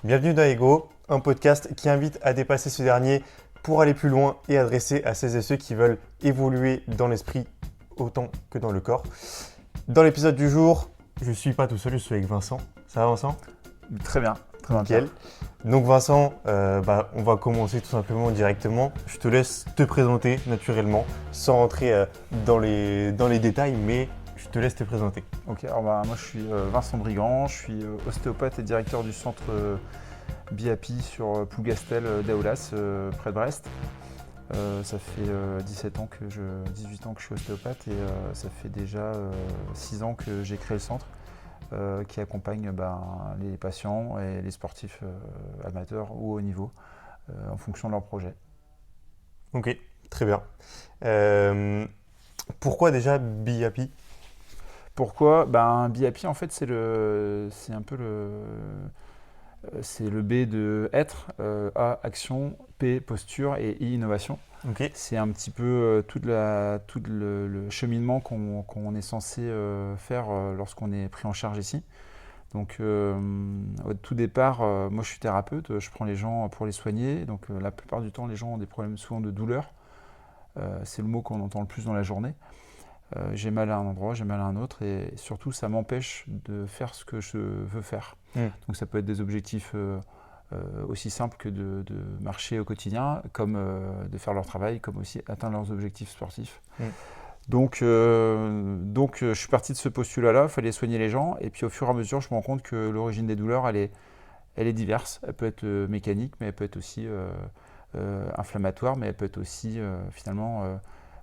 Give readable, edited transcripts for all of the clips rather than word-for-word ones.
Bienvenue dans Ego, un podcast qui invite à dépasser ce dernier pour aller plus loin et adresser à celles et ceux qui veulent évoluer dans l'esprit autant que dans le corps. Dans l'épisode du jour, je ne suis pas tout seul, je suis avec Vincent. Ça va Vincent? Très bien, très bien. Nickel. Donc Vincent, on va commencer tout simplement directement. Je te laisse te présenter naturellement, sans rentrer dans les détails, mais je te laisse te présenter. Ok, alors moi je suis Vincent Brigand, je suis ostéopathe et directeur du centre BIAPI sur Plougastel d'Aoulas, près de Brest. Ça fait 18 ans que je suis ostéopathe et ça fait déjà 6 ans que j'ai créé le centre qui accompagne les patients et les sportifs amateurs ou haut niveau en fonction de leur projet. Ok, très bien. Pourquoi déjà BIAPI? Pourquoi? BIAPI en fait c'est le B de être, A action, P posture et I innovation. Ok. C'est un petit peu tout le cheminement qu'on est censé faire lorsqu'on est pris en charge ici. Donc au tout départ, moi je suis thérapeute, je prends les gens pour les soigner. Donc la plupart du temps, les gens ont des problèmes souvent de douleur. C'est le mot qu'on entend le plus dans la journée. J'ai mal à un endroit, j'ai mal à un autre et surtout ça m'empêche de faire ce que je veux faire. Donc ça peut être des objectifs aussi simples que de marcher au quotidien, comme de faire leur travail, comme aussi atteindre leurs objectifs sportifs. Donc je suis parti de ce postulat-là, il fallait soigner les gens et puis au fur et à mesure je me rends compte que l'origine des douleurs elle est diverse. Elle peut être mécanique mais elle peut être aussi inflammatoire, mais elle peut être aussi finalement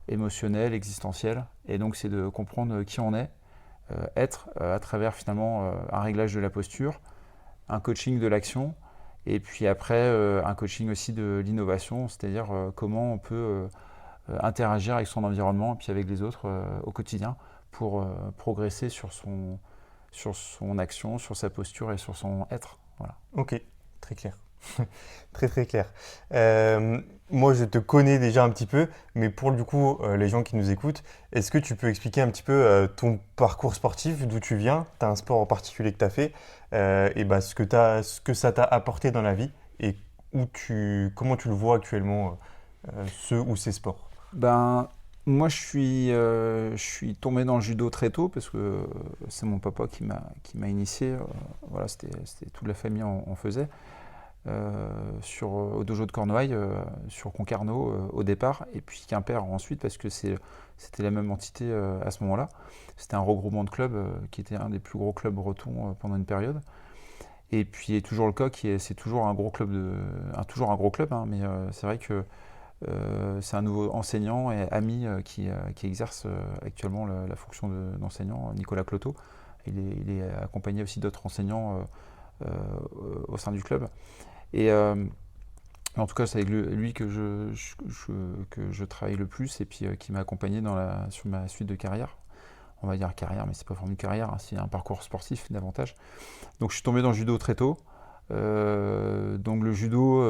émotionnelle, existentielle. Et donc c'est de comprendre qui on est, être à travers finalement un réglage de la posture, un coaching de l'action, et puis après un coaching aussi de l'innovation, c'est-à-dire comment on peut interagir avec son environnement et puis avec les autres au quotidien pour progresser sur son action, sur sa posture et sur son être. Voilà. Ok, très clair. Très très clair. Moi, je te connais déjà un petit peu, mais pour du coup, les gens qui nous écoutent, est-ce que tu peux expliquer un petit peu ton parcours sportif, d'où tu viens, tu as un sport en particulier que tu as fait, ce que ça t'a apporté dans la vie et comment tu le vois actuellement, ce ou ces sports? Moi, je suis tombé dans le judo très tôt parce que c'est mon papa qui m'a initié. Voilà, c'était toute la famille en faisait. Au dojo de Cornouailles, sur Concarneau au départ, et puis Quimper ensuite, parce que c'était la même entité à ce moment-là. C'était un regroupement de clubs qui était un des plus gros clubs bretons pendant une période. Et puis est toujours le cas, c'est toujours un gros club, toujours un gros club, hein, mais c'est vrai que c'est un nouveau enseignant et ami qui exerce actuellement la fonction d'enseignant, Nicolas Cloteau. Il est accompagné aussi d'autres enseignants au sein du club. Et en tout cas, c'est avec lui que je travaille le plus et puis qui m'a accompagné sur ma suite de carrière. On va dire carrière, mais c'est pas vraiment une carrière, hein, c'est un parcours sportif davantage. Donc je suis tombé dans le judo très tôt. Donc le judo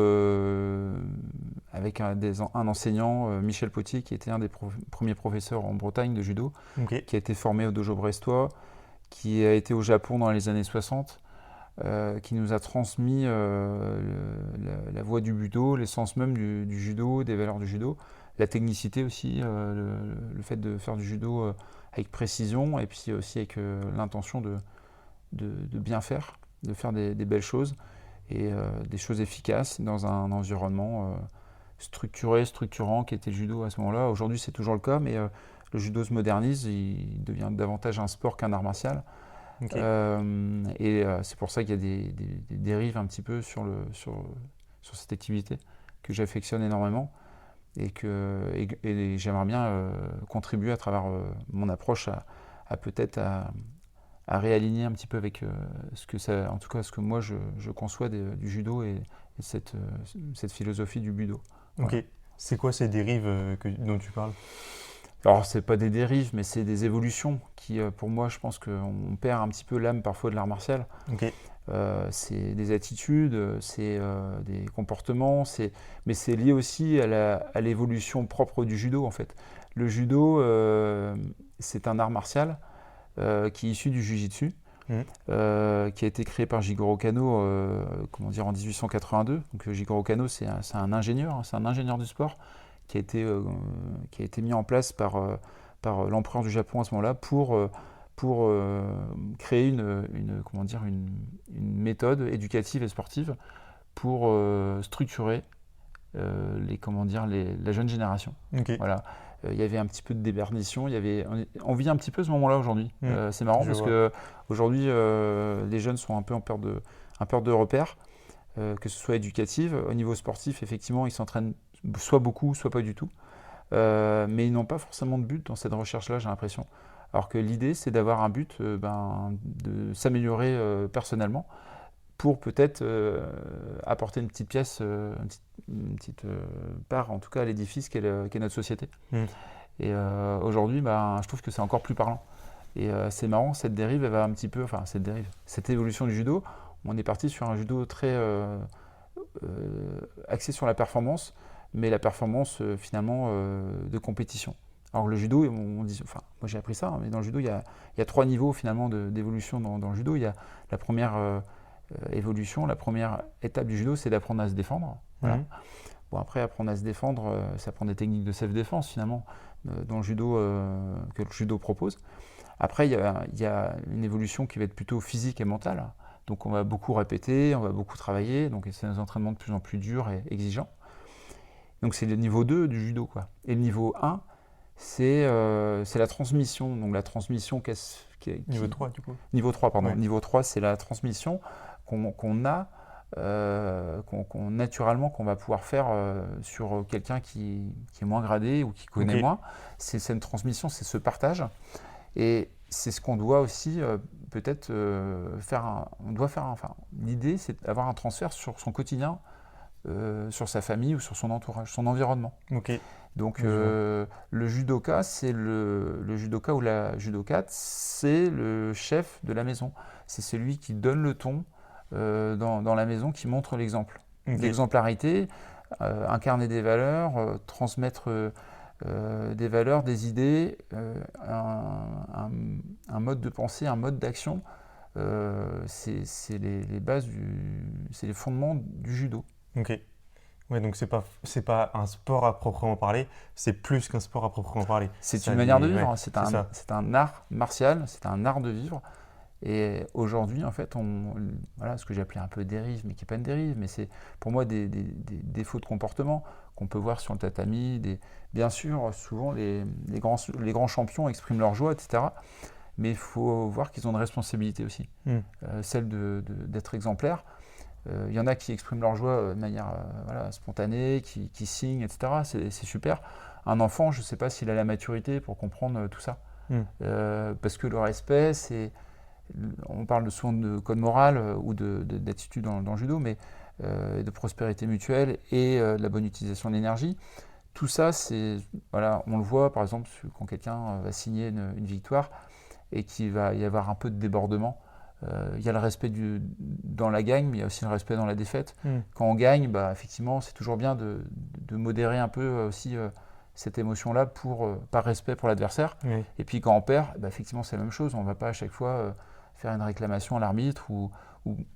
avec un enseignant, Michel Potier, qui était un des premiers professeurs en Bretagne de judo, Ok. qui a été formé au dojo brestois, qui a été au Japon dans les années 60. Qui nous a transmis la voie du budo, l'essence même du judo, des valeurs du judo, la technicité aussi, le fait de faire du judo avec précision et puis aussi avec l'intention de bien faire, de faire des belles choses et des choses efficaces dans un environnement structuré, structurant qui était le judo à ce moment-là. Aujourd'hui c'est toujours le cas, mais le judo se modernise, il devient davantage un sport qu'un art martial. Ok. C'est pour ça qu'il y a des dérives un petit peu sur cette activité que j'affectionne énormément et j'aimerais bien contribuer à travers mon approche à réaligner un petit peu avec en tout cas ce que moi je conçois du judo et cette philosophie du budo. Ok. Voilà. C'est quoi ces dérives dont tu parles? Alors, c'est pas des dérives, mais c'est des évolutions qui, pour moi, je pense qu'on perd un petit peu l'âme parfois de l'art martial. Ok. C'est des attitudes, c'est des comportements, mais c'est lié aussi à l'évolution propre du judo en fait. Le judo, c'est un art martial qui est issu du jiu-jitsu. qui a été créé par Jigoro Kano en 1882. Donc Jigoro Kano, c'est un ingénieur, c'est un ingénieur du sport qui a été mis en place par l'empereur du Japon à ce moment-là pour créer une méthode éducative et sportive pour structurer la jeune génération. Voilà. Il y avait un petit peu de déperdition, on vit un petit peu ce moment-là aujourd'hui. C'est marrant parce que aujourd'hui les jeunes sont un peu en perte de repères, que ce soit éducative. Au niveau sportif, effectivement, ils s'entraînent soit beaucoup, soit pas du tout. Mais ils n'ont pas forcément de but dans cette recherche-là, j'ai l'impression. Alors que l'idée, c'est d'avoir un but, de s'améliorer personnellement pour peut-être apporter une petite pièce, une petite part, en tout cas, à l'édifice qu'est notre société. Et aujourd'hui, je trouve que c'est encore plus parlant. Et c'est marrant, cette dérive, elle va un petit peu, cette évolution du judo, on est parti sur un judo très axé sur la performance, mais la performance finalement de compétition. Alors le judo, moi j'ai appris ça, mais dans le judo, il y a 3 niveaux finalement d'évolution dans le judo. Il y a la première évolution, la première étape du judo, c'est d'apprendre à se défendre. Voilà. Bon, après, apprendre à se défendre, ça prend des techniques de self-défense finalement, dans le judo, que le judo propose. Après, il y a une évolution qui va être plutôt physique et mentale. Donc on va beaucoup répéter, on va beaucoup travailler, donc c'est des entraînements de plus en plus durs et exigeants. Donc c'est le niveau 2 du judo, quoi. Et le niveau 1, c'est la transmission. Donc la transmission Niveau 3, du coup. Niveau 3, pardon. Ouais. Niveau 3, c'est la transmission qu'on a, naturellement, qu'on va pouvoir faire sur quelqu'un qui est moins gradé ou qui connaît moins. C'est une transmission, c'est ce partage. Et c'est ce qu'on doit aussi peut-être faire. L'idée, c'est d'avoir un transfert sur son quotidien, sur sa famille ou sur son entourage, son environnement. Donc le judoka, c'est le judoka ou la judokate, c'est le chef de la maison. C'est celui qui donne le ton dans la maison, qui montre l'exemple. L'exemplarité, incarner des valeurs, transmettre des valeurs, des idées, un mode de pensée, un mode d'action. C'est les bases, c'est les fondements du judo. Ouais, donc c'est pas un sport à proprement parler, c'est plus qu'un sport à proprement parler. C'est une manière de vivre, c'est un art martial, c'est un art de vivre. Et aujourd'hui, en fait, ce que j'ai appelé un peu dérive, mais qui n'est pas une dérive, mais c'est pour moi des défauts de comportement qu'on peut voir sur le tatami. Bien sûr, souvent les grands champions expriment leur joie, etc. Mais il faut voir qu'ils ont une responsabilité aussi, celle d'être exemplaires. Il y en a qui expriment leur joie de manière spontanée, qui signent, etc. C'est super. Un enfant, je ne sais pas s'il a la maturité pour comprendre tout ça. Parce que le respect, on parle souvent de code moral ou d'attitude dans le judo, mais de prospérité mutuelle et de la bonne utilisation de l'énergie. Tout ça, on le voit par exemple quand quelqu'un va signer une victoire et qu'il va y avoir un peu de débordement. Il y a le respect dans la gagne, mais il y a aussi le respect dans la défaite. Quand on gagne, effectivement, c'est toujours bien de modérer un peu aussi cette émotion-là par respect pour l'adversaire. Et puis quand on perd, effectivement, c'est la même chose. On ne va pas à chaque fois faire une réclamation à l'arbitre ou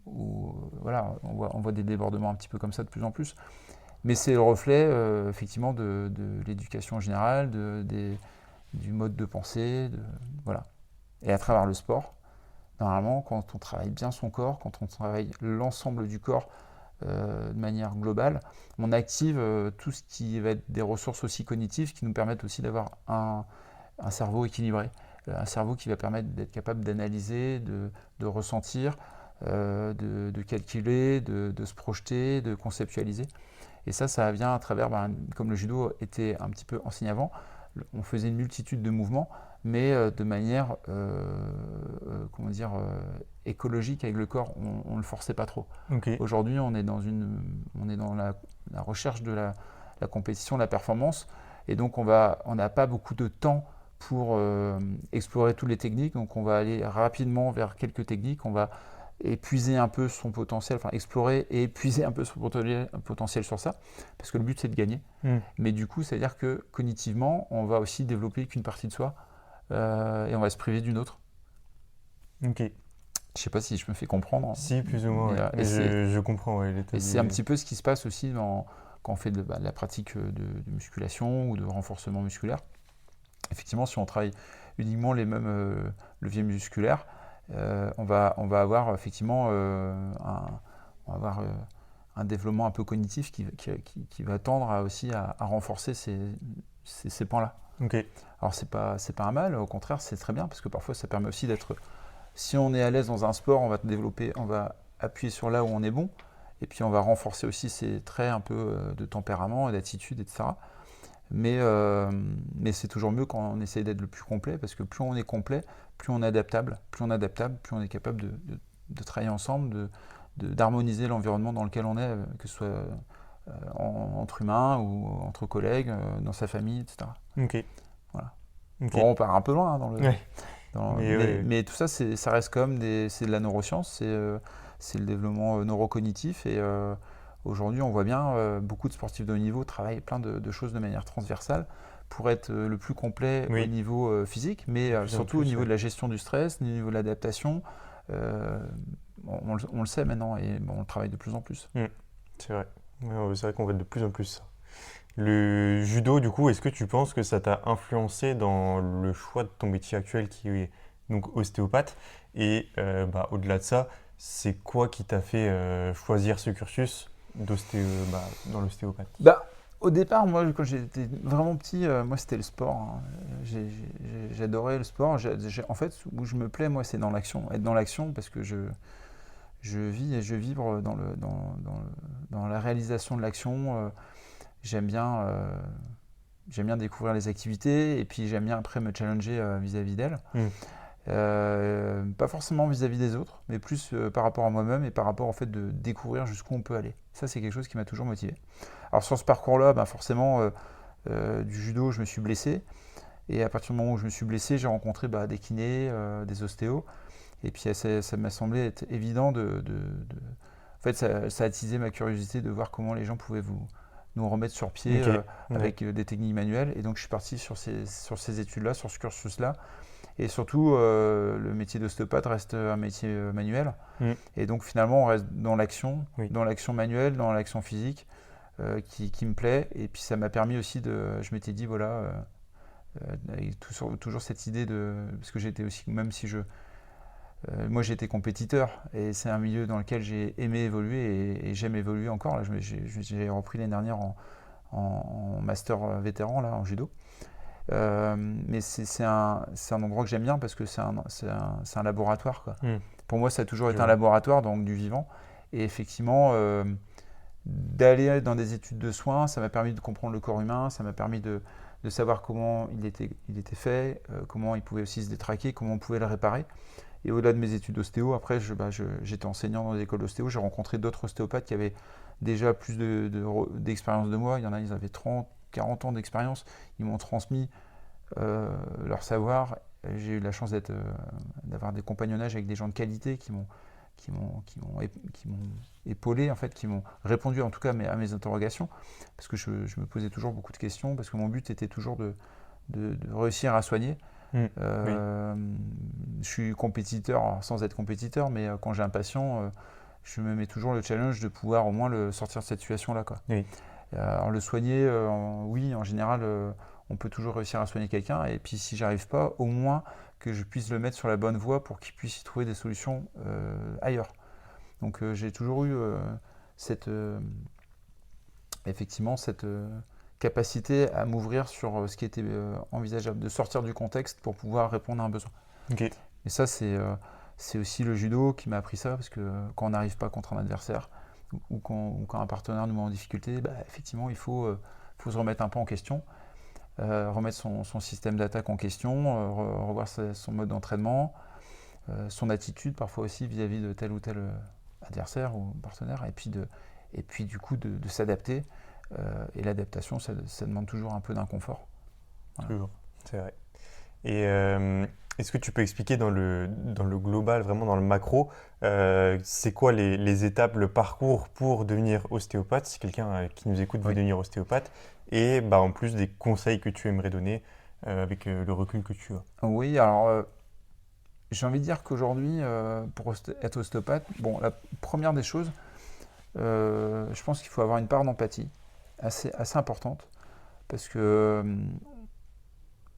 on voit des débordements un petit peu comme ça de plus en plus. Mais c'est le reflet, effectivement, de l'éducation générale, du mode de pensée, voilà. Et à travers le sport, normalement, quand on travaille bien son corps, quand on travaille l'ensemble du corps de manière globale, on active tout ce qui va être des ressources aussi cognitives qui nous permettent aussi d'avoir un cerveau équilibré, un cerveau qui va permettre d'être capable d'analyser, de ressentir, de calculer, de se projeter, de conceptualiser. Et ça vient à travers, comme le judo était un petit peu enseigné avant, on faisait une multitude de mouvements, mais de manière écologique avec le corps, on ne le forçait pas trop. Aujourd'hui, on est dans la recherche de la compétition, de la performance, et donc on n'a pas beaucoup de temps pour explorer toutes les techniques, donc on va aller rapidement vers quelques techniques, on va épuiser un peu son potentiel, explorer et épuiser un peu son potentiel sur ça, parce que le but c'est de gagner. Mais du coup, c'est-à-dire que cognitivement, on va aussi développer qu'une partie de soi, et on va se priver d'une autre. Je ne sais pas si je me fais comprendre. Si, plus ou moins, Mais, oui. Mais je comprends, ouais, et c'est un petit peu ce qui se passe aussi quand on fait de la pratique de musculation ou de renforcement musculaire. Effectivement, si on travaille uniquement les mêmes leviers musculaires, on va avoir effectivement on va avoir, un développement un peu cognitif qui va tendre aussi à renforcer ces points-là. Ok. Alors c'est pas un mal, au contraire c'est très bien parce que parfois ça permet aussi d'être, si on est à l'aise dans un sport, on va développer, on va appuyer sur là où on est bon et puis on va renforcer aussi ces traits un peu de tempérament et d'attitude, etc. Mais c'est toujours mieux quand on essaye d'être le plus complet, parce que plus on est complet, plus on est adaptable, plus on est capable de travailler ensemble, d'harmoniser l'environnement dans lequel on est, que ce soit entre humains ou entre collègues, dans sa famille, etc. Ok. Voilà. Ok. Bon, on part un peu loin Ouais. mais, Ouais. mais tout ça, ça reste quand même c'est de la neuroscience, c'est le développement neurocognitif et aujourd'hui, on voit bien beaucoup de sportifs de haut niveau travaillent plein de choses de manière transversale pour être le plus complet au Oui. niveau physique, mais De plus en surtout au plus, niveau ouais. de la gestion du stress, au niveau de l'adaptation. euh, on le sait maintenant et bon, on le travaille de plus en plus. C'est vrai. Ouais, c'est vrai qu'on va de plus en plus ça. Le judo, du coup, est-ce que tu penses que ça t'a influencé dans le choix de ton métier actuel qui est donc ostéopathe? Et au-delà de ça, c'est quoi qui t'a fait choisir ce cursus dans l'ostéopathe? Bah, au départ, moi, quand j'étais vraiment petit, moi, c'était le sport, hein. J'adorais le sport. En fait, où je me plais, moi, c'est dans l'action. Être dans l'action parce que je vis et je vibre dans la réalisation de l'action. J'aime bien, euh, j'aime bien découvrir les activités et puis j'aime bien après me challenger vis-à-vis d'elles. Hmm. Pas forcément vis-à-vis des autres, mais plus par rapport à moi-même et par rapport au fait de découvrir jusqu'où on peut aller. Ça, c'est quelque chose qui m'a toujours motivé. Alors sur ce parcours-là, bah, forcément, du judo, je me suis blessé. Et à partir du moment où je me suis blessé, j'ai rencontré des kinés, des ostéos. Et puis ça m'a semblé être évident En fait, ça a attisé ma curiosité de voir comment les gens pouvaient nous remettre sur pied Ok. Ouais. avec des techniques manuelles. Et donc je suis parti sur ces études-là, sur ce cursus-là. Et surtout, le métier d'ostéopathe reste un métier manuel. Hmm. Et donc finalement, on reste Oui. dans l'action manuelle, dans l'action physique, qui me plaît. Et puis ça m'a permis aussi je m'étais dit, voilà, avec toujours cette idée parce que j'étais aussi, même si moi j'étais compétiteur, et c'est un milieu dans lequel j'ai aimé évoluer et j'aime évoluer encore. Là, j'ai repris l'année dernière en master vétéran, là, en judo. Mais c'est un endroit que j'aime bien parce que c'est un laboratoire, quoi. Hmm. Pour moi, ça a toujours Je été un vois. laboratoire, donc du vivant. Et effectivement, d'aller dans des études de soins, ça m'a permis de comprendre le corps humain, ça m'a permis de savoir comment il était fait, comment il pouvait aussi se détraquer, comment on pouvait le réparer. Et au-delà de mes études d'ostéo, après, j'étais enseignant dans des écoles d'ostéo, j'ai rencontré d'autres ostéopathes qui avaient déjà plus d'expérience de moi. Il y en a, ils avaient 30, 40 ans d'expérience. Ils m'ont transmis leur savoir. J'ai eu la chance d'avoir des compagnonnages avec des gens de qualité qui m'ont épaulé, en fait, qui m'ont répondu en tout cas à mes interrogations, parce que je me posais toujours beaucoup de questions, parce que mon but était toujours de réussir à soigner. Hmm. Oui. Je suis compétiteur, alors sans être compétiteur, mais quand j'ai un patient, je me mets toujours le challenge de pouvoir au moins le sortir de cette situation-là, quoi. Oui. Alors le soigner, oui, en général, on peut toujours réussir à soigner quelqu'un. Et puis si j'arrive pas, au moins que je puisse le mettre sur la bonne voie pour qu'il puisse y trouver des solutions ailleurs. Donc j'ai toujours eu effectivement cette capacité à m'ouvrir sur ce qui était envisageable, de sortir du contexte pour pouvoir répondre à un besoin. Ok. Et ça, c'est aussi le judo qui m'a appris ça, parce que quand on n'arrive pas contre un adversaire, ou quand un partenaire nous met en difficulté, effectivement, il faut se remettre un peu en question, remettre son système d'attaque en question, revoir son mode d'entraînement, son attitude parfois aussi vis-à-vis de tel ou tel adversaire ou partenaire, et puis du coup de s'adapter. Et l'adaptation, ça demande toujours un peu d'inconfort. Voilà. Toujours. C'est vrai. Et est-ce que tu peux expliquer dans le global, vraiment dans le macro, c'est quoi les étapes, le parcours pour devenir ostéopathe, si quelqu'un qui nous écoute veut Oui. devenir ostéopathe, et en plus des conseils que tu aimerais donner avec le recul que tu as. Oui, alors j'ai envie de dire qu'aujourd'hui, pour être ostéopathe, bon, la première des choses, je pense qu'il faut avoir une part d'empathie assez importante parce que,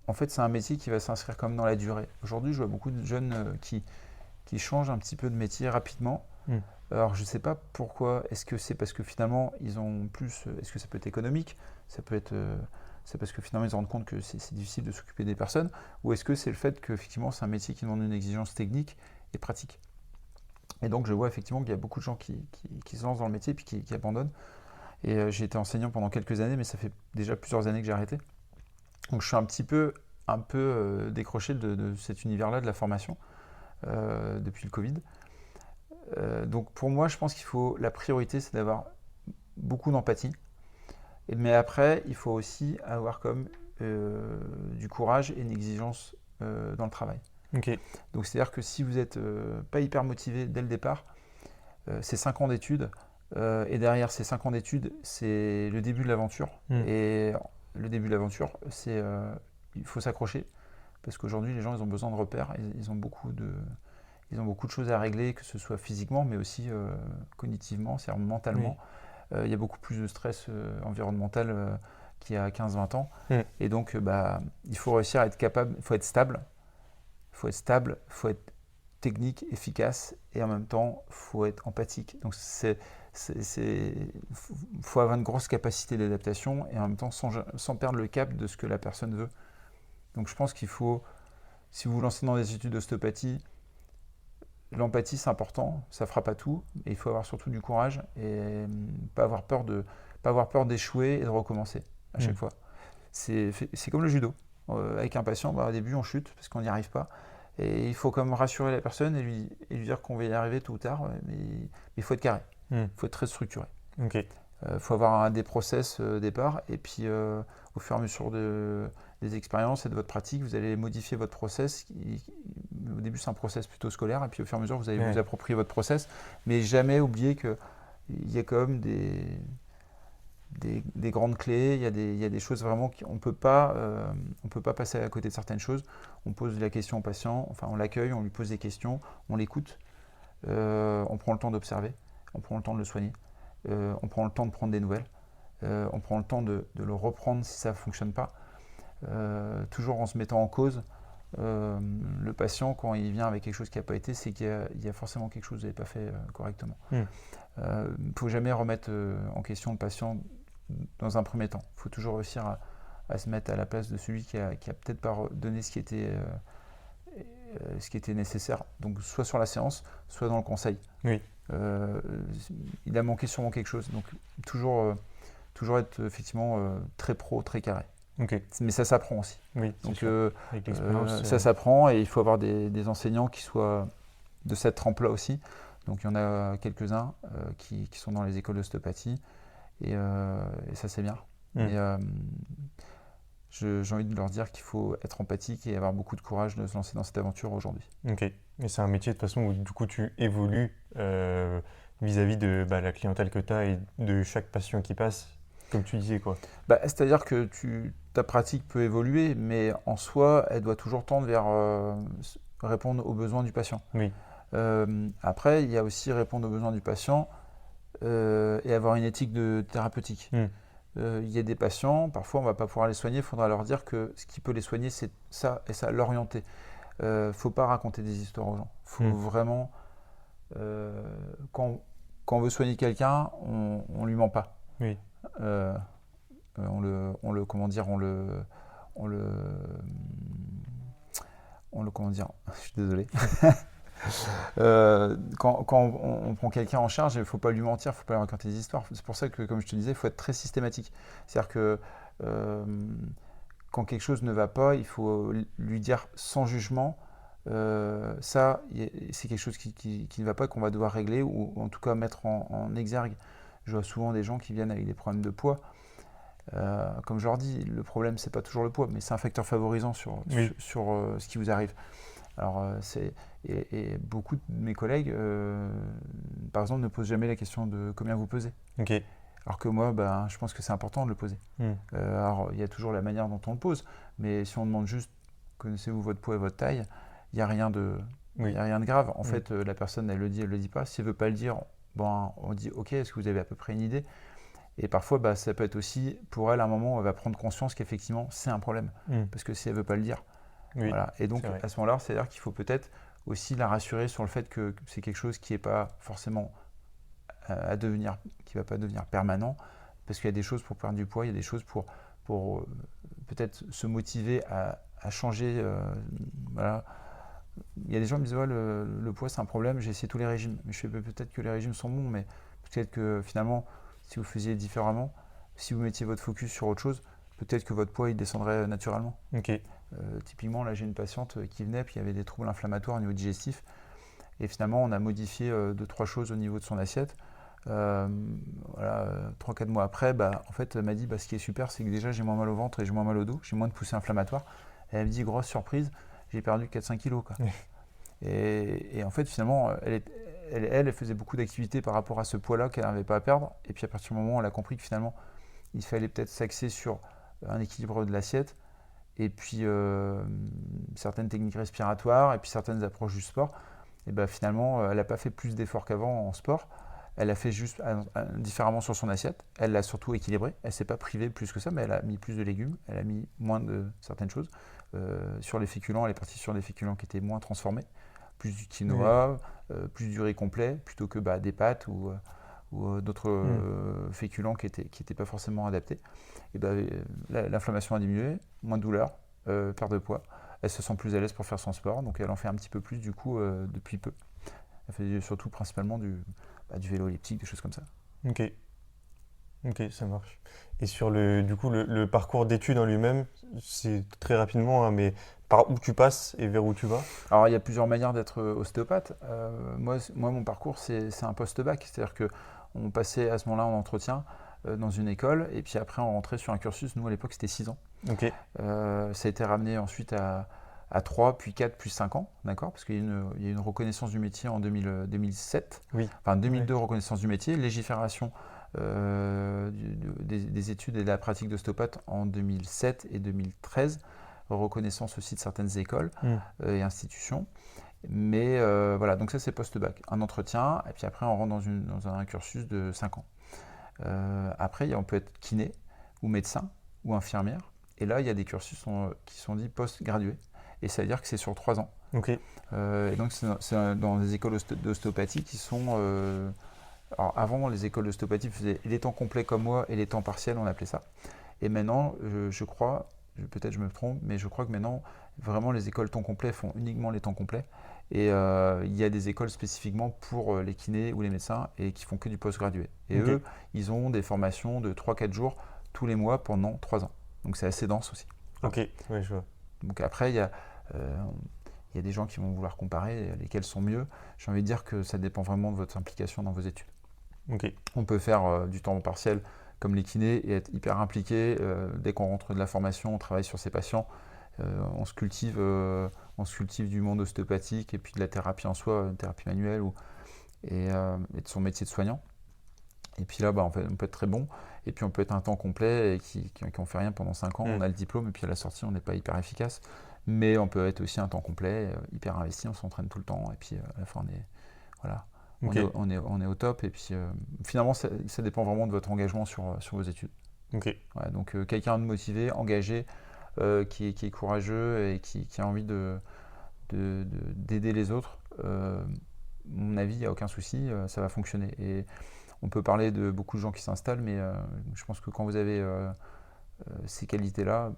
en fait, c'est un métier qui va s'inscrire comme dans la durée. Aujourd'hui, je vois beaucoup de jeunes qui changent un petit peu de métier rapidement. Mm. Alors, je ne sais pas pourquoi. Est-ce que c'est parce que finalement, ils ont plus. Est-ce que ça peut être économique? Ça peut être. C'est parce que finalement, ils se rendent compte que c'est difficile de s'occuper des personnes? Ou est-ce que c'est le fait qu'effectivement, c'est un métier qui demande une exigence technique et pratique? Et donc, je vois effectivement qu'il y a beaucoup de gens qui se lancent dans le métier et puis qui abandonnent. Et j'ai été enseignant pendant quelques années, mais ça fait déjà plusieurs années que j'ai arrêté. Donc, je suis un peu décroché de cet univers-là de la formation depuis le Covid. Donc, pour moi, je pense qu'il faut. La priorité, c'est d'avoir beaucoup d'empathie. Mais après, il faut aussi avoir comme du courage et une exigence dans le travail. Ok. Donc c'est-à-dire que si vous n'êtes pas hyper motivé dès le départ, c'est 5 ans d'études, et derrière ces 5 ans d'études, c'est le début de l'aventure. Mm. Et le début de l'aventure, il faut s'accrocher, parce qu'aujourd'hui, les gens, ils ont besoin de repères, ils ont beaucoup de choses à régler, que ce soit physiquement, mais aussi cognitivement, c'est-à-dire mentalement. Il y a beaucoup plus de stress environnemental qu'il y a 15-20 ans. Mm. Et donc, il faut réussir à être capable, il faut être stable. Il faut être stable, il faut être technique, efficace, et en même temps, il faut être empathique. Donc, faut avoir une grosse capacité d'adaptation, et en même temps, sans perdre le cap de ce que la personne veut. Donc, je pense qu'il faut, si vous vous lancez dans des études d'ostéopathie, l'empathie, c'est important, ça ne fera pas tout, et il faut avoir surtout du courage et pas avoir peur d'échouer et de recommencer à chaque fois. C'est comme le judo. Avec un patient, au début, on chute parce qu'on n'y arrive pas. Et il faut quand même rassurer la personne et lui dire qu'on va y arriver tôt ou tard, mais il faut être carré, il faut être très structuré. Ok. Faut avoir des process au départ, et puis au fur et à mesure des expériences et de votre pratique, vous allez modifier votre process. Au début, c'est un process plutôt scolaire, et puis au fur et à mesure, vous allez vous approprier votre process, mais jamais oublier qu'il y a quand même des grandes clés, il y a des choses vraiment qu'on ne peut pas passer à côté de certaines choses. On pose la question au patient, enfin on l'accueille, on lui pose des questions, on l'écoute, on prend le temps d'observer, on prend le temps de le soigner. On prend le temps de prendre des nouvelles, on prend le temps de le reprendre si ça ne fonctionne pas, toujours en se mettant en cause. Le patient, quand il vient avec quelque chose qui n'a pas été, c'est qu'il y a forcément quelque chose que vous n'avez pas fait correctement. Il ne faut jamais remettre en question le patient dans un premier temps. Il faut toujours réussir à se mettre à la place de celui qui a peut-être pas donné ce qui était nécessaire, donc soit sur la séance, soit dans le conseil. Oui. Il a manqué sûrement quelque chose, donc toujours être effectivement très pro, très carré. Ok. Mais ça s'apprend aussi. Oui, donc avec l'expérience, ça s'apprend, et il faut avoir des enseignants qui soient de cette trempe-là aussi. Donc il y en a quelques-uns qui sont dans les écoles d'ostéopathie, et ça c'est bien. Mais j'ai envie de leur dire qu'il faut être empathique et avoir beaucoup de courage de se lancer dans cette aventure aujourd'hui. Ok. Et c'est un métier de toute façon où du coup tu évolues vis-à-vis de la clientèle que tu as et de chaque patient qui passe, comme tu disais, quoi. C'est-à-dire que ta pratique peut évoluer, mais en soi, elle doit toujours tendre vers répondre aux besoins du patient. Oui. Après, il y a aussi répondre aux besoins du patient et avoir une éthique thérapeutique. Il y a des patients, parfois on ne va pas pouvoir les soigner, il faudra leur dire que ce qui peut les soigner, c'est ça, et ça, l'orienter. Il ne faut pas raconter des histoires aux gens. Il faut vraiment, quand on veut soigner quelqu'un, on ne lui ment pas. Oui. Comment dire, je suis désolé. Quand on prend quelqu'un en charge, il ne faut pas lui mentir, il ne faut pas lui raconter des histoires. C'est pour ça que, comme je te disais, il faut être très systématique. C'est-à-dire que quand quelque chose ne va pas, il faut lui dire sans jugement, ça, c'est quelque chose qui ne va pas, qu'on va devoir régler, ou en tout cas mettre en exergue. Je vois souvent des gens qui viennent avec des problèmes de poids. Comme je leur dis, le problème, c'est pas toujours le poids, mais c'est un facteur favorisant sur ce qui vous arrive. Alors, et beaucoup de mes collègues, par exemple, ne posent jamais la question de combien vous pesez. Okay. Alors que moi, je pense que c'est important de le poser. Alors, il y a toujours la manière dont on le pose, mais si on demande juste connaissez-vous votre poids et votre taille, il n'y a rien de Il Oui. n'y a rien de grave. En fait, la personne, elle le dit pas. Si elle veut pas le dire, bon, on dit ok, est-ce que vous avez à peu près une idée? Et parfois, bah, ça peut être aussi pour elle un moment où elle va prendre conscience qu'effectivement c'est un problème. Mm. Parce que si elle veut pas le dire, Oui, voilà. Et c'est donc vrai. à ce moment-là, c'est-à-dire qu'il faut peut-être aussi la rassurer sur le fait que c'est quelque chose qui n'est pas forcément à devenir, qui va pas devenir permanent, parce qu'il y a des choses pour perdre du poids, il y a des choses pour peut-être se motiver à changer. Voilà. Il y a des gens qui me disent ouais, le poids c'est un problème, j'ai essayé tous les régimes. Mais je fais peut-être que les régimes sont bons, mais peut-être que finalement, si vous faisiez différemment, si vous mettiez votre focus sur autre chose, peut-être que votre poids il descendrait naturellement. Ok. Typiquement, là j'ai une patiente qui venait, puis il y avait des troubles inflammatoires au niveau digestif, et finalement on a modifié deux, trois choses au niveau de son assiette. Euh, voilà, 3-4 mois après, bah, en fait, elle m'a dit bah, ce qui est super, c'est que déjà j'ai moins mal au ventre et j'ai moins mal au dos, j'ai moins de poussée inflammatoire. Et elle me dit grosse surprise, j'ai perdu 4-5 kilos. Quoi. Et en fait, finalement, elle faisait beaucoup d'activités par rapport à ce poids-là qu'elle n'avait pas à perdre. Et puis à partir du moment où elle a compris que finalement, il fallait peut-être s'axer sur un équilibre de l'assiette, et puis certaines techniques respiratoires, et puis certaines approches du sport, et ben finalement, elle n'a pas fait plus d'efforts qu'avant en sport. Elle a fait juste différemment sur son assiette. Elle l'a surtout équilibré. Elle ne s'est pas privée plus que ça, mais elle a mis plus de légumes. Elle a mis moins de certaines choses. Sur les féculents, elle est partie sur des féculents qui étaient moins transformés. Plus du Oui. quinoa, plus du riz complet, plutôt que des pâtes ou d'autres Mm. féculents qui étaient pas forcément adaptés. Et ben, l'inflammation a diminué, moins de douleur, perte de poids. Elle se sent plus à l'aise pour faire son sport, donc elle en fait un petit peu plus du coup depuis peu. Elle fait surtout principalement du vélo elliptique, des choses comme ça. Ok. Ok, ça marche. Et sur du coup, le parcours d'études en lui-même, c'est très rapidement, hein, mais par où tu passes et vers où tu vas? Alors il y a plusieurs manières d'être ostéopathe. Moi, mon parcours, c'est un post-bac, c'est-à-dire que on passait à ce moment-là en entretien dans une école, et puis après on rentrait sur un cursus. Nous à l'époque c'était 6 ans. Ok. Ça a été ramené ensuite à 3, puis 4, puis 5 ans, d'accord? Parce qu'il y a une reconnaissance du métier en 2007, Oui. enfin Ouais. 2002 reconnaissance du métier, légifération des études et de la pratique d'ostéopathe en 2007 et 2013, reconnaissance aussi de certaines écoles Mm. et institutions. Mais voilà, donc ça c'est post-bac, un entretien, et puis après on rentre dans un cursus de 5 ans. Après, on peut être kiné, ou médecin, ou infirmière. Et là, il y a des cursus qui sont dits post-gradués. Et ça veut dire que c'est sur 3 ans. Ok. Et donc, c'est dans des écoles d'ostéopathie qui sont. Alors, avant, les écoles d'ostéopathie faisaient les temps complets comme moi et les temps partiels, on appelait ça. Et maintenant, je crois, peut-être je me trompe, mais je crois que maintenant, vraiment, les écoles temps complet font uniquement les temps complets. Et il y a des écoles spécifiquement pour les kinés ou les médecins et qui font que du post-gradué. Et Ok. eux, ils ont des formations de 3-4 jours tous les mois pendant 3 ans. Donc c'est assez dense aussi. Voilà. Ok. Ouais, je vois. Donc après, euh, il y a des gens qui vont vouloir comparer lesquels sont mieux. J'ai envie de dire que ça dépend vraiment de votre implication dans vos études. Ok. On peut faire du temps partiel comme les kinés et être hyper impliqué. Dès qu'on rentre de la formation, on travaille sur ses patients. On se cultive du monde ostéopathique et puis de la thérapie en soi, une thérapie manuelle et de son métier de soignant. Et puis là, bah, on peut être très bon. Et puis on peut être un temps complet et qui ne fait rien pendant 5 ans. Mm. On a le diplôme et puis à la sortie, on n'est pas hyper efficace. Mais on peut être aussi un temps complet, hyper investi, on s'entraîne tout le temps. Et puis à la fin, voilà, Ok. on est au top. Et puis finalement, ça dépend vraiment de votre engagement sur vos études. Ok. Ouais, donc quelqu'un de motivé, engagé, qui est courageux et qui a envie d'aider les autres, mon avis, il n'y a aucun souci, ça va fonctionner. Et on peut parler de beaucoup de gens qui s'installent, mais je pense que quand vous avez ces qualités-là,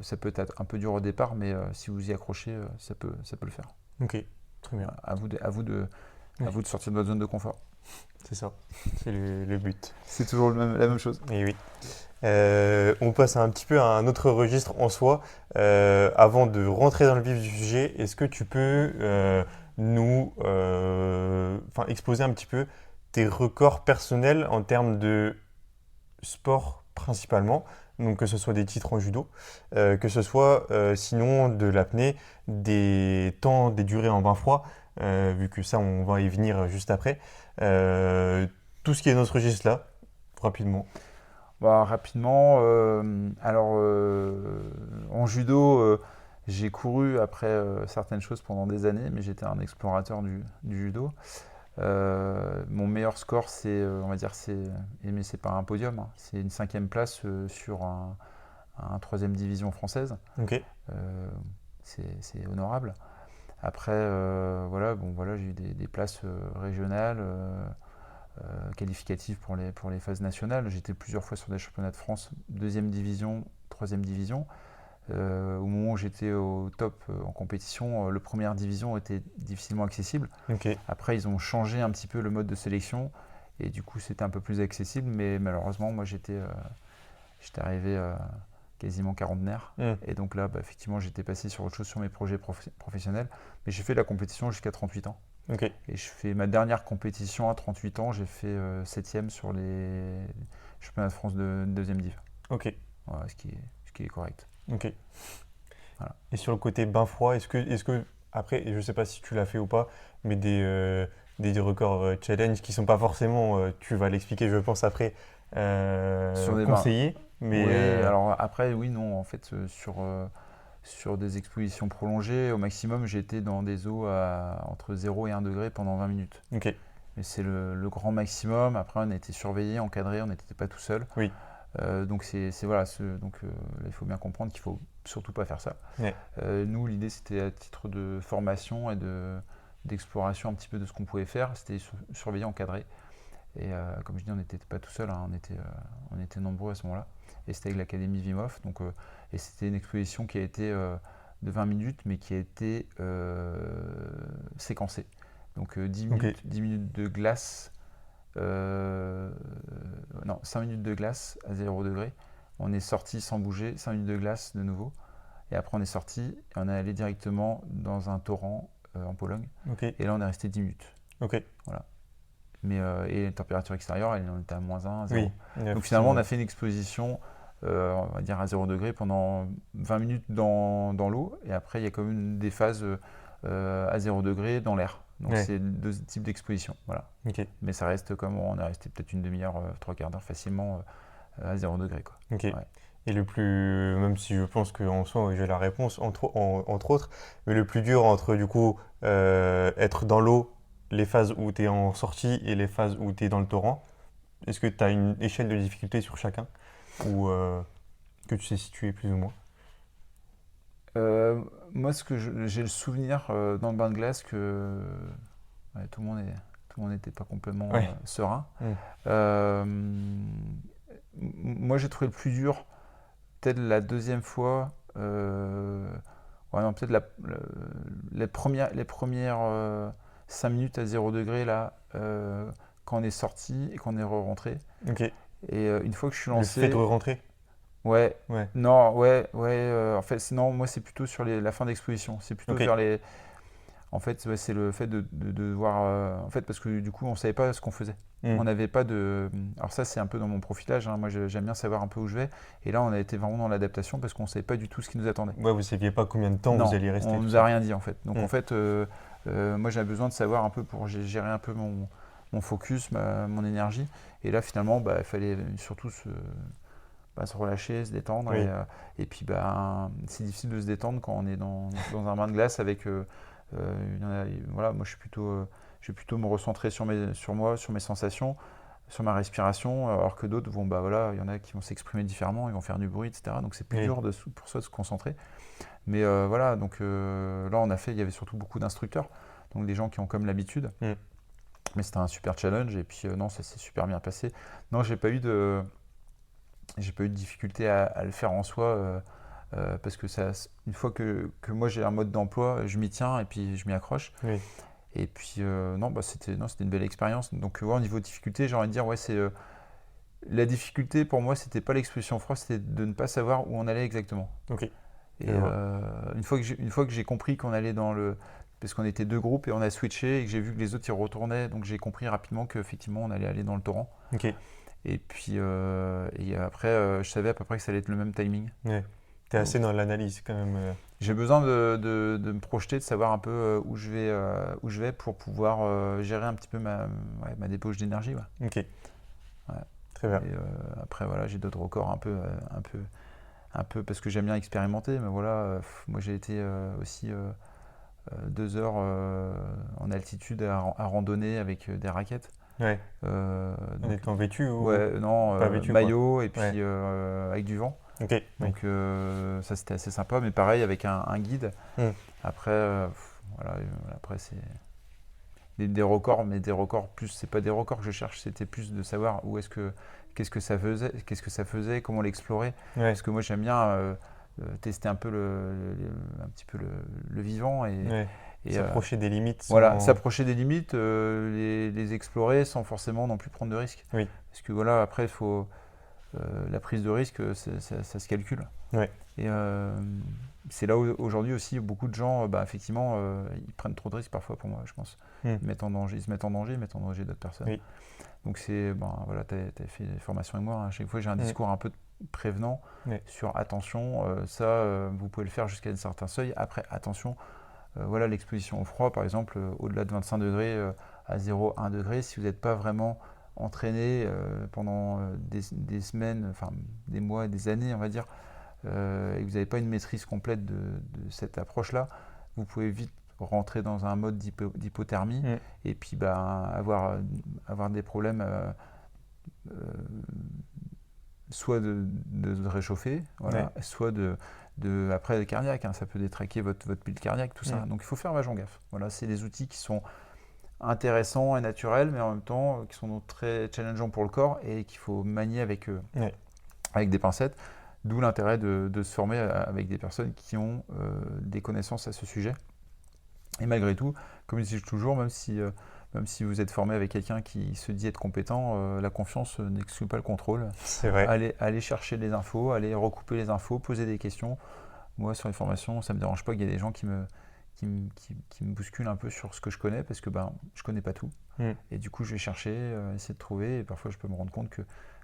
ça peut être un peu dur au départ, mais si vous y accrochez, ça peut le faire. Ok. Très bien. Voilà, à Oui, vous de sortir de votre zone de confort. c'est ça. C'est le but. C'est toujours la même chose. Et oui. On passe un petit peu à un autre registre en soi. Avant de rentrer dans le vif du sujet, est-ce que tu peux enfin, exposer un petit peu tes records personnels en termes de sport principalement, donc que ce soit des titres en judo, que ce soit sinon de l'apnée, des temps, des durées en bain froid, vu que ça on va y venir juste après. Euh, tout ce qui est dans ce registre là, rapidement. Bah, rapidement, alors en judo, J'ai couru après certaines choses pendant des années, mais j'étais un explorateur du judo. Mon meilleur score, on va dire, mais c'est pas un podium, hein, c'est une 5e place sur un 3e division française. Ok. Euh, c'est honorable. Après, voilà, j'ai eu des places régionales, qualificatives pour les phases nationales. J'étais plusieurs fois sur des championnats de France, 2e division, 3e division. Au moment où j'étais au top en compétition, le première division était difficilement accessible. Ok. Après, ils ont changé un petit peu le mode de sélection et du coup, c'était un peu plus accessible. Mais malheureusement, moi, j'étais arrivé quasiment quarantenaire. Hmm. Et donc là, effectivement, j'étais passé sur autre chose sur mes projets professionnels. Mais j'ai fait la compétition jusqu'à 38 ans. Ok. Et je fais ma dernière compétition à 38 ans. J'ai fait 7e sur les championnats de France de 2e div. Ok. Voilà, ce qui est correct. Ok. Voilà. Et sur le côté bain froid, est-ce que après, je sais pas si tu l'as fait ou pas, mais des records challenge qui sont pas forcément, tu vas l'expliquer, je pense après, Sur des bains. conseillés, mais Oui, alors après, oui, non, en fait, sur des expositions prolongées, au maximum, j'étais dans des eaux entre 0 et 1 degré pendant 20 minutes. ok. Mais c'est le grand maximum. Après, on a été surveillé, encadré, on n'était pas tout seul. Oui. Donc voilà, là, il faut bien comprendre qu'il faut surtout pas faire ça. Ouais. Nous, l'idée, c'était à titre de formation et d'exploration un petit peu de ce qu'on pouvait faire. C'était surveiller, encadré. Et comme je dis, on n'était pas tout seul, hein, on était nombreux à ce moment-là. Et c'était avec l'Académie Vimov. Et c'était une exposition qui a été de 20 minutes, mais qui a été séquencée. Donc 10 Ok. minutes, 10 minutes de glace, non, 5 minutes de glace à 0 degré. On est sorti sans bouger, 5 minutes de glace de nouveau. Et après, on est sorti et on est allé directement dans un torrent en Pologne. Ok. Et là, on est resté 10 minutes. Ok. Voilà. Et la température extérieure, on était à -1, 0. Oui. Donc finalement, on a fait une exposition, on va dire à 0 degré pendant 20 minutes dans l'eau. Et après, il y a quand même des phases à 0 degré dans l'air. Donc Ouais. c'est deux types d'exposition. Voilà. Ok. Mais ça reste comme on est resté peut-être une demi-heure, 3/4 d'heure facilement à 0 degré, quoi. Ok. Ouais. Et le plus, même si je pense qu'en soi, oui, j'ai la réponse, entre autres, mais le plus dur entre du coup être dans l'eau, les phases où tu es en sortie et les phases où tu es dans le torrent, est-ce que tu as une échelle de difficulté sur chacun ou que tu sais situer plus ou moins? Moi, j'ai le souvenir dans le bain de glace que ouais, tout le monde n'était pas complètement Ouais. serein. Mm. Euh, Moi, j'ai trouvé le plus dur, peut-être la deuxième fois. Ouais, non, peut-être les premières 5 minutes à 0 degré, là, quand on est sorti et qu'on est rentré. Ok. Et une fois que je suis Le fait de lancé, rentrer? ouais, Ouais. non, ouais, en fait, sinon, moi, c'est plutôt sur la fin d'exposition. C'est plutôt Ok. vers les. En fait, ouais, c'est le fait de voir. En fait, parce que du coup, on savait pas ce qu'on faisait. Mm. On n'avait pas de. Alors, ça, c'est un peu dans mon profilage, hein. Moi, j'aime bien savoir un peu où je vais. Et là, on a été vraiment dans l'adaptation parce qu'on savait pas du tout ce qui nous attendait. Ouais, vous saviez pas combien de temps vous Non, alliez rester, on tout nous a ça. rien dit, en fait. Donc, Mm. en fait, moi, j'avais besoin de savoir un peu pour gérer un peu mon focus, mon énergie. Et là, finalement, il fallait surtout se relâcher, se détendre. Oui. Et puis, c'est difficile de se détendre quand on est dans un bain de glace avec. Voilà, moi, je vais plutôt me recentrer sur moi, sur mes sensations, sur ma respiration, alors que d'autres vont, voilà, il y en a qui vont s'exprimer différemment, ils vont faire du bruit, etc. Donc, c'est plus Oui. dur pour soi de se concentrer. Mais voilà, donc là, il y avait surtout beaucoup d'instructeurs, donc des gens qui ont comme l'habitude. Mm. Mais c'était un super challenge et puis non, ça s'est super bien passé. Non, j'ai pas eu de difficulté à le faire en soi parce que une fois que moi j'ai un mode d'emploi, je m'y tiens et puis je m'y accroche. Oui. Et puis non, c'était une belle expérience. Donc ouais, au niveau de difficulté, j'ai envie de dire ouais, c'est la difficulté pour moi, c'était pas l'exposition froid, c'était de ne pas savoir où on allait exactement. Ok. Et Je vois. une fois que j'ai compris qu'on allait parce qu'on était deux groupes et on a switché et que j'ai vu que les autres y retournaient, donc j'ai compris rapidement qu'effectivement on allait aller dans le torrent. Ok. Et puis et après, je savais à peu près que ça allait être le même timing. Ouais. T'es assez dans l'analyse quand même. J'ai besoin de me projeter, de savoir un peu où je vais pour pouvoir gérer un petit peu ma débauche d'énergie. Ouais. Ok. Ouais. Très bien. Et après, voilà, j'ai d'autres records un peu un peu parce que j'aime bien expérimenter, mais voilà, moi j'ai été aussi 2 heures en altitude à randonner avec des raquettes. Ouais. En Donc, étant vêtu ou ouais, non, pas vêtu, quoi. maillot et Ouais. puis avec du vent. Ok, oui. Donc ça c'était assez sympa, mais pareil avec un guide. Hmm. Après, voilà, après c'est des records, mais des records plus, c'est pas des records que je cherche, c'était plus de savoir où est-ce que, qu'est-ce que ça faisait, comment l'explorer. Ouais. Parce que moi j'aime bien tester un peu un petit peu le vivant Ouais. et, S'approcher des limites voilà, sans. s'approcher des limites, les explorer sans forcément non plus prendre de risques. Oui. Parce que voilà, après il faut la prise de risque, ça se calcule. Ouais. Et c'est là où aujourd'hui aussi beaucoup de gens, effectivement, ils prennent trop de risques parfois pour moi, je pense. Hmm. Ils mettent en danger, ils se mettent en danger, ils mettent en danger d'autres personnes. Oui. Donc c'est, voilà, tu as fait des formations avec moi, hein. À chaque fois j'ai un discours un peu prévenant Ouais. sur attention, vous pouvez le faire jusqu'à un certain seuil. Après, attention, voilà, l'exposition au froid, par exemple, au-delà de 25 degrés à 0,1 degré, si vous n'êtes pas vraiment entraîné pendant des semaines, enfin des mois et des années, on va dire, et que vous n'avez pas une maîtrise complète de cette approche-là, vous pouvez vite rentrer dans un mode d'hypothermie et puis avoir des problèmes soit de réchauffer, voilà, soit après cardiaque, hein, ça peut détraquer votre pile cardiaque, tout ça. Donc il faut faire vachement gaffe. Voilà, c'est des outils qui sont intéressants et naturels, mais en même temps qui sont très challengeants pour le corps et qu'il faut manier avec des pincettes. D'où l'intérêt de se former avec des personnes qui ont des connaissances à ce sujet. Et malgré tout, comme je dis toujours, même si vous êtes formé avec quelqu'un qui se dit être compétent, la confiance n'exclut pas le contrôle. C'est vrai. Allez chercher les infos, allez recouper les infos, poser des questions. Moi, sur les formations, ça ne me dérange pas qu'il y ait des gens qui me bousculent un peu sur ce que je connais, parce que je ne connais pas tout. Et du coup, je vais chercher, essayer de trouver, et parfois je peux me rendre compte que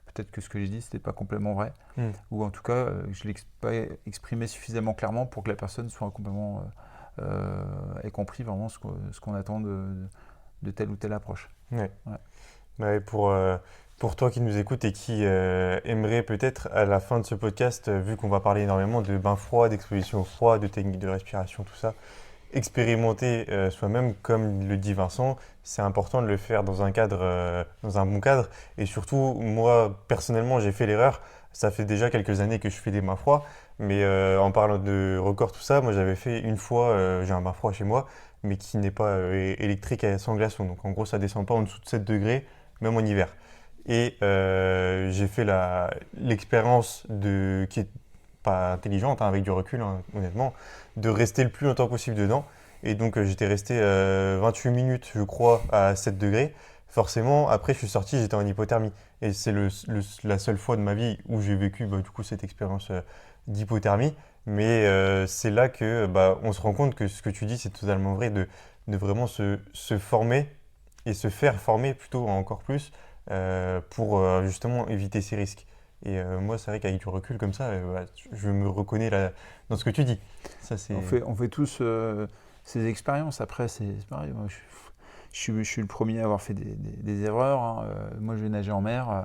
peut-être que ce que j'ai dit, c'était pas complètement vrai, ou en tout cas, je ne l'ai pas exprimé suffisamment clairement pour que la personne soit complètement ait compris vraiment ce qu'on attend de telle ou telle approche. Ouais. Ouais, pour toi qui nous écoutes et qui aimerait peut-être à la fin de ce podcast, vu qu'on va parler énormément de bain froid, d'exposition au froid, de techniques de respiration, tout ça, expérimenter soi-même, comme le dit Vincent, c'est important de le faire dans un cadre, dans un bon cadre. Et surtout, moi, personnellement, j'ai fait l'erreur. Ça fait déjà quelques années que je fais des bains froids. Mais en parlant de record, tout ça, moi, j'avais fait une fois, j'ai un bain froid chez moi, mais qui n'est pas électrique et sans glaçon. Donc, en gros, ça descend pas en dessous de 7 degrés, même en hiver. Et j'ai fait l'expérience qui est pas intelligente, hein, avec du recul, hein, honnêtement, de rester le plus longtemps possible dedans. Et donc j'étais resté 28 minutes, je crois, à 7 degrés. Forcément, après je suis sorti, j'étais en hypothermie. Et c'est la seule fois de ma vie où j'ai vécu du coup, cette expérience d'hypothermie. Mais c'est là que on se rend compte que ce que tu dis, c'est totalement vrai, de vraiment se former et se faire former plutôt encore plus pour justement éviter ces risques. Et moi, c'est vrai qu'avec du recul comme ça, je me reconnais dans ce que tu dis. Ça, c'est. On fait tous ces expériences. Après, c'est pareil. Moi, je suis le premier à avoir fait des erreurs, hein. Moi, je vais nager en mer.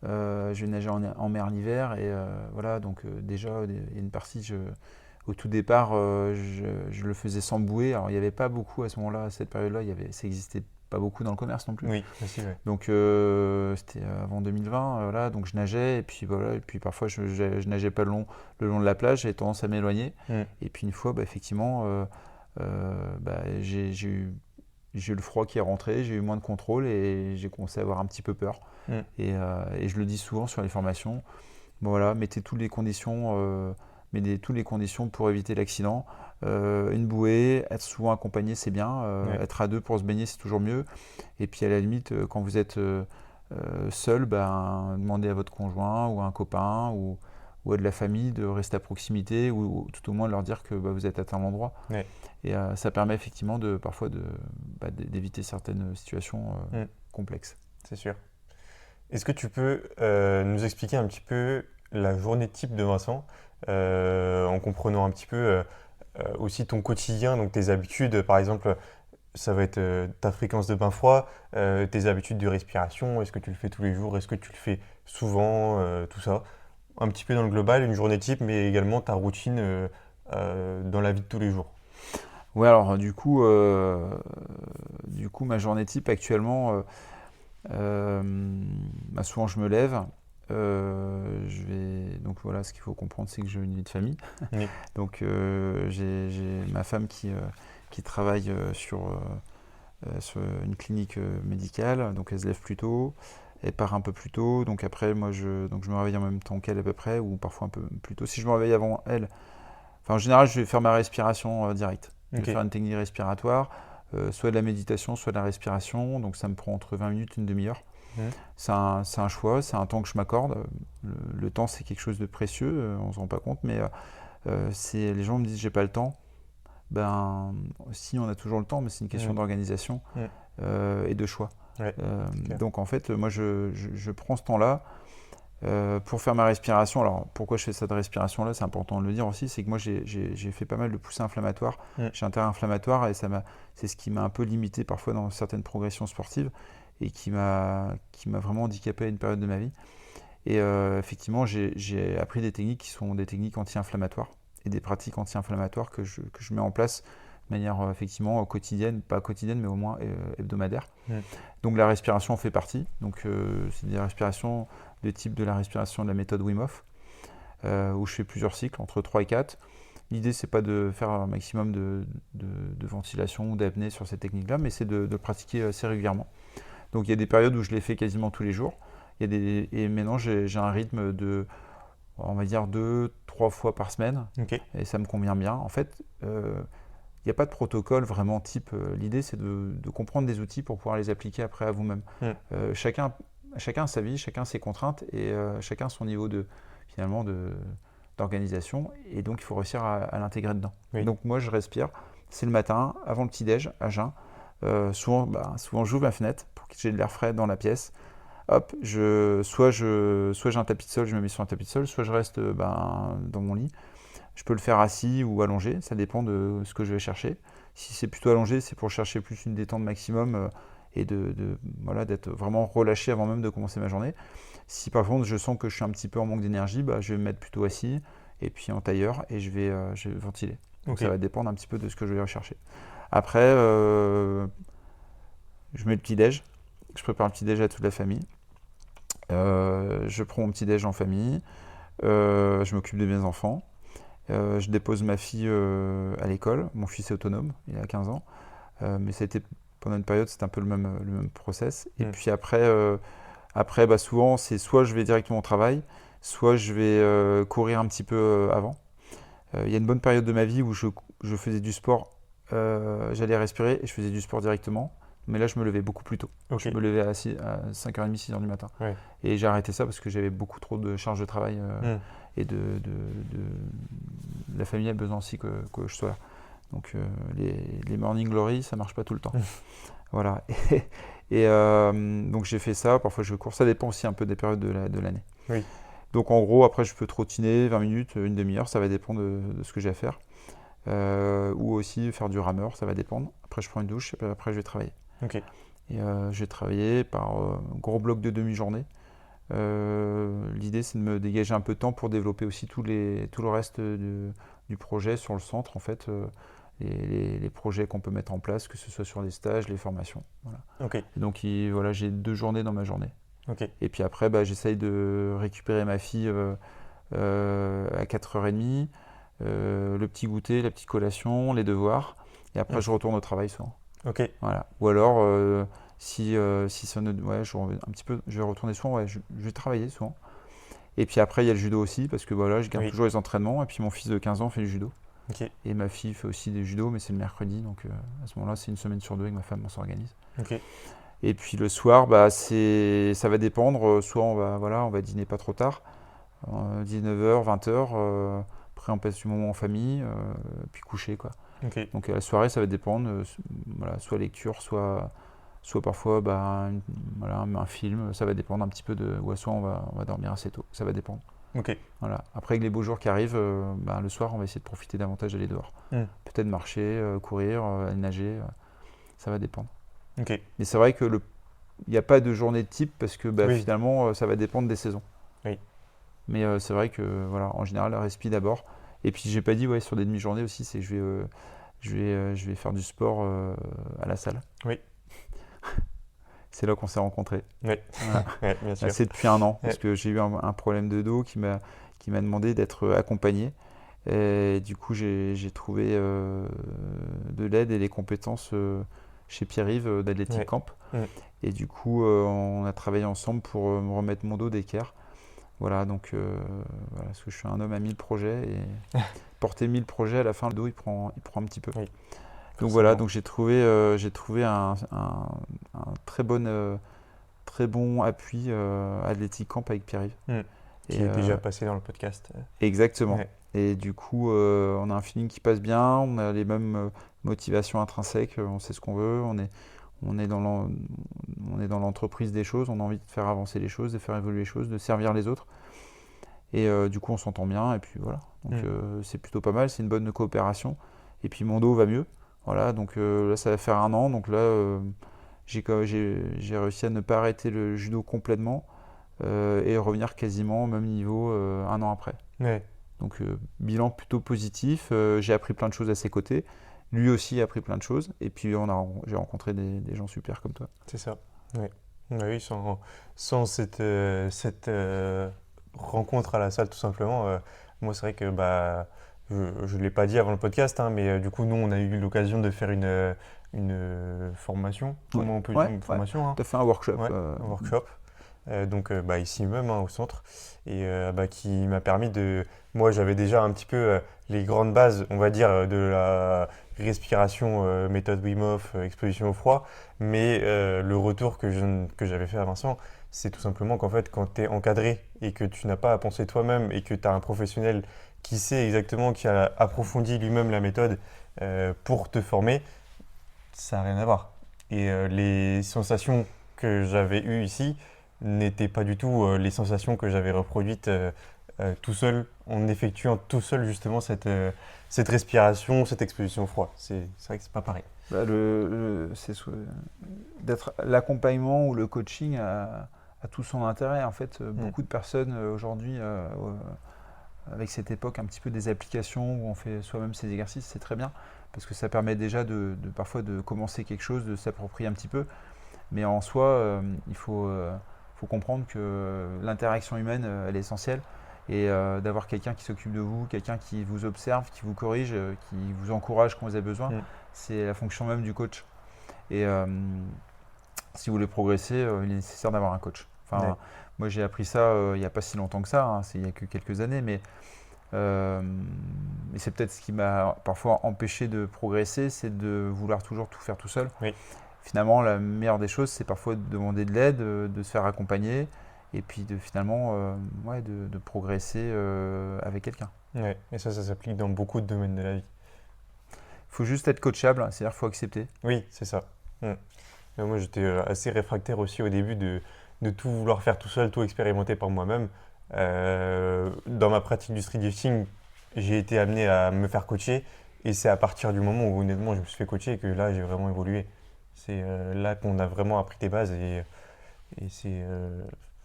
Je vais nager en mer l'hiver. Et voilà, donc déjà, il y a une partie, au tout départ, je le faisais sans bouée. Alors, il n'y avait pas beaucoup à ce moment-là, à cette période-là. Ça existait pas beaucoup dans le commerce non plus. Oui, aussi, ouais. Donc c'était avant 2020, voilà, donc je nageais et puis voilà, et puis parfois je nageais pas le long de la plage, j'avais tendance à m'éloigner. Et puis une fois, effectivement, j'ai eu le froid qui est rentré, j'ai eu moins de contrôle et j'ai commencé à avoir un petit peu peur. Et je le dis souvent sur les formations, voilà, mettez toutes les conditions. Toutes les conditions pour éviter l'accident. Une bouée, être souvent accompagné, c'est bien. Être à deux pour se baigner, c'est toujours mieux. Et puis à la limite, quand vous êtes seul, demandez à votre conjoint ou à un copain ou à de la famille de rester à proximité ou tout au moins de leur dire que vous êtes à tel endroit. Et ça permet effectivement parfois d'éviter certaines situations complexes. C'est sûr. Est-ce que tu peux nous expliquer un petit peu la journée type de Vincent, en comprenant un petit peu aussi ton quotidien, donc tes habitudes, par exemple, ça va être ta fréquence de bain froid, tes habitudes de respiration, est-ce que tu le fais tous les jours, est-ce que tu le fais souvent, tout ça. un petit peu dans le global, une journée type, mais également ta routine dans la vie de tous les jours. Ouais, alors du coup, ma journée type actuellement, bah, souvent je me lève. Donc voilà, ce qu'il faut comprendre, c'est que j'ai une vie de famille. Oui. Donc j'ai ma femme qui travaille sur une clinique médicale, donc elle se lève plus tôt, elle part un peu plus tôt, donc après moi donc je me réveille en même temps qu'elle à peu près, ou parfois un peu plus tôt. Si je me réveille avant elle, enfin en général je vais faire ma respiration directe. Je vais Ok. faire une technique respiratoire, soit de la méditation, soit de la respiration, donc ça me prend entre 20 minutes et une demi-heure. Mhm. C'est un choix, c'est un temps que je m'accorde. Le temps c'est quelque chose de précieux, on se rend pas compte, mais les gens me disent j'ai pas le temps. Ben, si on a toujours le temps, mais c'est une question Mhm. d'organisation Mhm. et de choix. Ouais, c'est clair. Donc en fait, moi je prends ce temps-là pour faire ma respiration. Alors pourquoi je fais cette respiration-là, c'est important de le dire aussi, c'est que moi j'ai fait pas mal de poussées inflammatoires. Mhm. J'ai un terrain inflammatoire et c'est ce qui m'a un peu limité parfois dans certaines progressions sportives et qui m'a vraiment handicapé à une période de ma vie. Et effectivement, j'ai appris des techniques qui sont des techniques anti-inflammatoires et des pratiques anti-inflammatoires que je mets en place de manière effectivement quotidienne, pas quotidienne, mais au moins hebdomadaire. Mhm. Donc la respiration en fait partie. Donc c'est des respirations de type de la respiration de la méthode Wim Hof, où je fais plusieurs cycles, entre 3 et 4. L'idée, c'est pas de faire un maximum de ventilation ou d'apnée sur cette technique-là, mais c'est de pratiquer assez régulièrement. Donc il y a des périodes où je les fais quasiment tous les jours. Et maintenant, j'ai un rythme de, on va dire, 2, 3 fois par semaine. Ok. Et ça me convient bien. En fait, il n'y a pas de protocole vraiment type. L'idée, c'est de comprendre des outils pour pouvoir les appliquer après à vous-même. Mhm. Chacun a sa vie, chacun ses contraintes et chacun son niveau finalement d'organisation. Et donc, il faut réussir à l'intégrer dedans. Oui. Donc, moi, je respire. C'est le matin, avant le petit-déj, à jeun. Souvent, j'ouvre la fenêtre pour que j'ai de l'air frais dans la pièce. Hop, soit j'ai un tapis de sol, je me mets sur un tapis de sol, soit je reste dans mon lit. Je peux le faire assis ou allongé, ça dépend de ce que je vais chercher. Si c'est plutôt allongé, c'est pour chercher plus une détente maximum et voilà, d'être vraiment relâché avant même de commencer ma journée. Si par contre je sens que je suis un petit peu en manque d'énergie, je vais me mettre plutôt assis et puis en tailleur et je vais ventiler. Donc Ok. ça va dépendre un petit peu de ce que je vais rechercher. Après, je mets le petit-déj, je prépare le petit-déj à toute la famille. Je prends mon petit-déj en famille, je m'occupe de mes enfants. Je dépose ma fille à l'école. Mon fils est autonome, il a 15 ans. Mais ça a été, pendant une période, c'était un peu le même process. Et Mhm. puis après souvent, c'est soit je vais directement au travail, soit je vais courir un petit peu avant. Il y a une bonne période de ma vie où je faisais du sport, j'allais respirer et je faisais du sport directement. Mais là, je me levais beaucoup plus tôt. Ok. Je me levais à 5h30, 6h du matin. Ouais. Et j'ai arrêté ça parce que j'avais beaucoup trop de charge de travail Mhm. et la famille a besoin aussi que je sois là. Donc les morning glory, ça marche pas tout le temps. Voilà. Donc j'ai fait ça, parfois je cours, ça dépend aussi un peu des périodes de l'année. Oui. Donc en gros, après je peux trottiner 20 minutes, une demi-heure, ça va dépendre de ce que j'ai à faire. Ou aussi faire du rameur, ça va dépendre. Après je prends une douche et puis après je vais travailler. Ok. Et je vais travailler par gros bloc de demi-journée. L'idée, c'est de me dégager un peu de temps pour développer aussi tout le reste du projet sur le centre, en fait, les projets qu'on peut mettre en place, que ce soit sur les stages, les formations. Voilà. Ok. Et donc, voilà, j'ai 2 journées dans ma journée. Ok. Et puis après, j'essaye de récupérer ma fille à 4h30, le petit goûter, la petite collation, les devoirs. Et après, Mhm. je retourne au travail souvent. Ok. Voilà. Ou alors, si ça ne, ouais, un petit peu, je vais retourner souvent, ouais, je vais travailler souvent. Et puis après, il y a le judo aussi, parce que voilà, je garde Oui. toujours les entraînements. Et puis mon fils de 15 ans fait du judo. Ok. Et ma fille fait aussi des judo, mais c'est le mercredi. Donc à ce moment-là, c'est une semaine sur deux avec ma femme, on s'organise. Ok. Et puis le soir, ça va dépendre. Soit on va dîner pas trop tard, 19h, 20h. Après, on passe du moment en famille, puis coucher, quoi. Ok. Donc la soirée, ça va dépendre. Voilà, soit lecture, soit parfois voilà, un film. Ça va dépendre un petit peu ou soit on va dormir assez tôt. Ça va dépendre. Ok. Voilà. Après, avec les beaux jours qui arrivent, le soir, on va essayer de profiter davantage d'aller dehors. Mhm. Peut-être marcher, courir, aller nager. Ça va dépendre. Ok. Mais c'est vrai que il n'y a pas de journée de type parce que Oui. finalement, ça va dépendre des saisons. Oui. Mais c'est vrai que voilà, en général, la respi d'abord. Et puis j'ai pas dit ouais, sur des demi-journées aussi, c'est que je vais faire du sport à la salle. Oui, C'est là qu'on s'est rencontrés. oui, Voilà. ouais, bien Bah, sûr. c'est depuis un an parce Ouais, que j'ai eu un problème de dos qui m'a demandé d'être accompagné. Et du coup, j'ai trouvé de l'aide et des compétences chez Pierre-Yves d'Athletic ouais. Camp. Mm. Et du coup, on a travaillé ensemble pour me remettre mon dos d'équerre. Voilà, donc voilà, parce que je suis un homme à 1000 projets et porter 1000 projets à la fin, le dos il prend un petit peu. Oui, Donc voilà, forcément. donc j'ai trouvé un très bon appui Athletic Camp avec Pierre-Yves. Mm. Et Qui est déjà passé dans le podcast. exactement. Ouais, Et du coup, on a un feeling qui passe bien, on a les mêmes motivations intrinsèques, on sait ce qu'on veut, on est dans l'entreprise des choses, on a envie de faire avancer les choses, de faire évoluer les choses, de servir les autres. Et du coup, on s'entend bien, et puis voilà. Donc mm. c'est plutôt pas mal, c'est une bonne coopération. Et puis mon dos va mieux. Voilà, donc là, ça va faire un an. Donc là, j'ai réussi à ne pas arrêter le judo complètement et revenir quasiment au même niveau un an après. Ouais, Donc bilan plutôt positif. J'ai appris plein de choses à ses côtés. Lui aussi a appris plein de choses. Et puis j'ai rencontré des gens super comme toi. c'est ça. Ouais. Ouais, oui, sans cette rencontre à la salle, tout simplement, moi, c'est vrai que bah, je ne l'ai pas dit avant le podcast, hein, mais du coup, nous, on a eu l'occasion de faire une formation. Ouais, Comment on peut ouais, une ouais. formation, hein, Tu as fait un workshop. ouais, un workshop. Donc bah, ici même hein, au centre et bah, qui m'a permis de moi j'avais déjà un petit peu les grandes bases on va dire de la respiration méthode Wim Hof exposition au froid mais le retour que j'avais fait à Vincent c'est tout simplement qu'en fait quand tu es encadré et que tu n'as pas à penser toi-même et que tu as un professionnel qui sait exactement qui a approfondi lui-même la méthode pour te former ça n'a rien à voir et les sensations que j'avais eues ici n'étaient pas du tout les sensations que j'avais reproduites tout seul, en effectuant tout seul justement cette respiration, cette exposition au froid. C'est vrai que c'est pas pareil. Bah, d'être l'accompagnement ou le coaching a tout son intérêt. En fait, Mm. beaucoup de personnes aujourd'hui, avec cette époque un petit peu des applications où on fait soi-même ses exercices, c'est très bien parce que ça permet déjà parfois de commencer quelque chose, de s'approprier un petit peu. Mais en soi, il faut comprendre que l'interaction humaine, elle est essentielle. Et d'avoir quelqu'un qui s'occupe de vous, quelqu'un qui vous observe, qui vous corrige, qui vous encourage quand vous avez besoin, Mm. c'est la fonction même du coach. Et si vous voulez progresser, il est nécessaire d'avoir un coach. Ouais. Enfin, moi j'ai appris ça il n'y a pas si longtemps que ça, hein, il n'y a que quelques années, euh, mais c'est peut-être ce qui m'a parfois empêché de progresser, c'est de vouloir toujours tout faire tout seul. Oui. Finalement, la meilleure des choses, c'est parfois de demander de l'aide, de se faire accompagner, et puis finalement ouais, de progresser avec quelqu'un. Ouais. Et ça s'applique dans beaucoup de domaines de la vie. Il faut juste être coachable, c'est-à-dire qu'il faut accepter. Oui, c'est ça. Mm. Moi, j'étais assez réfractaire aussi au début de tout vouloir faire tout seul, tout expérimenter par moi-même. Dans ma pratique du street lifting, j'ai été amené à me faire coacher et c'est à partir du moment où honnêtement je me suis fait coacher que là j'ai vraiment évolué. C'est là qu'on a vraiment appris des bases et c'est...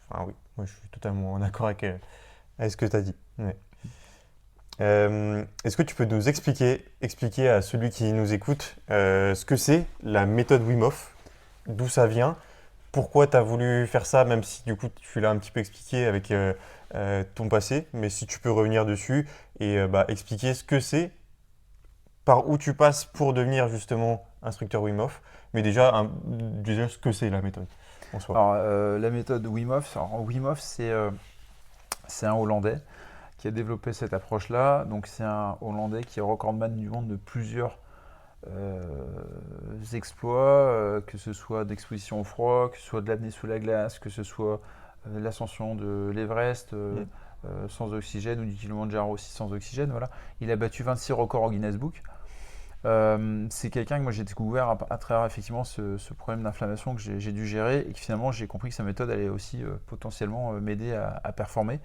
enfin oui, moi je suis totalement en accord avec ce que tu as dit. Ouais. Est-ce que tu peux nous expliquer à celui qui nous écoute ce que c'est la méthode Wim Hof, d'où ça vient, pourquoi tu as voulu faire ça, même si du coup tu l'as un petit peu expliqué avec ton passé, mais si tu peux revenir dessus et bah, expliquer ce que c'est, par où tu passes pour devenir justement instructeur Wim Hof, mais déjà ce que c'est la méthode en soi. Alors, la méthode Wim Hof, Wim Hof, c'est un Hollandais qui a développé cette approche-là. Donc, c'est un Hollandais qui est recordman du monde de plusieurs exploits, que ce soit d'exposition au froid, que ce soit de l'apnée sous la glace, que ce soit l'ascension de l'Everest Mm. sans oxygène ou du Kilimanjaro aussi sans oxygène. Voilà. Il a battu 26 records au Guinness Book. C'est quelqu'un que moi j'ai découvert à travers effectivement ce problème d'inflammation que j'ai dû gérer et que finalement j'ai compris que sa méthode allait aussi potentiellement m'aider à performer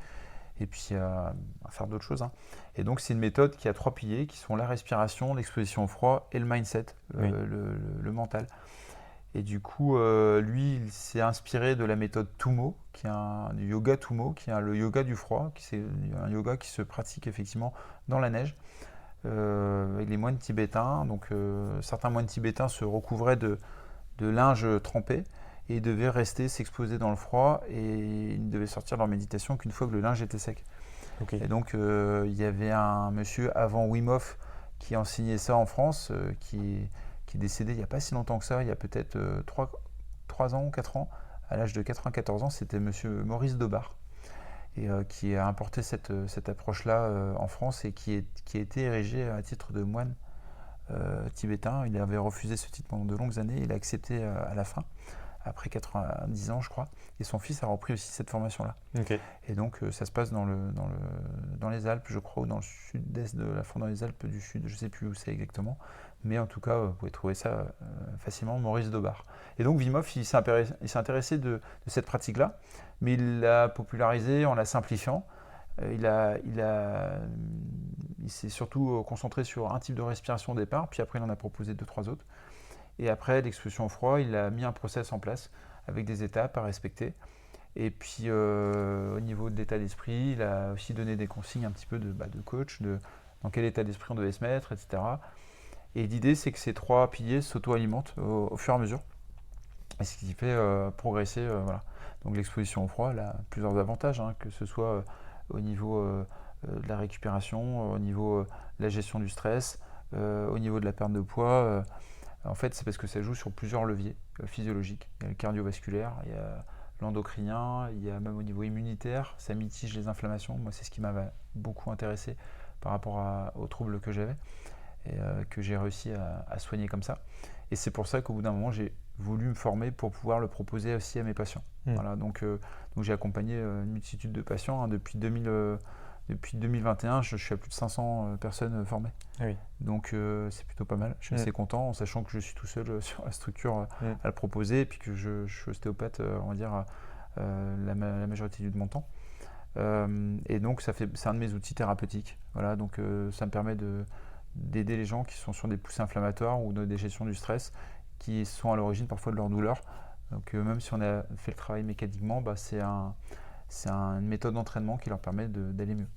et puis à faire d'autres choses, hein. Et donc c'est une méthode qui a 3 piliers qui sont la respiration, l'exposition au froid et le mindset, Oui. le mental. Et du coup, lui, il s'est inspiré de la méthode Tumo, du yoga Tumo, qui est le yoga du froid, c'est un yoga qui se pratique effectivement dans la neige, avec les moines tibétains. Donc, certains moines tibétains se recouvraient de linge trempé et devaient rester s'exposer dans le froid, et ils ne devaient sortir de leur méditation qu'une fois que le linge était sec. Ok. Et donc, il y avait un monsieur avant Wim Hof qui enseignait ça en France, qui est décédé il n'y a pas si longtemps que ça, il y a peut-être 3 ans ou 4 ans, à l'âge de 94 ans, c'était monsieur Maurice Daubard, et qui a importé cette approche-là en France, et qui a été érigé à titre de moine tibétain. Il avait refusé ce titre pendant de longues années, il a accepté à la fin, après 90 ans je crois, et son fils a repris aussi cette formation-là. Ok. Et donc ça se passe dans les Alpes, je crois, ou dans le sud-est de la France, dans les Alpes du Sud, je ne sais plus où c'est exactement, mais en tout cas vous pouvez trouver ça facilement, Maurice Daubard. Et donc Wim Hof, il s'est intéressé de cette pratique-là, mais il l'a popularisée en la simplifiant. Il s'est surtout concentré sur un type de respiration au départ, puis après il en a proposé 2-3 autres. Et après l'exposition au froid, il a mis un process en place avec des étapes à respecter. Et puis au niveau de l'état d'esprit, il a aussi donné des consignes un petit peu de coach, dans quel état d'esprit on devait se mettre, etc. Et l'idée, c'est que ces 3 piliers s'auto-alimentent au fur et à mesure, et ce qui fait progresser. Voilà. Donc l'exposition au froid, elle a plusieurs avantages, hein, que ce soit au niveau de la récupération, au niveau de la gestion du stress, au niveau de la perte de poids. En fait, c'est parce que ça joue sur plusieurs leviers physiologiques. Il y a le cardiovasculaire, il y a l'endocrinien, il y a même au niveau immunitaire, ça mitige les inflammations. Moi, c'est ce qui m'avait beaucoup intéressé par rapport aux troubles que j'avais, et que j'ai réussi à soigner comme ça. Et c'est pour ça qu'au bout d'un moment, j'ai voulu me former pour pouvoir le proposer aussi à mes patients. Voilà, donc j'ai accompagné une multitude de patients, hein, depuis 2021, je suis à plus de 500 personnes formées. Ah oui. Donc c'est plutôt pas mal. Je suis assez content, en sachant que je suis tout seul sur la structure à le proposer, et puis que je suis ostéopathe, on va dire, la majorité de mon temps. Et donc c'est un de mes outils thérapeutiques. Voilà, donc ça me permet d'aider les gens qui sont sur des poussées inflammatoires ou des gestions du stress, qui sont à l'origine parfois de leur douleur. Donc même si on a fait le travail mécaniquement, c'est une méthode d'entraînement qui leur permet d'aller mieux.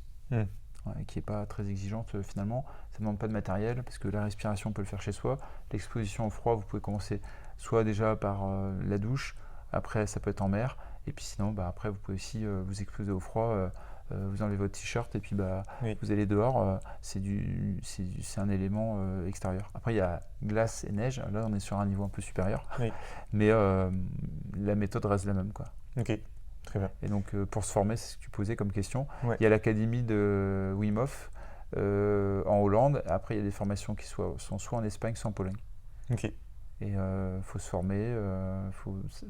Ouais, qui n'est pas très exigeante finalement. Ça ne demande pas de matériel, parce que la respiration, on peut le faire chez soi. L'exposition au froid, vous pouvez commencer soit déjà par la douche, après ça peut être en mer, et puis sinon après vous pouvez aussi vous exposer au froid, vous enlevez votre t-shirt, et puis Oui. vous allez dehors, c'est un élément extérieur. Après il y a glace et neige, là on est sur un niveau un peu supérieur, Oui. mais la méthode reste la même, quoi. Ok. Très bien. Et donc pour se former, c'est ce que tu posais comme question. Ouais. Il y a l'académie de Wim Hof en Hollande. Après, il y a des formations qui sont soit en Espagne, soit en Pologne. Ok. Et il faut se former,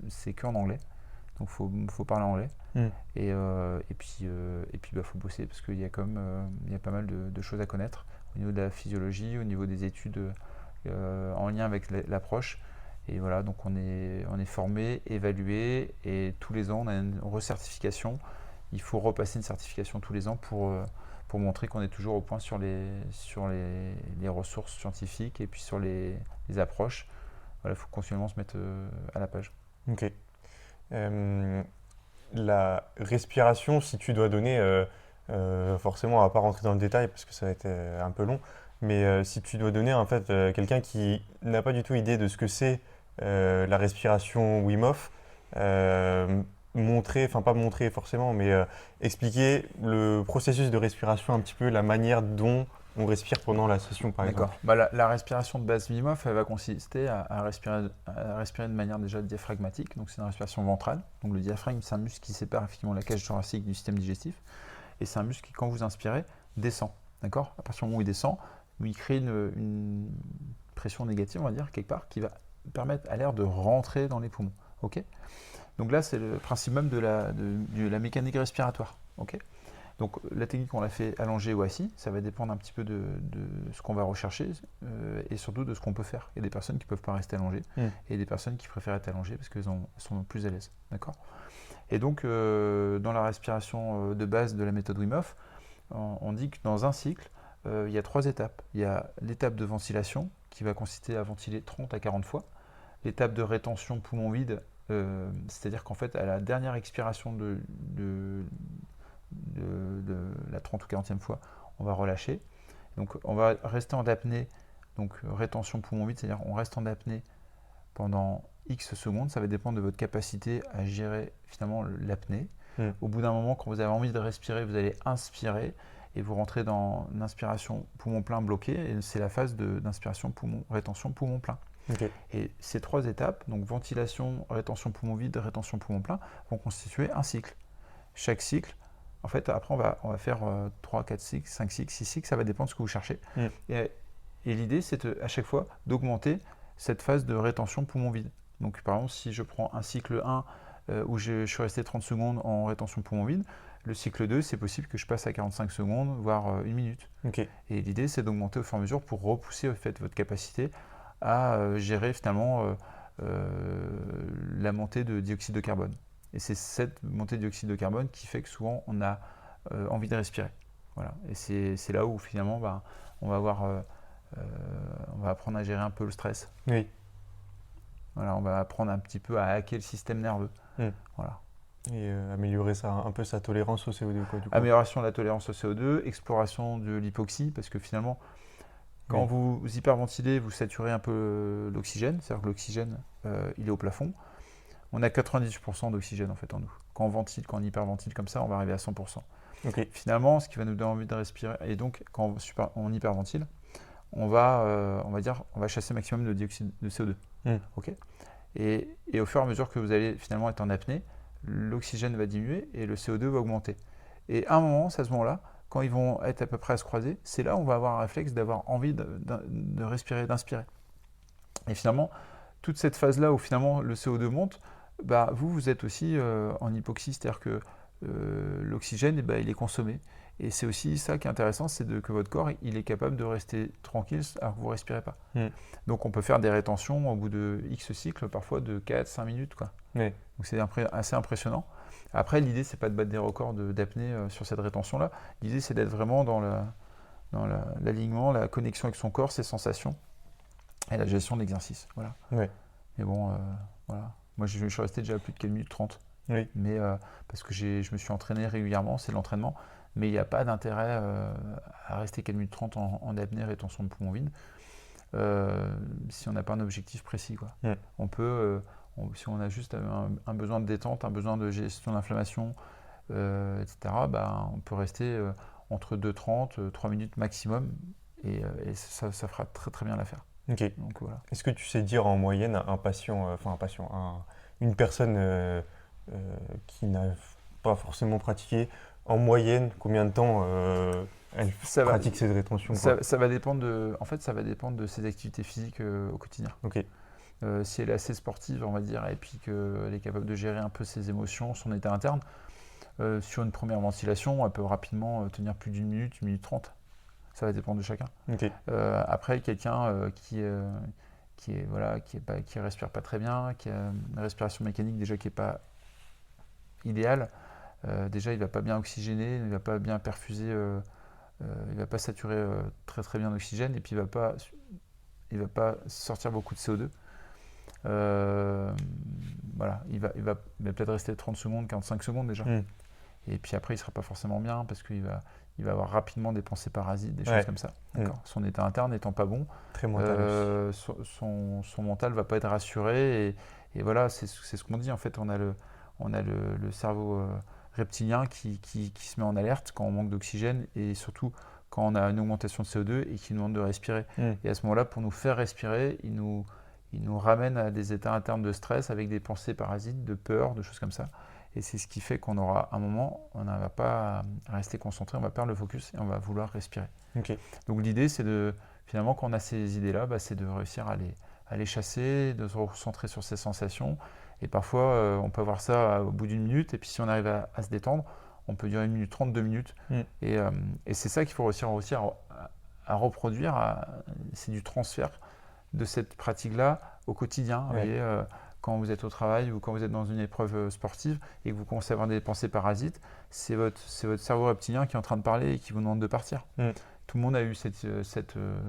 c'est qu'en anglais. Donc il faut parler anglais. Et puis faut bosser, parce qu'il y a il y a pas mal de choses à connaître au niveau de la physiologie, au niveau des études en lien avec l'approche. Et voilà, donc on est formé, évalué, et tous les ans on a une recertification. Il faut repasser une certification tous les ans pour montrer qu'on est toujours au point sur les ressources scientifiques, et puis sur les approches. Voilà, il faut continuellement se mettre à la page. Ok. La respiration, si tu dois donner, forcément, on va pas rentrer dans le détail parce que ça va être un peu long, mais si tu dois donner en fait quelqu'un qui n'a pas du tout idée de ce que c'est la respiration Wim Hof, montrer, enfin pas montrer forcément, mais expliquer le processus de respiration un petit peu, la manière dont on respire pendant la session par exemple. D'accord. La respiration de base Wim Hof, elle va consister à respirer de manière déjà diaphragmatique. Donc c'est une respiration ventrale. Donc le diaphragme, c'est un muscle qui sépare effectivement la cage thoracique du système digestif. Et c'est un muscle qui, quand vous inspirez, descend. D'accord. À partir du moment où il descend, il crée une pression négative, on va dire, quelque part, qui va permettre à l'air de rentrer dans les poumons. Ok. Donc là, c'est le principe même de la mécanique respiratoire. Ok. Donc la technique, on l'a fait allongé ou assis, ça va dépendre un petit peu de ce qu'on va rechercher, et surtout de ce qu'on peut faire. Il y a des personnes qui ne peuvent pas rester allongées, et des personnes qui préfèrent être allongées parce qu'elles sont plus à l'aise. D'accord. Et donc dans la respiration de base de la méthode Wim Hof, on dit que dans un cycle, il y a 3 étapes. Il y a l'étape de ventilation qui va consister à ventiler 30 à 40 fois. l'étape de rétention poumon vide, c'est-à-dire qu'en fait, à la dernière expiration de la 30 ou 40e fois, on va relâcher. Donc on va rester en apnée, donc rétention poumon vide, c'est-à-dire on reste en apnée pendant X secondes. Ça va dépendre de votre capacité à gérer finalement l'apnée. Au bout d'un moment, quand vous avez envie de respirer, vous allez inspirer et vous rentrez dans l'inspiration poumon plein bloqué. Et c'est la phase d'inspiration rétention poumon plein. Ok. Et ces 3 étapes, donc ventilation, rétention poumon vide, rétention poumon plein, vont constituer un cycle. Chaque cycle, en fait, après on va faire 3, 4 cycles, 5 cycles, 6 cycles, ça va dépendre de ce que vous cherchez. Et l'idée, c'est à chaque fois d'augmenter cette phase de rétention poumon vide. Donc par exemple, si je prends un cycle 1 où je suis resté 30 secondes en rétention poumon vide, le cycle 2, c'est possible que je passe à 45 secondes, voire 1 minute. Ok. Et l'idée, c'est d'augmenter au fur et à mesure pour repousser en fait, votre capacité à gérer finalement la montée de dioxyde de carbone. Et c'est cette montée de dioxyde de carbone qui fait que souvent on a envie de respirer. Voilà. Et c'est là où finalement on va on va apprendre à gérer un peu le stress. Oui. Voilà, on va apprendre un petit peu à hacker le système nerveux. Voilà. Et améliorer un peu sa tolérance au CO2, quoi, du coup. Amélioration de la tolérance au CO2, exploration de l'hypoxie, parce que finalement, quand vous hyperventilez, vous saturez un peu l'oxygène, c'est-à-dire que l'oxygène, il est au plafond. On a 98% d'oxygène en fait en nous. Quand on ventile, quand on hyperventile comme ça, on va arriver à 100%. Ok. Finalement, ce qui va nous donner envie de respirer, et donc quand on hyperventile, on va chasser maximum de dioxyde de CO2. Ok. Et au fur et à mesure que vous allez finalement être en apnée, l'oxygène va diminuer et le CO2 va augmenter. Et à un moment, c'est à ce moment-là, quand ils vont être à peu près à se croiser, c'est là où on va avoir un réflexe d'avoir envie de respirer, d'inspirer. Et finalement, toute cette phase-là où finalement le CO2 monte, vous êtes aussi en hypoxie, c'est-à-dire que l'oxygène, il est consommé. Et c'est aussi ça qui est intéressant, c'est que votre corps, il est capable de rester tranquille alors que vous ne respirez pas. Donc on peut faire des rétentions au bout de X cycles, parfois de 4-5 minutes, quoi. Donc c'est assez impressionnant. Après, l'idée, c'est pas de battre des records d'apnée sur cette rétention-là. L'idée, c'est d'être vraiment dans l'alignement, la connexion avec son corps, ses sensations et la gestion de l'exercice. Voilà. Mais bon, voilà. Moi, je suis resté déjà à plus de 4 minutes 30. Mais parce que je me suis entraîné régulièrement, c'est de l'entraînement. Mais il n'y a pas d'intérêt à rester 4 minutes 30 en apnée rétention de poumon vide si on n'a pas un objectif précis, quoi. On peut, si on a juste un besoin de détente, un besoin de gestion d'inflammation, etc., on peut rester entre 2,30, 3 minutes maximum et ça fera très très bien l'affaire. Ok. Donc, voilà. Est-ce que tu sais dire en moyenne une personne qui n'a pas forcément pratiqué, en moyenne, combien de temps elle pratique cette rétention, quoi? Ça va dépendre de ses activités physiques au quotidien. Ok. Si elle est assez sportive, on va dire, et puis qu'elle est capable de gérer un peu ses émotions, son état interne, sur une première ventilation, elle peut rapidement tenir plus d'une minute, 1 minute 30. Ça va dépendre de chacun. Après, quelqu'un qui respire pas très bien, qui a une respiration mécanique déjà qui n'est pas idéale, déjà il va pas bien oxygéner, il va pas bien perfuser, il va pas saturer très très bien d'oxygène et puis il va pas sortir beaucoup de CO2. Voilà, il va peut-être rester 30 secondes, 45 secondes déjà. Et puis après, il ne sera pas forcément bien parce qu'il va avoir rapidement des pensées parasites, des choses comme ça. Son état interne n'étant pas bon, Très mental son mental ne va pas être rassuré. Et voilà, c'est ce qu'on dit en fait. On a le cerveau reptilien qui se met en alerte quand on manque d'oxygène et surtout quand on a une augmentation de CO2 et qui nous demande de respirer. Et à ce moment-là, pour nous faire respirer, il nous ramène à des états internes de stress avec des pensées parasites, de peur, de choses comme ça. Et c'est ce qui fait qu'on aura un moment, on ne va pas rester concentré, on va perdre le focus et on va vouloir respirer. Donc l'idée, c'est finalement, quand on a ces idées-là, c'est de réussir à les chasser, de se recentrer sur ses sensations. Et parfois, on peut avoir ça au bout d'une minute. Et puis si on arrive à se détendre, on peut durer 1 minute 30, 2 minutes. Et c'est ça qu'il faut réussir à reproduire. C'est du transfert de cette pratique-là au quotidien. Vous voyez, quand vous êtes au travail ou quand vous êtes dans une épreuve sportive et que vous commencez à avoir des pensées parasites, c'est votre cerveau reptilien qui est en train de parler et qui vous demande de partir. Tout le monde a eu cette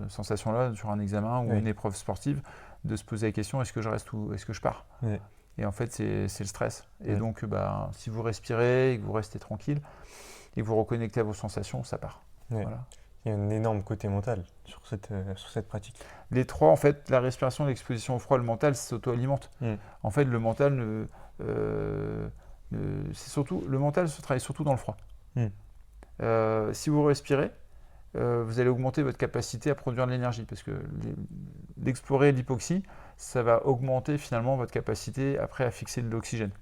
sensation-là sur un examen ou une épreuve sportive de se poser la question, est-ce que je reste ou est-ce que je pars? Ouais. Et en fait, c'est le stress. Et Ouais. donc, si vous respirez et que vous restez tranquille et que vous reconnectez à vos sensations, ça part. Ouais. Voilà. Il y a un énorme côté mental sur cette pratique. Les trois, en fait, la respiration, l'exposition au froid, le mental, s'auto-alimente. Mm. En fait, le mental, c'est surtout, le mental se travaille surtout dans le froid. Mm. Si vous respirez, vous allez augmenter votre capacité à produire de l'énergie parce que d'explorer l'hypoxie, ça va augmenter finalement votre capacité après à fixer de l'oxygène.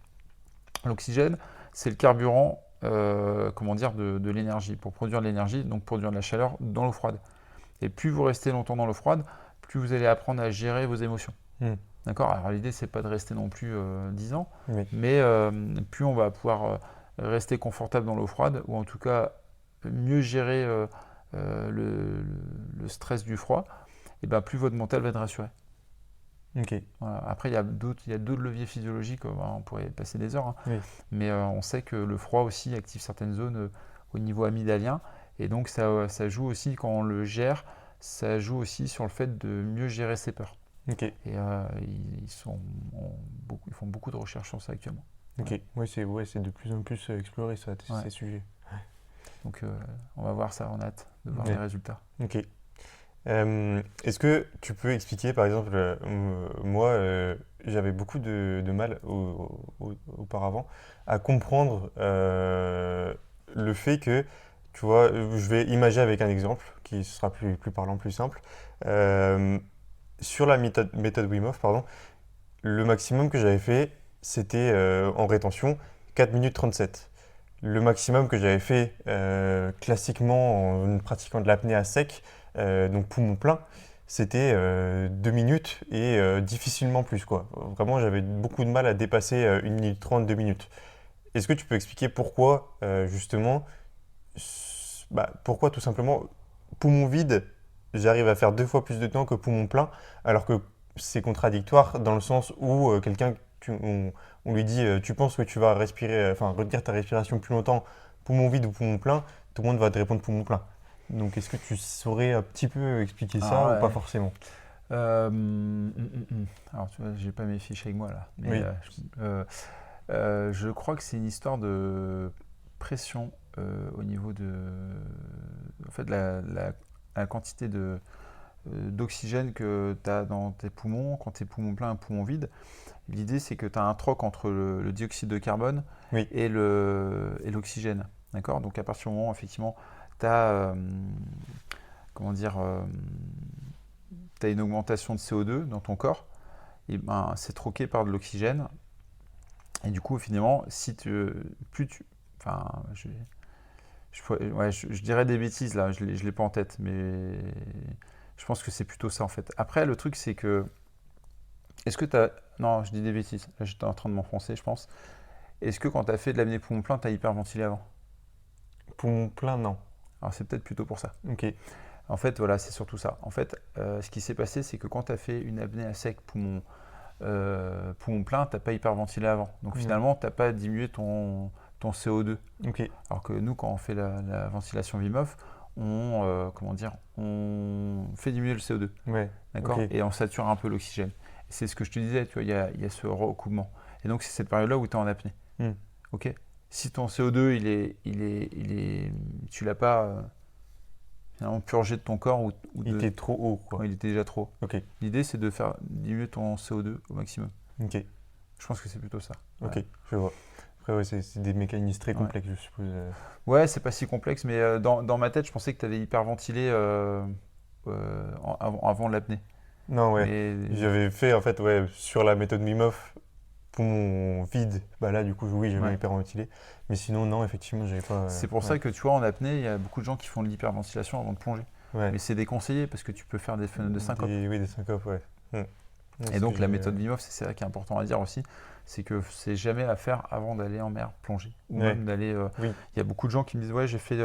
L'oxygène, c'est le carburant de l'énergie. Pour produire de l'énergie, donc produire de la chaleur dans l'eau froide. Et plus vous restez longtemps dans l'eau froide, plus vous allez apprendre à gérer vos émotions. Mm. D'accord? Alors l'idée, c'est pas de rester non plus 10 ans, Oui. mais plus on va pouvoir rester confortable dans l'eau froide, ou en tout cas mieux gérer le stress du froid, et ben plus votre mental va être rassuré. Ok. Voilà. Après, il y a d'autres leviers physiologiques, on pourrait passer des heures, hein, Oui. mais on sait que le froid aussi active certaines zones au niveau amygdalien, et donc ça joue aussi quand on le gère, ça joue aussi sur le fait de mieux gérer ses peurs. Ok. Et ils font beaucoup de recherches sur ça actuellement. Ok. Ouais, c'est de plus en plus exploré ça, Ouais. ces sujets. Donc on va voir ça, on a hâte de voir Ouais. les résultats. Ok. Est-ce que tu peux expliquer, par exemple, moi, j'avais beaucoup de mal auparavant à comprendre le fait que, tu vois, je vais imager avec un exemple qui sera plus parlant, plus simple. Euh, sur la méthode Wim Hof, pardon, le maximum que j'avais fait, c'était en rétention 4 minutes 37. Le maximum que j'avais fait classiquement en pratiquant de l'apnée à sec, donc poumon plein, c'était 2 minutes et difficilement plus, quoi. Vraiment, j'avais beaucoup de mal à dépasser 1 minute 30, 2 minutes. Est-ce que tu peux expliquer pourquoi, justement, pourquoi tout simplement, poumon vide, j'arrive à faire 2 fois plus de temps que poumon plein, alors que c'est contradictoire dans le sens où quelqu'un, on lui dit, tu penses que tu vas respirer, enfin retenir ta respiration plus longtemps, poumon vide ou poumon plein, tout le monde va te répondre poumon plein. Donc est-ce que tu saurais un petit peu expliquer ça Alors, ou pas ouais. forcément? Alors tu vois, j'ai pas mes fiches avec moi là, mais Oui. je crois que c'est une histoire de pression au niveau de, en fait, la quantité d'oxygène que tu as dans tes poumons, quand tes poumons pleins et poumons vides. L'idée, c'est que tu as un troc entre le dioxyde de carbone Oui. et l'oxygène. D'accord? Donc à partir du moment où effectivement tu as une augmentation de CO2 dans ton corps, et ben, c'est troqué par de l'oxygène. Et du coup, finalement, enfin, je dirais des bêtises là, je l'ai pas en tête, mais je pense que c'est plutôt ça en fait. Après, le truc, c'est que, est-ce que tu as, non, je dis des bêtises, là j'étais en train de m'enfoncer, je pense. Est-ce que quand tu as fait de l'apnée poumon plein, tu as hyperventilé avant? Poumon plein, non. Alors c'est peut-être plutôt pour ça. Ok. En fait, voilà, c'est surtout ça. En fait, ce qui s'est passé, c'est que quand tu as fait une apnée à sec poumon plein, tu n'as pas hyperventilé avant. Donc Ouais. finalement, tu n'as pas diminué ton CO2. Ok. Alors que nous, quand on fait la ventilation Wim Hof, on fait diminuer le CO2. Ouais. D'accord? Ok. Et on sature un peu l'oxygène. Et c'est ce que je te disais, tu vois, il y a ce recoupement. Et donc, c'est cette période-là où tu es en apnée. Hmm. Ok? Si ton CO2, tu l'as pas finalement purgé de ton corps Il était trop haut, quoi. il était déjà trop. Ok. L'idée, c'est de faire diminuer ton CO2 au maximum. Ok. Je pense que c'est plutôt ça. Ok. Ouais. Je vois. Après, ouais, c'est des mécanismes très Ouais. complexes, je suppose. Ouais, c'est pas si complexe, mais dans ma tête, je pensais que tu avais hyperventilé avant l'apnée. Non, ouais. Mais J'avais fait, en fait, ouais, sur la méthode Wim Hof, poumon vide, bah là, du coup, oui, j'avais ouais. hyperventilé. Mais sinon, non, effectivement, j'avais pas. C'est pour Ouais. ça que tu vois, en apnée, il y a beaucoup de gens qui font de l'hyperventilation avant de plonger. Ouais. Mais c'est déconseillé parce que tu peux faire des phénomènes de syncope. Oui, des syncopes, ouais. Ouais, Et donc, que la j'ai- méthode Wim Hof, c'est ça qui est important à dire aussi, c'est que c'est jamais à faire avant d'aller en mer plonger. Ou Ouais. même d'aller. Oui. Il y a beaucoup de gens qui me disent, ouais, j'ai fait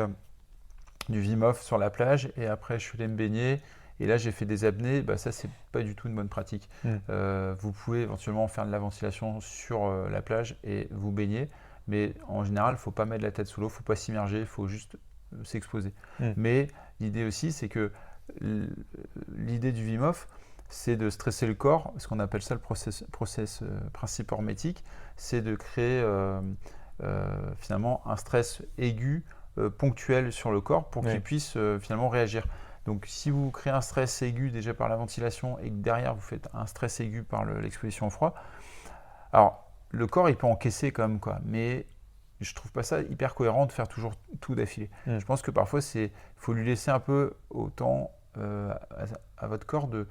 du Wim Hof sur la plage et après, je suis allé me baigner. Et là, j'ai fait des apnées. Bah, ça, c'est pas du tout une bonne pratique. Mm. Vous pouvez éventuellement faire de la ventilation sur la plage et vous baigner. Mais en général, il ne faut pas mettre la tête sous l'eau, il ne faut pas s'immerger, il faut juste s'exposer. Mm. Mais l'idée aussi, c'est que l'idée du Wim Hof, c'est de stresser le corps, ce qu'on appelle ça le principe hormétique, c'est de créer finalement un stress aigu ponctuel sur le corps pour qu'il puisse finalement réagir. Donc si vous créez un stress aigu déjà par la ventilation et que derrière vous faites un stress aigu par l'exposition au froid, alors le corps il peut encaisser quand même quoi, mais je trouve pas ça hyper cohérent de faire toujours tout d'affilée. Je pense que parfois il faut lui laisser un peu autant à votre corps de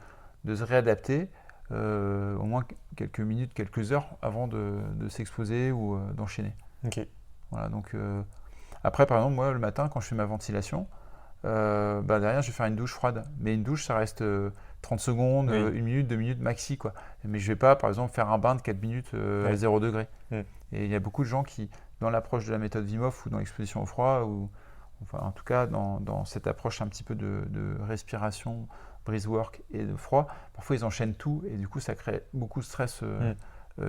se réadapter, au moins quelques minutes, quelques heures avant de s'exposer ou d'enchaîner. Ok. Voilà, donc après, par exemple, moi le matin quand je fais ma ventilation, derrière je vais faire une douche froide. Mais une douche ça reste 30 secondes, 1 minute, 2 minutes maxi quoi. Mais je vais pas par exemple faire un bain de 4 minutes à 0 degré. Et il y a beaucoup de gens qui, dans l'approche de la méthode Wim Hof ou dans l'exposition au froid, ou enfin en tout cas dans cette approche un petit peu de respiration, breeze work et de froid, parfois ils enchaînent tout et du coup ça crée beaucoup de stress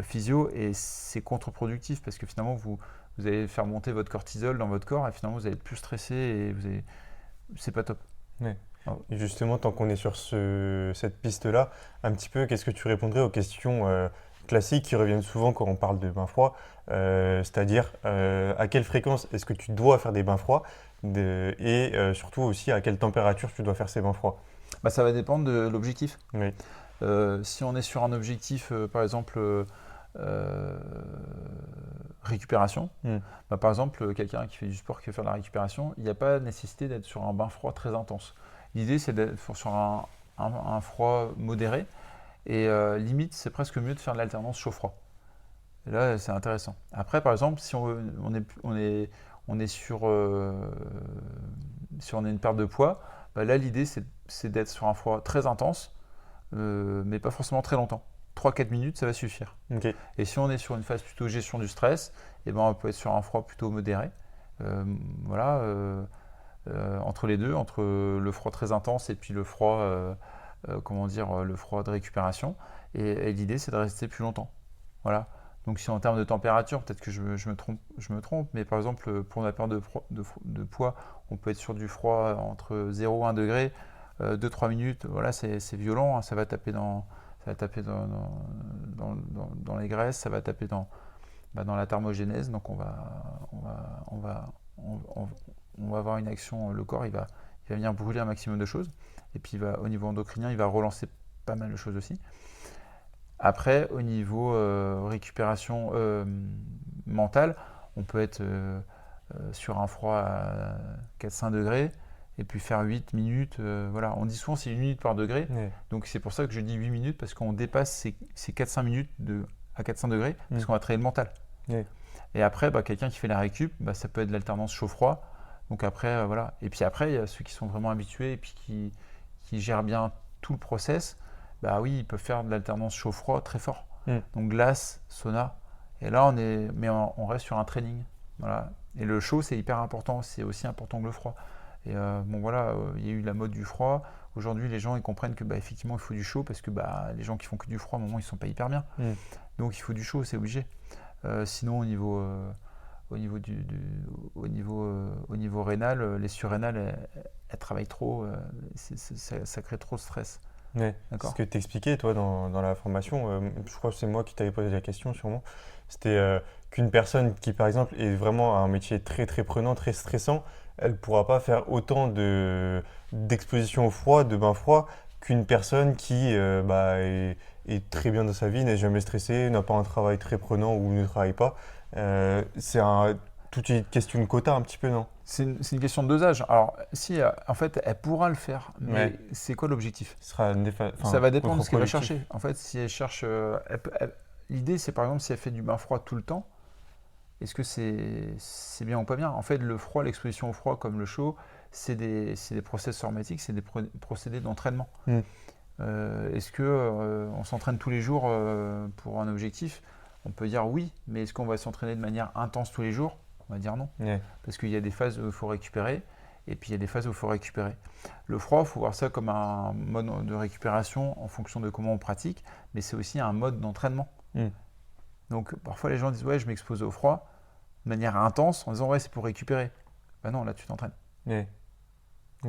physio et c'est contre-productif parce que finalement vous allez faire monter votre cortisol dans votre corps et finalement vous allez être plus stressé et c'est pas top. Ouais. Et justement, tant qu'on est sur cette piste-là, un petit peu, qu'est-ce que tu répondrais aux questions classiques qui reviennent souvent quand on parle de bains froids, c'est-à-dire à quelle fréquence est-ce que tu dois faire des bains froids et surtout aussi à quelle température tu dois faire ces bains froids? Ça va dépendre de l'objectif. Oui. Si on est sur un objectif, par exemple, récupération, par exemple, quelqu'un qui fait du sport, qui veut faire de la récupération, il n'y a pas nécessité d'être sur un bain froid très intense. L'idée, c'est d'être sur un froid modéré et limite, c'est presque mieux de faire de l'alternance chaud-froid. Et là, c'est intéressant. Après, par exemple, si on est sur si on a une perte de poids, là, l'idée, c'est d'être sur un froid très intense, mais pas forcément très longtemps. 3-4 minutes, ça va suffire. Okay. Et si on est sur une phase plutôt gestion du stress, on peut être sur un froid plutôt modéré. Entre les deux, entre le froid très intense et puis le froid, le froid de récupération. Et l'idée, c'est de rester plus longtemps. Voilà. Donc si en termes de température, peut-être que je me trompe, mais par exemple, pour la perte de poids, on peut être sur du froid entre 0 et 1 degré, 2-3 minutes, voilà, c'est violent, hein, ça va taper dans les graisses, ça va taper dans la thermogénèse, donc on va avoir une action, le corps il va venir brûler un maximum de choses, et puis au niveau endocrinien, il va relancer pas mal de choses aussi. Après, au niveau récupération mentale, on peut être sur un froid à 4-5 degrés, et puis faire 8 minutes, voilà. On dit souvent c'est 8 minutes par degré, donc c'est pour ça que je dis 8 minutes, parce qu'on dépasse ces 4-5 minutes à 400 degrés, parce qu'on va travailler le mental. Et après, quelqu'un qui fait la récup, ça peut être de l'alternance chaud-froid, donc après, voilà. Et puis après, il y a ceux qui sont vraiment habitués, et puis qui gèrent bien tout le process, oui, ils peuvent faire de l'alternance chaud-froid très fort. Donc glace, sauna, et là, on reste sur un training, voilà. Et le chaud, c'est hyper important, c'est aussi important que le froid. Et il y a eu la mode du froid. Aujourd'hui, les gens ils comprennent que effectivement, il faut du chaud parce que les gens qui font que du froid, à un moment, ils sont pas hyper bien. Donc, il faut du chaud, c'est obligé. Sinon, au niveau rénal, les surrénales, elles travaillent trop. Ça crée trop de stress. Ouais. Ce que tu expliquais, toi, dans la formation, je crois que c'est moi qui t'avais posé la question, sûrement. C'était qu'une personne qui, par exemple, est vraiment à un métier très, très prenant, très stressant, elle ne pourra pas faire autant d'exposition au froid, de bain froid, qu'une personne qui est très bien dans sa vie, n'est jamais stressée, n'a pas un travail très prenant ou ne travaille pas. Toute une question de quota un petit peu, non? C'est une question de dosage. Alors, si, en fait, elle pourra le faire, mais c'est quoi l'objectif? Ça va dépendre de ce qu'elle va chercher. En fait, si elle cherche... l'idée, c'est par exemple, si elle fait du bain froid tout le temps, est-ce que c'est bien ou pas bien? En fait, le froid, l'exposition au froid comme le chaud, c'est des process hormétiques, c'est des procédés d'entraînement. Est-ce qu'on s'entraîne tous les jours pour un objectif? On peut dire oui, mais est-ce qu'on va s'entraîner de manière intense tous les jours? On va dire non. Parce qu'il y a des phases où il faut récupérer, et puis il y a des phases où il faut récupérer. Le froid, il faut voir ça comme un mode de récupération en fonction de comment on pratique, mais c'est aussi un mode d'entraînement. Donc parfois les gens disent ouais, je m'expose au froid de manière intense en disant ouais, c'est pour récupérer. Non, là tu t'entraînes.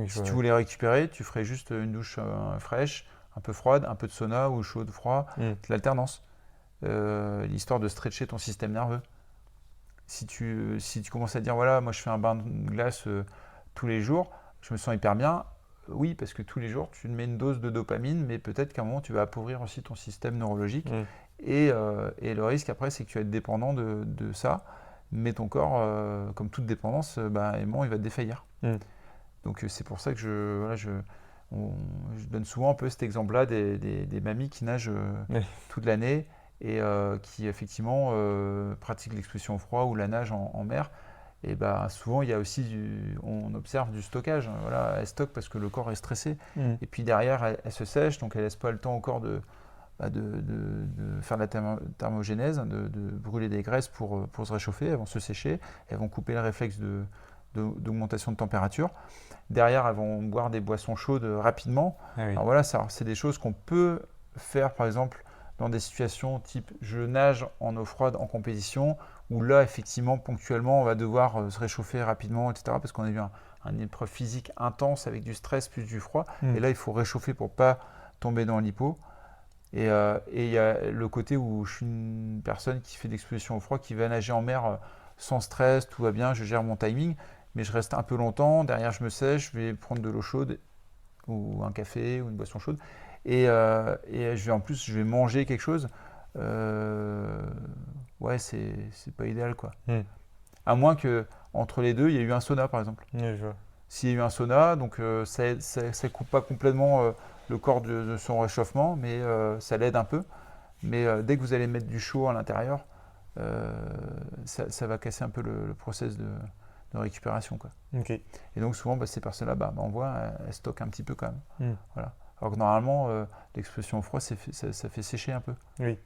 Si tu voulais récupérer, tu ferais juste une douche fraîche, un peu froide, un peu de sauna ou chaud, froid, Mm. de l'alternance. L'histoire de stretcher ton système nerveux. Si tu commences à dire, voilà, moi je fais un bain de glace tous les jours, je me sens hyper bien, oui, parce que tous les jours, tu te mets une dose de dopamine, mais peut-être qu'à un moment, tu vas appauvrir aussi ton système neurologique. Mm. Et le risque après, c'est que tu vas être dépendant de ça, mais ton corps, comme toute dépendance, bah, à un moment, il va te défaillir. Mm. Donc c'est pour ça que je donne souvent un peu cet exemple-là des mamies qui nagent Ouais. toute l'année et qui effectivement pratiquent l'exposition au froid ou la nage en mer. Et bah, souvent, il y a aussi on observe du stockage. Voilà, elle stocke parce que le corps est stressé. Mm. Et puis derrière, elle se sèche, donc elle laisse pas le temps au corps de faire de la thermogénèse, de brûler des graisses pour se réchauffer. Elles vont se sécher, elles vont couper le réflexe d'augmentation de température. Derrière, elles vont boire des boissons chaudes rapidement. Ah oui. Alors voilà, c'est des choses qu'on peut faire, par exemple, dans des situations type je nage en eau froide en compétition, où là, effectivement, ponctuellement, on va devoir se réchauffer rapidement, etc., parce qu'on a eu une épreuve physique intense avec du stress plus du froid. Mm. Et là, il faut réchauffer pour pas tomber dans l'hypo. Et il y a le côté où je suis une personne qui fait d'exposition au froid, qui va nager en mer sans stress, tout va bien, je gère mon timing, mais je reste un peu longtemps, derrière je me sèche, je vais prendre de l'eau chaude ou un café ou une boisson chaude, et je vais manger quelque chose. Ouais, c'est pas idéal quoi. Mm. À moins que entre les deux, il y ait eu un sauna par exemple. Ouais, je vois. S'il y a eu un sauna, donc ça coupe pas complètement le corps de son réchauffement, mais ça l'aide un peu. Mais dès que vous allez mettre du chaud à l'intérieur, ça va casser un peu le process de récupération, quoi. Ok. Et donc souvent, bah, ces personnes-là, on voit, elles stockent un petit peu quand même. Mm. Voilà. Alors que normalement, l'exposition au froid, ça fait sécher un peu, Oui.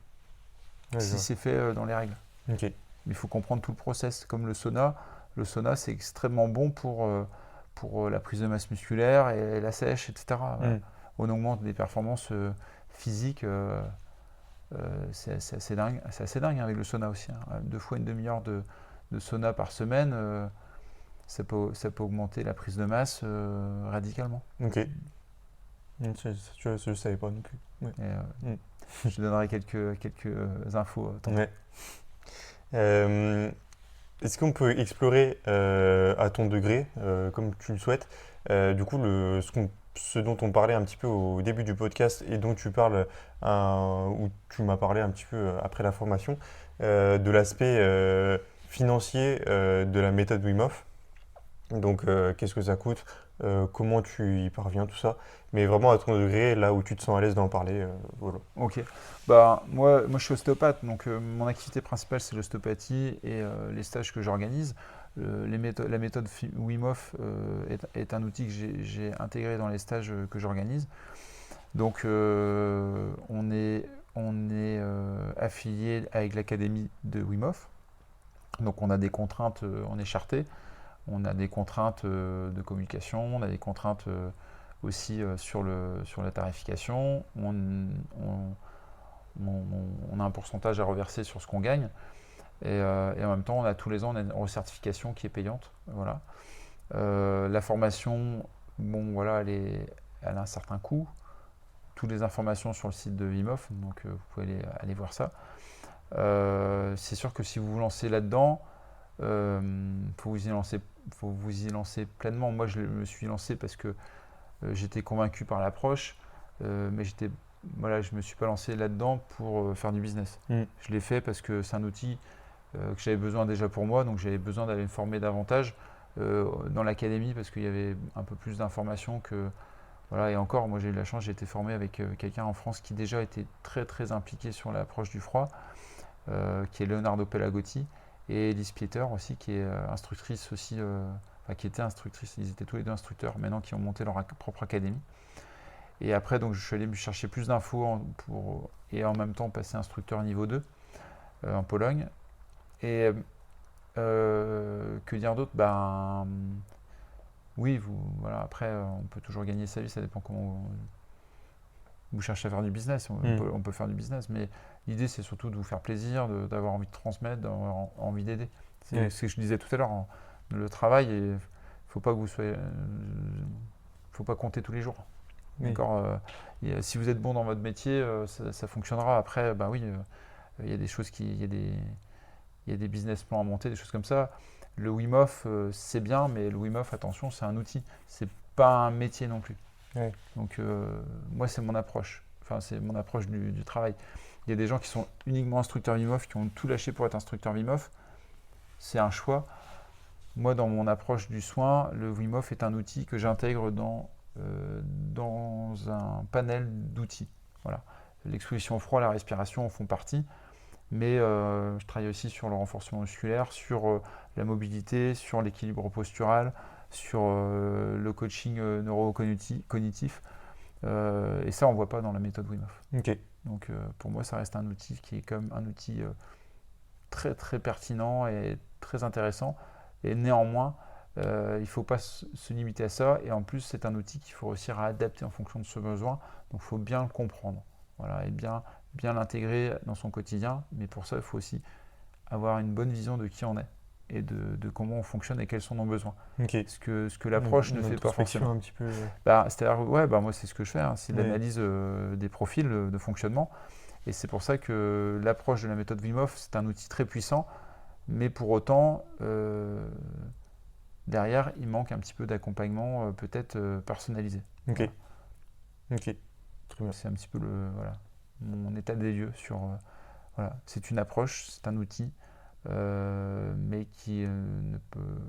Ouais, je si vois. c'est fait dans les règles. Ok. Mais il faut comprendre tout le process, comme le sauna. Le sauna, c'est extrêmement bon pour la prise de masse musculaire et la sèche, etc. Voilà. Mm. On augmente des performances physiques. C'est assez dingue. C'est assez dingue hein, avec le sauna aussi. Hein. 2 fois une demi-heure de sauna par semaine, ça peut augmenter la prise de masse radicalement. Ok. Je savais pas non plus. Ouais. Et, Mm. je te donnerai quelques infos tantôt. Ouais. Est-ce qu'on peut explorer à ton degré, comme tu le souhaites, du coup, ce dont on parlait un petit peu au début du podcast et dont tu parles, où tu m'as parlé un petit peu après la formation, de l'aspect financier de la méthode Wim Hof. Donc, qu'est-ce que ça coûte, comment tu y parviens, tout ça. Mais vraiment à ton degré, là où tu te sens à l'aise d'en parler, voilà. Ok. Bah, moi, je suis ostéopathe, donc mon activité principale, c'est l'ostéopathie et les stages que j'organise. La méthode Wim Hof est un outil que j'ai intégré dans les stages que j'organise. Donc, on est affilié avec l'académie de Wim Hof. Donc, on a des contraintes, on est charté. On a des contraintes de communication, on a des contraintes aussi sur la tarification. On a un pourcentage à reverser sur ce qu'on gagne. Et en même temps, on a tous les ans on a une recertification qui est payante. Voilà. La formation, bon, voilà, elle a un certain coût. Toutes les informations sur le site de Wim Hof, donc vous pouvez aller voir ça. C'est sûr que si vous vous lancez là-dedans, faut vous y lancer pleinement. Moi, je me suis lancé parce que j'étais convaincu par l'approche, mais je me suis pas lancé là-dedans pour faire du business. Mm. Je l'ai fait parce que c'est un outil que j'avais besoin déjà pour moi, donc j'avais besoin d'aller me former davantage dans l'académie parce qu'il y avait un peu plus d'informations que voilà. Et encore, moi j'ai eu de la chance, j'ai été formé avec quelqu'un en France qui déjà était très très impliqué sur l'approche du froid, qui est Leonardo Pelagotti. Et Elise Pieter aussi, qui est instructrice aussi, qui était instructrice, ils étaient tous les deux instructeurs, maintenant qui ont monté leur propre académie. Et après, donc, je suis allé me chercher plus d'infos et en même temps passer instructeur niveau 2 en Pologne. Et que dire d'autre? Oui, voilà, après, on peut toujours gagner sa vie, ça dépend comment vous cherchez à faire du business. On peut faire du business, mais l'idée, c'est surtout de vous faire plaisir, d'avoir envie de transmettre, d'avoir envie d'aider. C'est ce que je disais tout à l'heure. Le travail, il ne faut pas que vous soyez. Faut pas compter tous les jours. Oui. D'accord. Si vous êtes bon dans votre métier, ça fonctionnera. Après, bah oui, il y a des choses il y a des business plans à monter, des choses comme ça. Le Wim Hof, c'est bien, mais le Wim Hof, attention, c'est un outil. C'est pas un métier non plus. Ouais. Donc, moi, c'est mon approche. Enfin, c'est mon approche du travail. Il y a des gens qui sont uniquement instructeurs Wim Hof, qui ont tout lâché pour être instructeur Wim Hof. C'est un choix. Moi, dans mon approche du soin, le Wim Hof est un outil que j'intègre dans un panel d'outils. Voilà. L'exposition au froid, la respiration en font partie, mais je travaille aussi sur le renforcement musculaire, sur la mobilité, sur l'équilibre postural, sur le coaching neurocognitif. Et ça, on ne voit pas dans la méthode Wim Hof. Ok. Donc, pour moi, ça reste un outil qui est comme un outil très très pertinent et très intéressant. Et néanmoins, il ne faut pas se limiter à ça. Et en plus, c'est un outil qu'il faut réussir à adapter en fonction de ce besoin. Donc, il faut bien le comprendre. Voilà, et bien l'intégrer dans son quotidien. Mais pour ça, il faut aussi avoir une bonne vision de qui on est et de comment on fonctionne et quels sont nos besoins. Ok. Ce que l'approche ne fait pas Introspection forcément. un petit peu. C'est-à-dire, ouais, moi, c'est ce que je fais. C'est Ouais. l'analyse des profils de fonctionnement. Et c'est pour ça que l'approche de la méthode Wim Hof, c'est un outil très puissant. Mais pour autant, derrière, il manque un petit peu d'accompagnement peut-être personnalisé. Ok. Voilà. Ok. Très bien. C'est un petit peu mon état des lieux sur. Voilà. C'est une approche, c'est un outil, mais qui ne peut.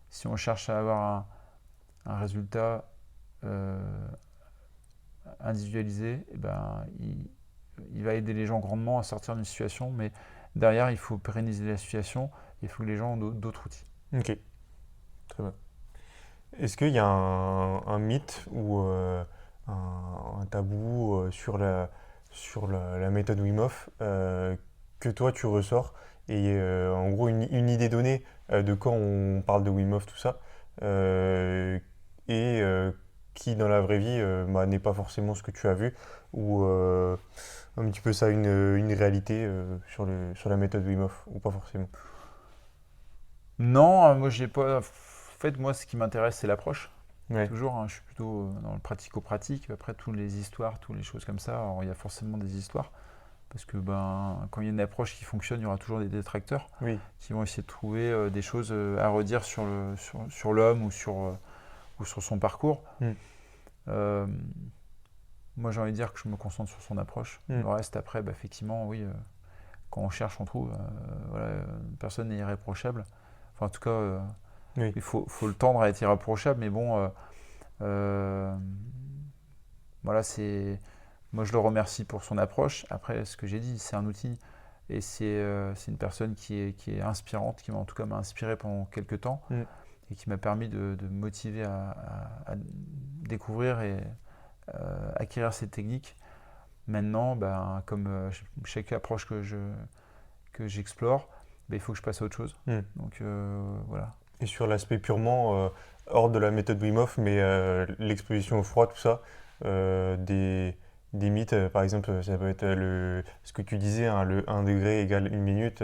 Si on cherche à avoir un résultat individualisé, eh ben, il va aider les gens grandement à sortir d'une situation, mais derrière, il faut pérenniser la situation, il faut que les gens ont d'autres outils. Ok. Très bien. Est-ce qu'il y a un mythe ou un tabou sur la méthode Wim Hof que toi tu ressors et en gros une idée donnée de quand on parle de Wim Hof, tout ça, et qui dans la vraie vie bah, n'est pas forcément ce que tu as vu ou un petit peu ça une réalité sur la méthode Wim Hof ou pas forcément. Non, moi j'ai pas. En fait, moi ce qui m'intéresse c'est l'approche. Ouais, Toujours, je suis plutôt dans le pratico-pratique. Après, toutes les histoires, toutes les choses comme ça, alors, il y a forcément des histoires. Parce que quand il y a une approche qui fonctionne, il y aura toujours des détracteurs oui, qui vont essayer de trouver des choses à redire sur l'homme ou sur son parcours. mm, Euh, Moi, j'ai envie de dire que je me concentre sur son approche. mm, Le reste, après, effectivement, oui, quand on cherche, on trouve. Voilà, personne n'est irréprochable. Enfin, en tout cas, oui, il faut le tendre à être irréprochable, mais bon, euh, voilà, moi je le remercie pour son approche. Après, ce que j'ai dit, c'est un outil et c'est une personne qui est inspirante, qui en tout cas m'a inspiré pendant quelques temps mm, et qui m'a permis de me motiver à découvrir et acquérir ces techniques. Maintenant, comme chaque approche que j'explore, il faut que je passe à autre chose. mm. Donc voilà. Et sur l'aspect purement hors de la méthode Wim Hof, mais l'exposition au froid, tout ça, des mythes, par exemple, ça peut être ce que tu disais, hein, le 1 degré égale 1 minute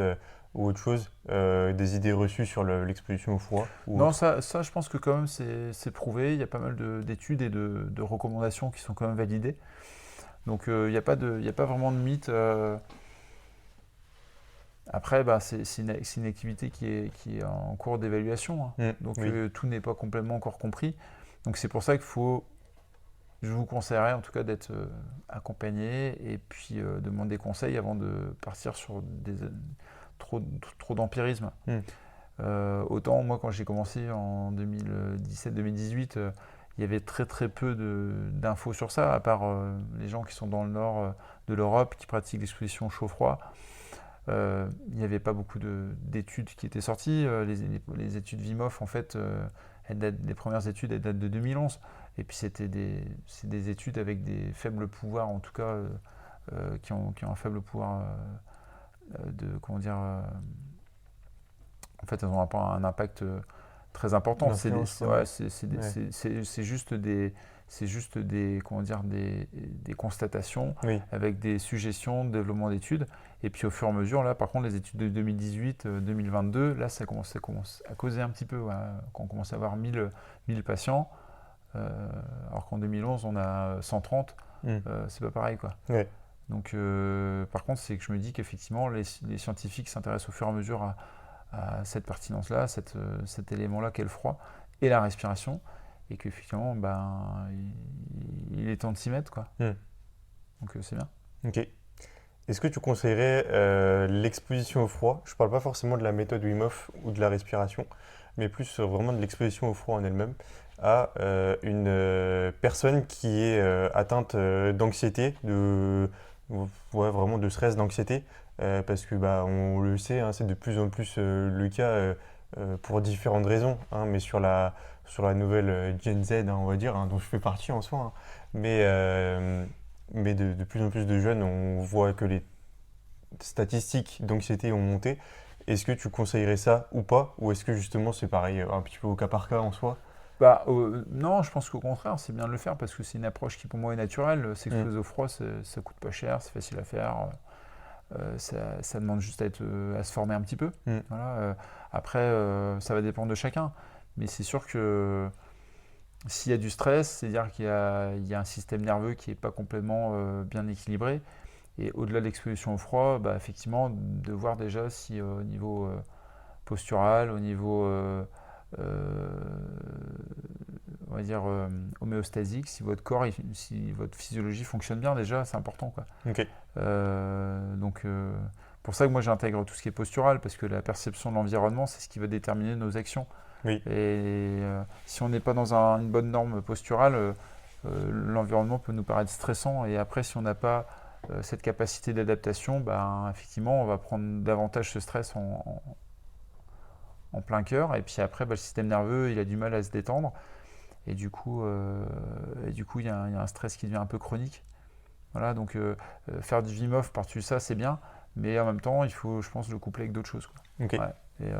ou autre chose, des idées reçues sur l'exposition au froid ou Non, autre. ça, je pense que quand même c'est prouvé. Il y a pas mal d'études et de recommandations qui sont quand même validées. Donc il y a pas vraiment de mythe. Après, c'est une activité qui est en cours d'évaluation, hein. Mm, Donc oui, tout n'est pas complètement encore compris. Donc c'est pour ça je vous conseillerais en tout cas d'être accompagné et puis de demander conseil avant de partir sur trop d'empirisme. mm, Autant moi quand j'ai commencé en 2017-2018, il y avait très très peu d'infos sur ça, à part les gens qui sont dans le nord de l'Europe, qui pratiquent l'exposition chaud-froid. Il n'y avait pas beaucoup d'études qui étaient sorties. Les études Wim Hof, en fait, les premières études, elles datent de 2011. Et puis c'est des études avec des faibles pouvoirs, en tout cas, qui ont un faible pouvoir comment dire, en fait, elles ont un impact très important. l'influence, quoi, Ouais, ouais. c'est juste comment dire, des constatations Oui, avec des suggestions de développement d'études. Et puis au fur et à mesure, là, par contre, les études de 2018-2022, là, ça commence à causer un petit peu. Ouais. Quand on commence à avoir 1000 patients, alors qu'en 2011, on a 130, Mm. c'est pas pareil, quoi. Ouais. Donc, par contre, c'est que je me dis qu'effectivement, les scientifiques s'intéressent au fur et à mesure à cette pertinence-là, cet élément-là qu'est le froid et la respiration, et qu'effectivement, il est temps de s'y mettre, quoi. Mm. Donc, c'est bien. Ok. Est-ce que tu conseillerais l'exposition au froid? Je parle pas forcément de la méthode Wim Hof ou de la respiration, mais plus vraiment de l'exposition au froid en elle-même à une personne qui est atteinte d'anxiété, ouais, vraiment de stress, d'anxiété, parce que bah, on le sait, hein, c'est de plus en plus le cas pour différentes raisons, hein, mais sur la nouvelle Gen Z, hein, on va dire, hein, dont je fais partie en soi, hein, mais, euh, mais de plus en plus de jeunes, on voit que les statistiques d'anxiété ont monté. Est-ce que tu conseillerais ça ou pas? Ou est-ce que justement c'est pareil, un petit peu au cas par cas en soi? Non, je pense qu'au contraire, c'est bien de le faire parce que c'est une approche qui pour moi est naturelle. Mm. S'exposer au froid, ça coûte pas cher, c'est facile à faire. Ça demande juste à se former un petit peu. Mm. Voilà. Après, ça va dépendre de chacun. Mais c'est sûr que s'il y a du stress, c'est-à-dire qu'il y a un système nerveux qui n'est pas complètement bien équilibré. Et au-delà de l'exposition au froid, effectivement, de voir déjà si au niveau postural, au niveau euh, on va dire homéostasique, si votre corps, si votre physiologie fonctionne bien déjà, c'est important, quoi. Ok. Donc pour ça que moi j'intègre tout ce qui est postural parce que la perception de l'environnement, c'est ce qui va déterminer nos actions. Oui. Et si on n'est pas dans une bonne norme posturale, l'environnement peut nous paraître stressant. Et après, si on n'a pas cette capacité d'adaptation, effectivement, on va prendre davantage ce stress en plein cœur. Et puis après, le système nerveux, il a du mal à se détendre. Et du coup, il y a un stress qui devient un peu chronique. Voilà, donc faire du Wim Hof par-dessus ça, c'est bien. Mais en même temps, il faut, je pense, le coupler avec d'autres choses, quoi. Ok. Ouais. Et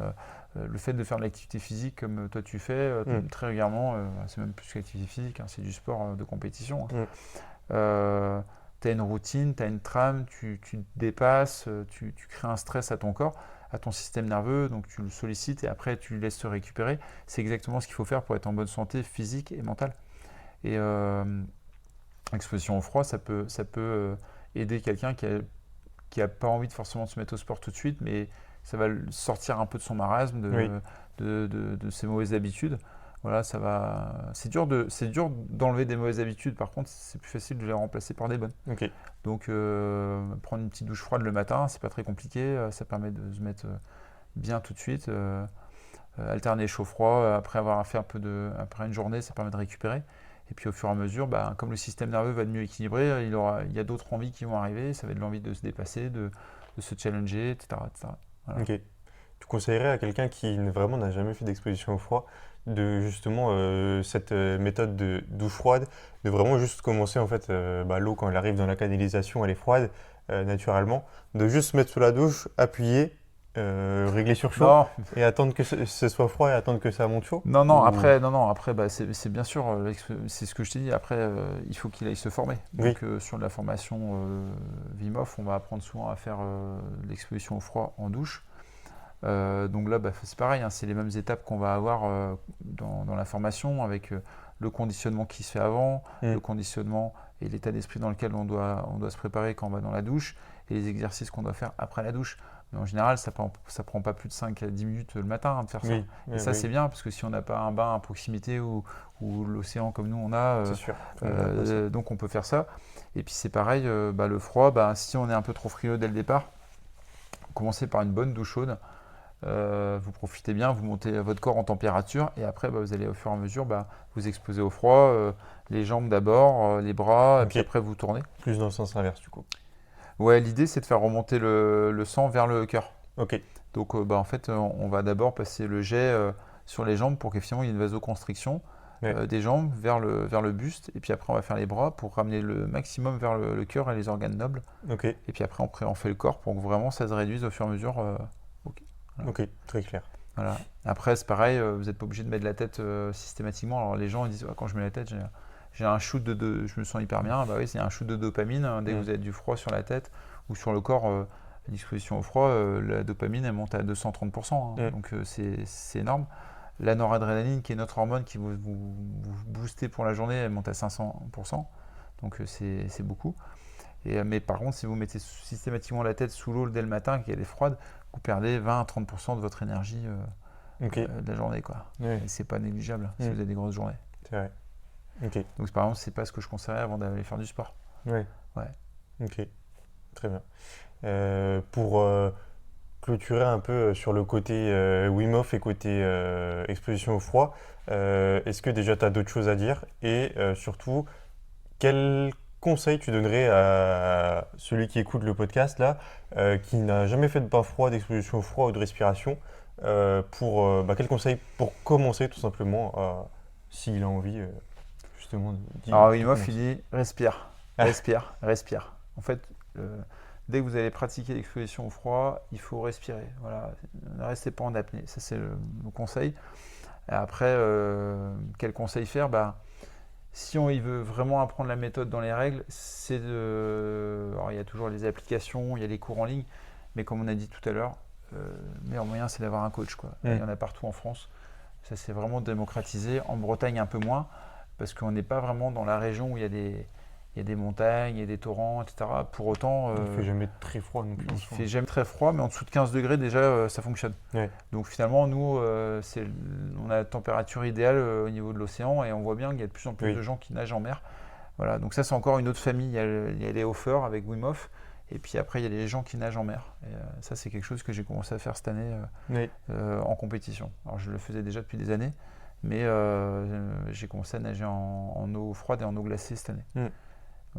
le fait de faire de l'activité physique comme toi tu fais Mm. très régulièrement, c'est même plus que l'activité physique, hein, c'est du sport de compétition, Mm. hein. Tu as une routine, tu as une trame, tu te dépasses, tu crées un stress à ton corps, à ton système nerveux, donc tu le sollicites et après tu le laisses se récupérer. C'est exactement ce qu'il faut faire pour être en bonne santé physique et mentale. Et l'exposition au froid, ça peut aider quelqu'un qui a pas envie de forcément se mettre au sport tout de suite, mais ça va le sortir un peu de son marasme, Oui. de ses mauvaises habitudes. Voilà, ça va. C'est dur d'enlever des mauvaises habitudes. Par contre, c'est plus facile de les remplacer par des bonnes. Ok. Donc, prendre une petite douche froide le matin, c'est pas très compliqué. Ça permet de se mettre bien tout de suite. Alterner chaud-froid après avoir fait après une journée, ça permet de récupérer. Et puis au fur et à mesure, comme le système nerveux va être mieux équilibré, il y a d'autres envies qui vont arriver. Ça va être l'envie de se dépasser, de se challenger, etc., etc. Voilà. Ok. Tu conseillerais à quelqu'un qui vraiment n'a jamais fait d'exposition au froid de justement cette méthode de douche froide, de vraiment juste commencer en fait l'eau quand elle arrive dans la canalisation elle est froide naturellement, de juste se mettre sous la douche, appuyer, régler sur chaud Non, et attendre que ce soit froid et attendre que ça monte chaud? non, Ou... après, c'est bien sûr, c'est ce que je t'ai dit. Après, il faut qu'il aille se former. Oui. Donc, sur de la formation Wim Hof, on va apprendre souvent à faire l'exposition au froid en douche. Donc là, c'est pareil, hein, c'est les mêmes étapes qu'on va avoir dans la formation avec le conditionnement qui se fait avant, Mm. le conditionnement et l'état d'esprit dans lequel on doit se préparer quand on va dans la douche et les exercices qu'on doit faire après la douche. Mais en général, ça prend pas plus de 5 à 10 minutes le matin, hein, de faire ça. Oui. Et ça, Oui. c'est bien parce que si on n'a pas un bain à proximité ou l'océan comme nous on a, C'est sûr. Faut ça. donc on peut faire ça. Et puis c'est pareil, le froid, si on est un peu trop frileux dès le départ, commencez par une bonne douche chaude. Vous profitez bien, vous montez votre corps en température et après vous allez au fur et à mesure vous exposer au froid, les jambes d'abord, les bras, et Ok. puis après vous tournez. Plus dans le sens inverse du coup. Ouais, l'idée c'est de faire remonter le sang vers le cœur. Ok. Donc en fait on va d'abord passer le jet sur les jambes pour qu'effectivement il y ait une vasoconstriction Ouais. des jambes vers le buste et puis après on va faire les bras pour ramener le maximum vers le cœur et les organes nobles Ok. et puis après on fait le corps pour que vraiment ça se réduise au fur et à mesure. Ok. Voilà. Ok. Très clair. Voilà. Après, c'est pareil, vous n'êtes pas obligé de mettre la tête systématiquement. Alors les gens ils disent ouais, quand je mets la tête, j'ai un shoot je me sens hyper bien. Bah oui, c'est un shoot de dopamine. Dès que Mm. vous avez du froid sur la tête ou sur le corps, l'exposition au froid, la dopamine elle monte à 230%, hein. Mm. Donc c'est énorme. La noradrénaline, qui est notre hormone qui vous booster pour la journée, elle monte à 500%. Donc c'est beaucoup. Mais par contre, si vous mettez systématiquement la tête sous l'eau dès le matin, qu'elle est froide, vous perdez 20 à 30% de votre énergie de la journée, quoi. Ouais. Et c'est pas négligeable si vous avez des grosses journées. C'est vrai. Ok. Donc par exemple, c'est pas ce que je conseillerais avant d'aller faire du sport. Ouais. Ouais. Ok. Très bien. Pour clôturer un peu sur le côté Wim Hof et côté exposition au froid, est-ce que déjà tu as d'autres choses à dire? Et surtout, quel conseil tu donnerais à celui qui écoute le podcast là, qui n'a jamais fait de bain froid, d'exposition au froid ou de respiration, quel conseil pour commencer tout simplement, s'il a envie justement Alors de Wim Hof, il commencer. dit respire, respire, respire. En fait, dès que vous allez pratiquer l'exposition au froid, il faut respirer. Voilà, ne restez pas en apnée. Ça, c'est le conseil. Et après, quel conseil faire? Si il veut vraiment apprendre la méthode dans les règles, c'est de. Alors, il y a toujours les applications, il y a les cours en ligne, mais comme on a dit tout à l'heure, le meilleur moyen, c'est d'avoir un coach, quoi. Et il y en a partout en France. Ça, c'est vraiment démocratisé. En Bretagne, un peu moins, parce qu'on n'est pas vraiment dans la région où il y a des montagnes, il y a des torrents, etc. Pour autant, Il fait jamais très froid non plus en il soi. fait jamais très froid, mais en dessous de 15 degrés, déjà, ça fonctionne. Ouais. Donc finalement, nous, on a la température idéale au niveau de l'océan et on voit bien qu'il y a de plus en plus Oui. de gens qui nagent en mer. Voilà, donc ça, c'est encore une autre famille. Il y a les hoffeurs avec Wim Hof, et puis après, il y a les gens qui nagent en mer. Et ça, c'est quelque chose que j'ai commencé à faire cette année Oui. en compétition. Alors, je le faisais déjà depuis des années, mais j'ai commencé à nager en eau froide et en eau glacée cette année. Mm.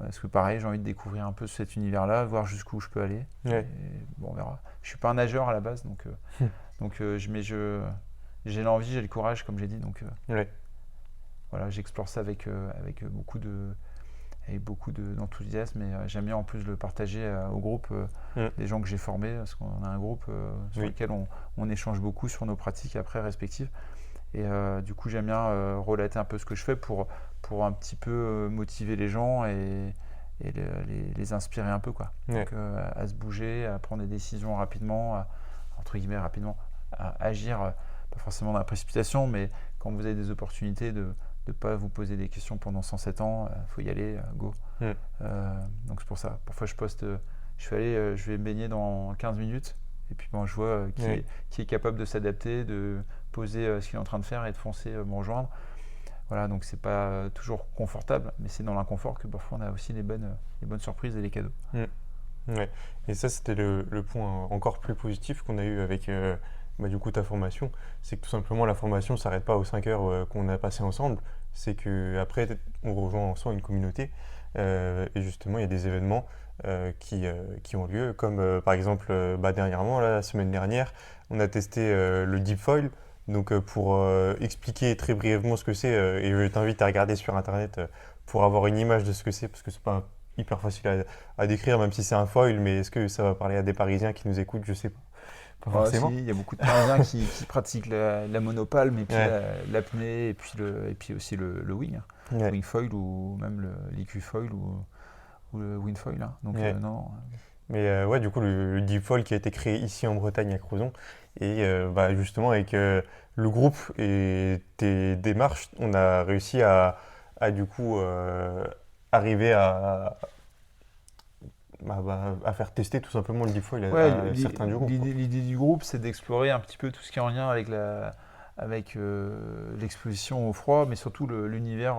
Parce que pareil, j'ai envie de découvrir un peu cet univers-là, voir jusqu'où je peux aller. Ouais. Et bon, on verra. Je suis pas un nageur à la base, mais j'ai l'envie, j'ai le courage, comme j'ai dit. Donc Ouais. voilà, j'explore ça avec beaucoup d'enthousiasme et j'aime bien en plus le partager au groupe des gens que j'ai formés, parce qu'on a un groupe sur Oui. lequel on échange beaucoup sur nos pratiques après respectives. Et du coup, j'aime bien relater un peu ce que je fais pour un petit peu motiver les gens et les inspirer un peu, quoi. Ouais. Donc à se bouger, à prendre des décisions rapidement, entre guillemets rapidement, à agir, pas forcément dans la précipitation, mais quand vous avez des opportunités de ne pas vous poser des questions pendant 107 ans, il faut y aller, go. Mm. Donc c'est pour ça. Parfois je poste, je vais me baigner dans 15 minutes, et puis je vois Ouais. qui est capable de s'adapter, de poser ce qu'il est en train de faire et de foncer me rejoindre. Voilà, donc c'est pas toujours confortable, mais c'est dans l'inconfort que parfois on a aussi les bonnes surprises et les cadeaux. Ouais. Et ça, c'était le point encore plus positif qu'on a eu avec du coup ta formation. C'est que tout simplement, la formation ne s'arrête pas aux 5 heures qu'on a passé ensemble. C'est qu'après, on rejoint ensemble une communauté. Et justement, il y a des événements qui ont lieu. Comme par exemple, dernièrement, la semaine dernière, on a testé le Deep Foil. Donc, pour expliquer très brièvement ce que c'est, et je t'invite à regarder sur Internet pour avoir une image de ce que c'est, parce que c'est pas hyper facile à décrire, même si c'est un foil, mais est-ce que ça va parler à des Parisiens qui nous écoutent? Je sais pas. Pas Si, forcément. il y a beaucoup de Parisiens qui pratiquent la monopale, mais puis Ouais. l'apnée, et puis aussi le wing, hein. Ouais. Wing foil ou même l'equifoil ou le wind foil, hein. Donc Ouais. non. Mais ouais, du coup, le Deep Foil qui a été créé ici en Bretagne, à Crozon. Et justement, avec le groupe et tes démarches, on a réussi à du coup, arriver à faire tester tout simplement le Deep Foil Ouais, à certains du groupe, quoi. l'idée du groupe, c'est d'explorer un petit peu tout ce qui est en lien avec l'exposition au froid, mais surtout l'univers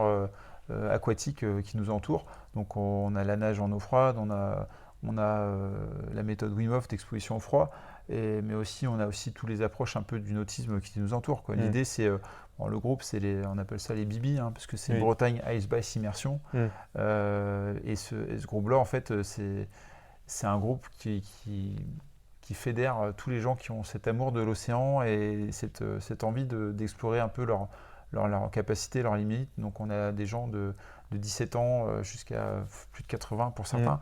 aquatique qui nous entoure. Donc on a la nage en eau froide, on a la méthode Wim Hof d'exposition au froid, mais aussi on a aussi toutes les approches un peu du nautisme qui nous entoure, quoi. Mm. L'idée c'est le groupe, on appelle ça les BB, hein, parce que c'est Oui. Bretagne Ice Bath Immersion. Mm. Et ce groupe-là, en fait, c'est un groupe qui fédère tous les gens qui ont cet amour de l'océan et cette envie d'explorer un peu leur capacité, leurs limites. Donc on a des gens de 17 ans jusqu'à plus de 80 pour certains.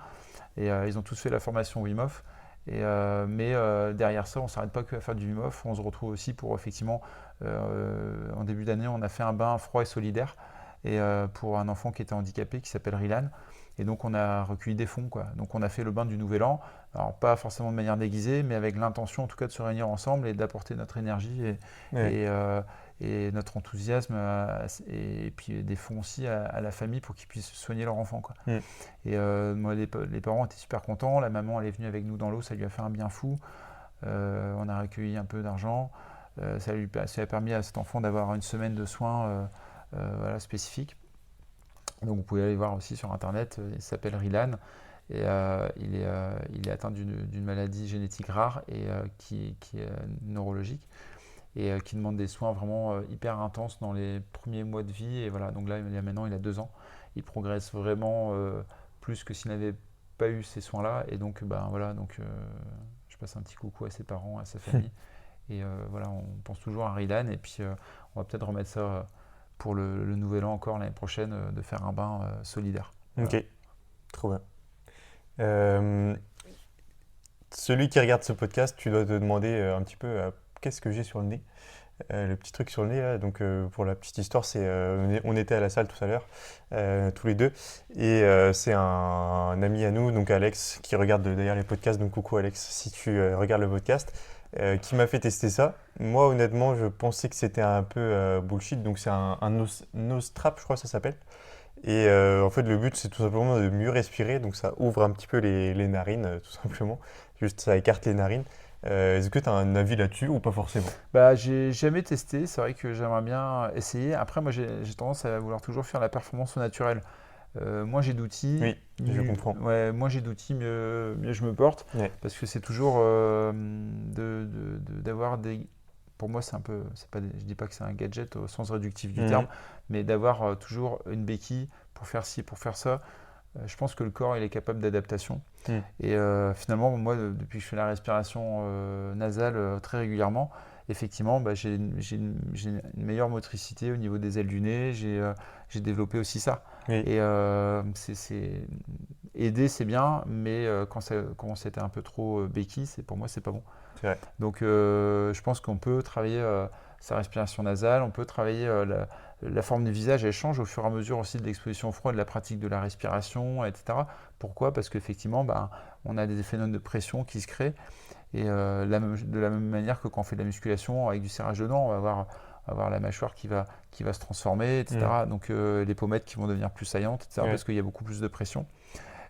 Et ils ont tous fait la formation Wim Hof. Mais derrière ça, on ne s'arrête pas que à faire du Wim Hof. On se retrouve aussi pour effectivement, en début d'année, on a fait un bain froid et solidaire pour un enfant qui était handicapé qui s'appelle Rilan. Et donc on a recueilli des fonds, quoi. Donc on a fait le bain du Nouvel An, alors pas forcément de manière déguisée, mais avec l'intention en tout cas de se réunir ensemble et d'apporter notre énergie Ouais. et notre enthousiasme et puis des fonds aussi à la famille pour qu'ils puissent soigner leur enfant, quoi. Mm. Et moi, les parents étaient super contents. La maman, elle est venue avec nous dans l'eau, ça lui a fait un bien fou. On a recueilli un peu d'argent. Ça a permis à cet enfant d'avoir une semaine de soins voilà, spécifiques. Donc vous pouvez aller voir aussi sur internet, il s'appelle Rilan et il est atteint d'une maladie génétique rare et qui est neurologique et qui demande des soins vraiment hyper intenses dans les premiers mois de vie. Et voilà, donc là maintenant il a 2 ans, il progresse vraiment plus que s'il n'avait pas eu ces soins-là. Et donc ben voilà, donc je passe un petit coucou à ses parents, à sa famille. Et voilà, on pense toujours à Rilan et puis on va peut-être remettre ça pour le nouvel an encore l'année prochaine, de faire un bain solidaire. Voilà. Ok, trop bien. Euh, Celui qui regarde ce podcast, tu dois te demander un petit peu qu'est-ce que j'ai sur le nez. Le petit truc sur le nez, là, donc pour la petite histoire, on était à la salle tout à l'heure, tous les deux, et c'est un ami à nous, donc Alex, qui regarde d'ailleurs les podcasts, donc coucou Alex, si tu regardes le podcast, qui m'a fait tester ça. Moi, honnêtement, je pensais que c'était un peu bullshit, donc c'est un nose trap, je crois que ça s'appelle. Et en fait, le but, c'est tout simplement de mieux respirer, donc ça ouvre un petit peu les narines, tout simplement. Juste, ça écarte les narines. Est-ce que tu as un avis là-dessus ou pas forcément? Bah, j'ai jamais testé, c'est vrai que j'aimerais bien essayer. Après, moi j'ai tendance à vouloir toujours faire la performance au naturel. Moins j'ai d'outils, Oui, je comprends. ouais, moins j'ai d'outils, mieux je me porte. Ouais. Parce que c'est toujours d'avoir des. Pour moi, c'est pas je dis pas que c'est un gadget au sens réductif du terme, Mhm. mais d'avoir toujours une béquille pour faire ci, pour faire ça. Je pense que le corps il est capable d'adaptation. Mhm. Et finalement, moi, depuis que je fais la respiration nasale très régulièrement, effectivement, bah, j'ai une meilleure motricité au niveau des ailes du nez. J'ai développé aussi ça. Oui, Et aider, c'est bien, mais quand c'était un peu trop béquille, pour moi, c'est pas bon. c'est vrai. Donc, je pense qu'on peut travailler sa respiration nasale, on peut travailler la forme du visage, elle change au fur et à mesure aussi de l'exposition au froid, de la pratique de la respiration, etc. Pourquoi? Parce qu'effectivement, ben, on a des phénomènes de pression qui se créent. Et de la même manière que quand on fait de la musculation avec du serrage de dents, on va avoir la mâchoire qui va se transformer, Mhm. etc. Donc les pommettes qui vont devenir plus saillantes, etc. Ouais. Parce qu'il y a beaucoup plus de pression.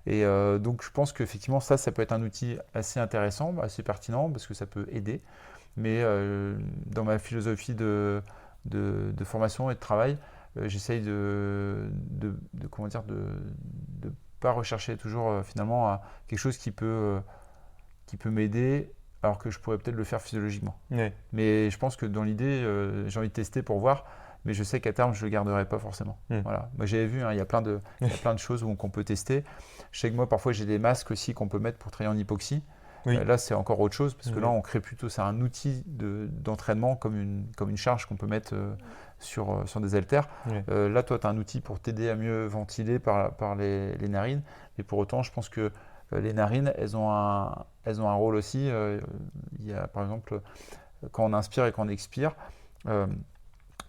Et donc je pense qu'effectivement ça peut être un outil assez intéressant, assez pertinent, parce que ça peut aider. Mais dans ma philosophie de formation et de travail, j'essaye comment dire, de pas rechercher toujours finalement quelque chose qui peut m'aider alors que je pourrais peut-être le faire physiologiquement. Ouais. Mais je pense que dans l'idée, j'ai envie de tester pour voir, mais je sais qu'à terme, je ne le garderai pas forcément. Mhm. Voilà. Moi, j'avais vu, hein, il y a plein de choses qu'on peut tester. Je sais que moi, parfois, j'ai des masques aussi qu'on peut mettre pour travailler en hypoxie. Oui. Là, c'est encore autre chose, parce que là, Mhm. on crée plutôt, c'est un outil d'entraînement comme une charge qu'on peut mettre sur des haltères. Ouais. Là, toi, tu as un outil pour t'aider à mieux ventiler par les narines. Mais pour autant, je pense que les narines, elles ont un rôle aussi. Il y a, par exemple, quand on inspire et qu'on expire, euh,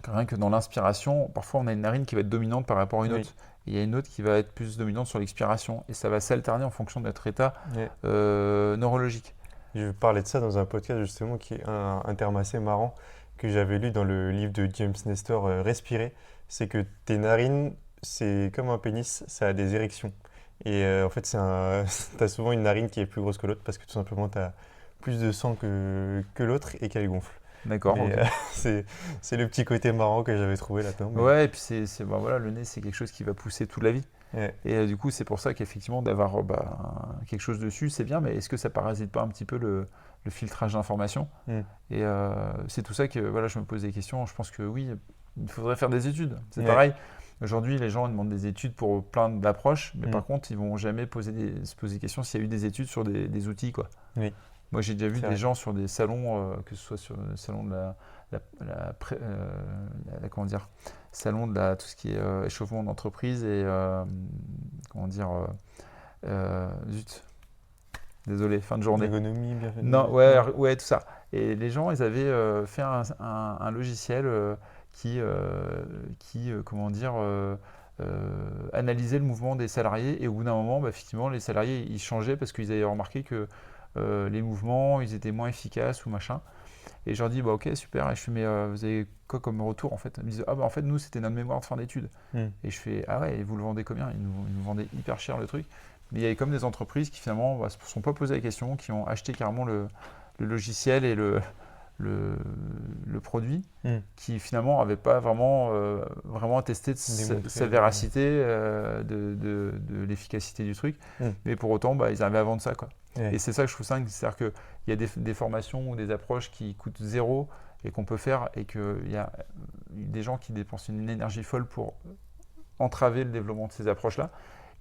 rien que dans l'inspiration, parfois on a une narine qui va être dominante par rapport à une Oui. autre. Et il y a une autre qui va être plus dominante sur l'expiration. Et ça va s'alterner en fonction de notre état Ouais. neurologique. Je parlais de ça dans un podcast justement qui est un terme assez marrant que j'avais lu dans le livre de James Nestor, Respirer. C'est que tes narines, c'est comme un pénis, ça a des érections. Et en fait, t'as souvent une narine qui est plus grosse que l'autre parce que tout simplement, t'as plus de sang que l'autre et qu'elle gonfle. D'accord, Mais ok. c'est le petit côté marrant que j'avais trouvé là-dedans. Mais Ouais, et puis ben voilà, le nez, c'est quelque chose qui va pousser toute la vie. ouais, Et du coup, c'est pour ça qu'effectivement, d'avoir quelque chose dessus, c'est bien, mais est-ce que ça parasite pas un petit peu le filtrage d'informations? hmm, Et c'est tout ça que voilà, je me pose des questions. Je pense que oui, il faudrait faire des études. C'est ouais, pareil. Aujourd'hui, les gens demandent des études pour plein d'approches, mais hmm, par contre, ils vont jamais se poser des questions s'il y a eu des études sur des outils, quoi. oui, Moi, j'ai déjà vu c'est des vrai. gens sur des salons, que ce soit sur le salon de comment dire, salon tout ce qui est échauffement d'entreprise et comment dire, zut, désolé, fin de journée. L'ergonomie, bienvenue. Non, ouais, ouais, tout ça. Et les gens, ils avaient fait un logiciel qui comment dire, analysait le mouvement des salariés. Et au bout d'un moment, bah, effectivement, les salariés, ils changeaient parce qu'ils avaient remarqué que les mouvements, ils étaient moins efficaces ou machin. Et je leur dis, bah, ok, super. Et je fais, mais vous avez quoi comme retour en fait? Ils me disent, ah bah en fait, nous, c'était notre mémoire de fin d'études. Mm. Et je fais, ah ouais, et vous le vendez combien? Ils nous vendaient hyper cher le truc. Mais il y avait comme des entreprises qui finalement ne se sont pas posé la question, qui ont acheté carrément le logiciel et le, le produit, Mm. qui finalement n'avait pas vraiment testé sa Démontrer. véracité, de l'efficacité du truc. Mm. Mais pour autant, bah, ils arrivaient à vendre ça, quoi. Ouais. Et c'est ça que je trouve dingue, c'est-à-dire qu'il y a des formations ou des approches qui coûtent zéro et qu'on peut faire, et qu'il y a des gens qui dépensent une énergie folle pour entraver le développement de ces approches-là.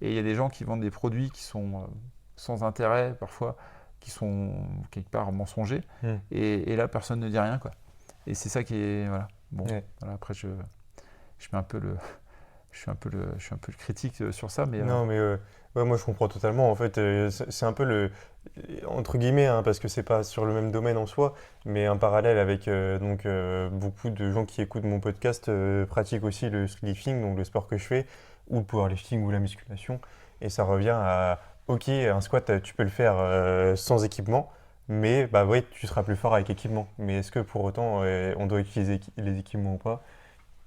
Et il y a des gens qui vendent des produits qui sont sans intérêt parfois, qui sont quelque part mensongers. Mm. Et là, personne ne dit rien, quoi. Et c'est ça qui est, voilà. Bon, Ouais. voilà, après je mets un peu je suis un peu le critique sur ça, mais Non, mais ouais, moi je comprends totalement. En fait, c'est un peu entre guillemets, hein, parce que c'est pas sur le même domaine en soi, mais un parallèle avec beaucoup de gens qui écoutent mon podcast pratiquent aussi le lifting, donc le sport que je fais, ou le powerlifting ou la musculation. Et ça revient à, ok, un squat, tu peux le faire sans équipement, mais bah ouais, tu seras plus fort avec équipement. Mais est-ce que pour autant on doit utiliser les équipements ou pas?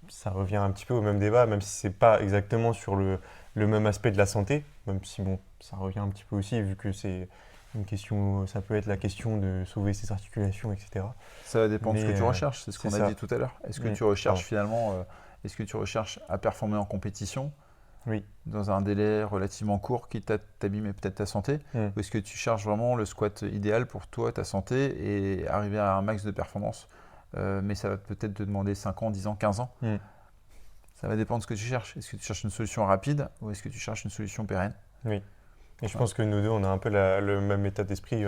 Ça revient un petit peu au même débat, même si c'est pas exactement sur le même aspect de la santé, même si bon, ça revient un petit peu aussi, vu que c'est une question, ça peut être la question de sauver ses articulations, etc. ça dépend de ce que Mais tu recherches, c'est ce c'est qu'on a ça. dit tout à l'heure. Est-ce que Mm. tu recherches Pardon. finalement, est-ce que tu recherches à performer en compétition Oui. dans un délai relativement court qui t'abîme peut-être ta santé, Mm. ou est-ce que tu cherches vraiment le squat idéal pour toi, ta santé, et arriver à un max de performance, mais ça va peut-être te demander 5 ans, 10 ans, 15 ans. Mm. Ça va dépendre de ce que tu cherches. Est-ce que tu cherches une solution rapide ou est-ce que tu cherches une solution pérenne? Oui. Et je Voilà. pense que nous deux, on a un peu le même état d'esprit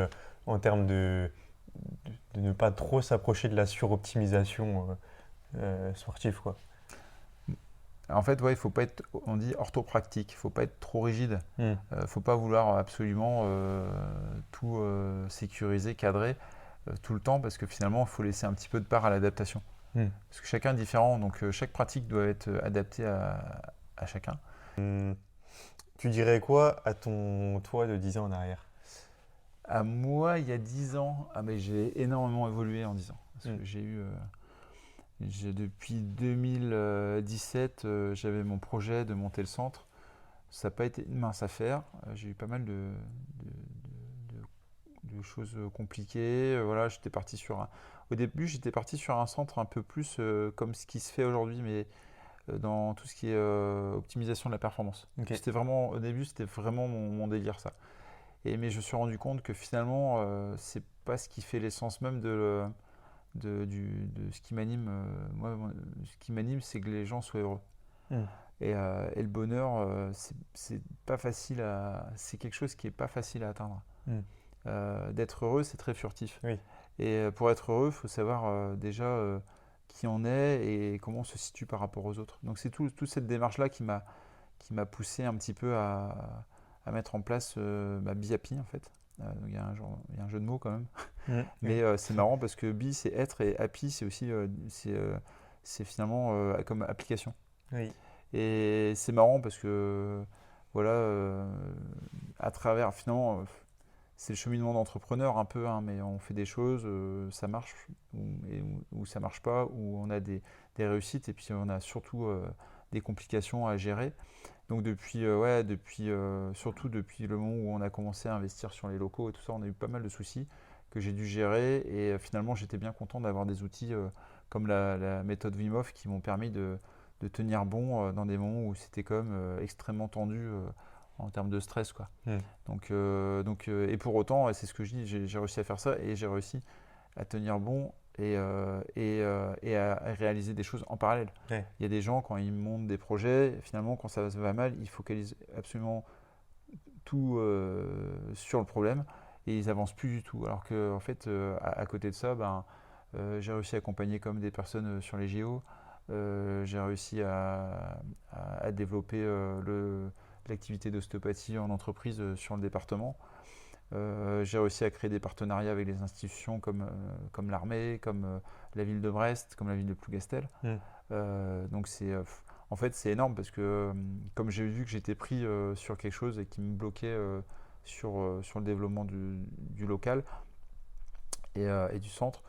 en termes de ne pas trop s'approcher de la suroptimisation sportive, quoi. En fait, ouais, il faut pas être, on dit orthopratique, il faut pas être trop rigide. Mm. Faut pas vouloir absolument tout sécuriser, cadrer tout le temps, parce que finalement, il faut laisser un petit peu de part à l'adaptation. Mm. Parce que chacun est différent, donc chaque pratique doit être adaptée à chacun. Mm. Tu dirais quoi à ton toi de 10 ans en arrière? À moi, il y a 10 ans, mais j'ai énormément évolué en 10 ans. Parce Mm. que depuis 2017, j'avais mon projet de monter le centre. Ça n'a pas été une mince affaire. J'ai eu pas mal de choses compliquées. Voilà, au début, j'étais parti sur un centre un peu plus comme ce qui se fait aujourd'hui, mais dans tout ce qui est optimisation de la performance. Ok. Au début, c'était vraiment mon délire, ça. Mais je me suis rendu compte que finalement, c'est pas ce qui fait l'essence même de ce qui m'anime. Ce qui m'anime, c'est que les gens soient heureux. Mm. Et le bonheur, c'est pas facile c'est quelque chose qui est pas facile à atteindre. Mm. D'être heureux, c'est très furtif. Oui. Et pour être heureux, il faut savoir déjà qui on est et comment on se situe par rapport aux autres. Donc c'est toute cette démarche-là qui m'a poussé un petit peu à mettre en place ma Bi-Happy, en fait. Il y a un jeu de mots quand même. Mm. Mais c'est marrant parce que Bi, c'est être, et Happy, c'est aussi c'est finalement comme application. Oui. Et c'est marrant parce que voilà, à travers finalement, c'est le cheminement d'entrepreneur un peu, hein, mais on fait des choses, ça marche ou ça marche pas, ou on a des réussites, et puis on a surtout des complications à gérer. Donc surtout depuis le moment où on a commencé à investir sur les locaux et tout ça, on a eu pas mal de soucis que j'ai dû gérer, et finalement j'étais bien content d'avoir des outils comme la méthode Wim Hof qui m'ont permis de tenir bon dans des moments où c'était quand même extrêmement tendu en termes de stress, quoi. Mm. Et pour autant, et c'est ce que je dis, j'ai réussi à faire ça, et j'ai réussi à tenir bon et à réaliser des choses en parallèle. Ouais. Il y a des gens, quand ils montent des projets, finalement, quand ça va mal, ils focalisent absolument tout sur le problème, et ils avancent plus du tout. Alors que, en fait, à côté de ça, j'ai réussi à accompagner comme des personnes sur les JO. J'ai réussi à développer l'activité d'ostéopathie en entreprise sur le département. J'ai réussi à créer des partenariats avec des institutions comme l'armée, comme la ville de Brest, comme la ville de Plougastel. Mm. Donc en fait, c'est énorme parce que comme j'ai vu que j'étais pris sur quelque chose et qui me bloquait sur le développement du local et du centre,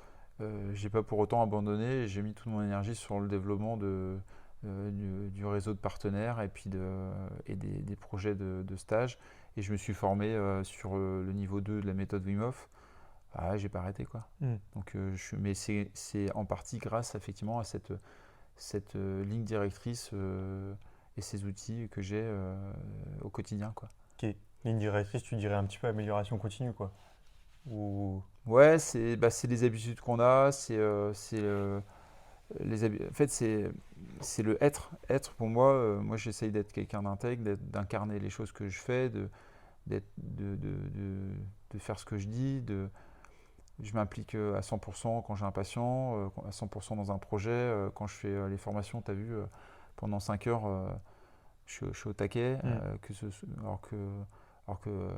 j'ai pas pour autant abandonné. Et j'ai mis toute mon énergie sur le développement du réseau de partenaires et puis des projets de stage. Et je me suis formé sur le niveau 2 de la méthode Wim Hof. Ah, j'ai pas arrêté quoi. Hmm. Donc, mais c'est en partie grâce effectivement à cette ligne directrice et ces outils que j'ai au quotidien quoi. Ok. Ligne directrice, tu dirais un petit peu amélioration continue, quoi. Ou... Ouais, c'est les habitudes qu'on a, en fait, c'est le être. Être, pour moi, moi j'essaye d'être quelqu'un d'intègre, d'incarner les choses que je fais, d'être, de faire ce que je dis. Je m'implique à 100% quand j'ai un patient, à 100% dans un projet. Quand je fais les formations, tu as vu, pendant 5 heures, je suis au taquet. Hmm.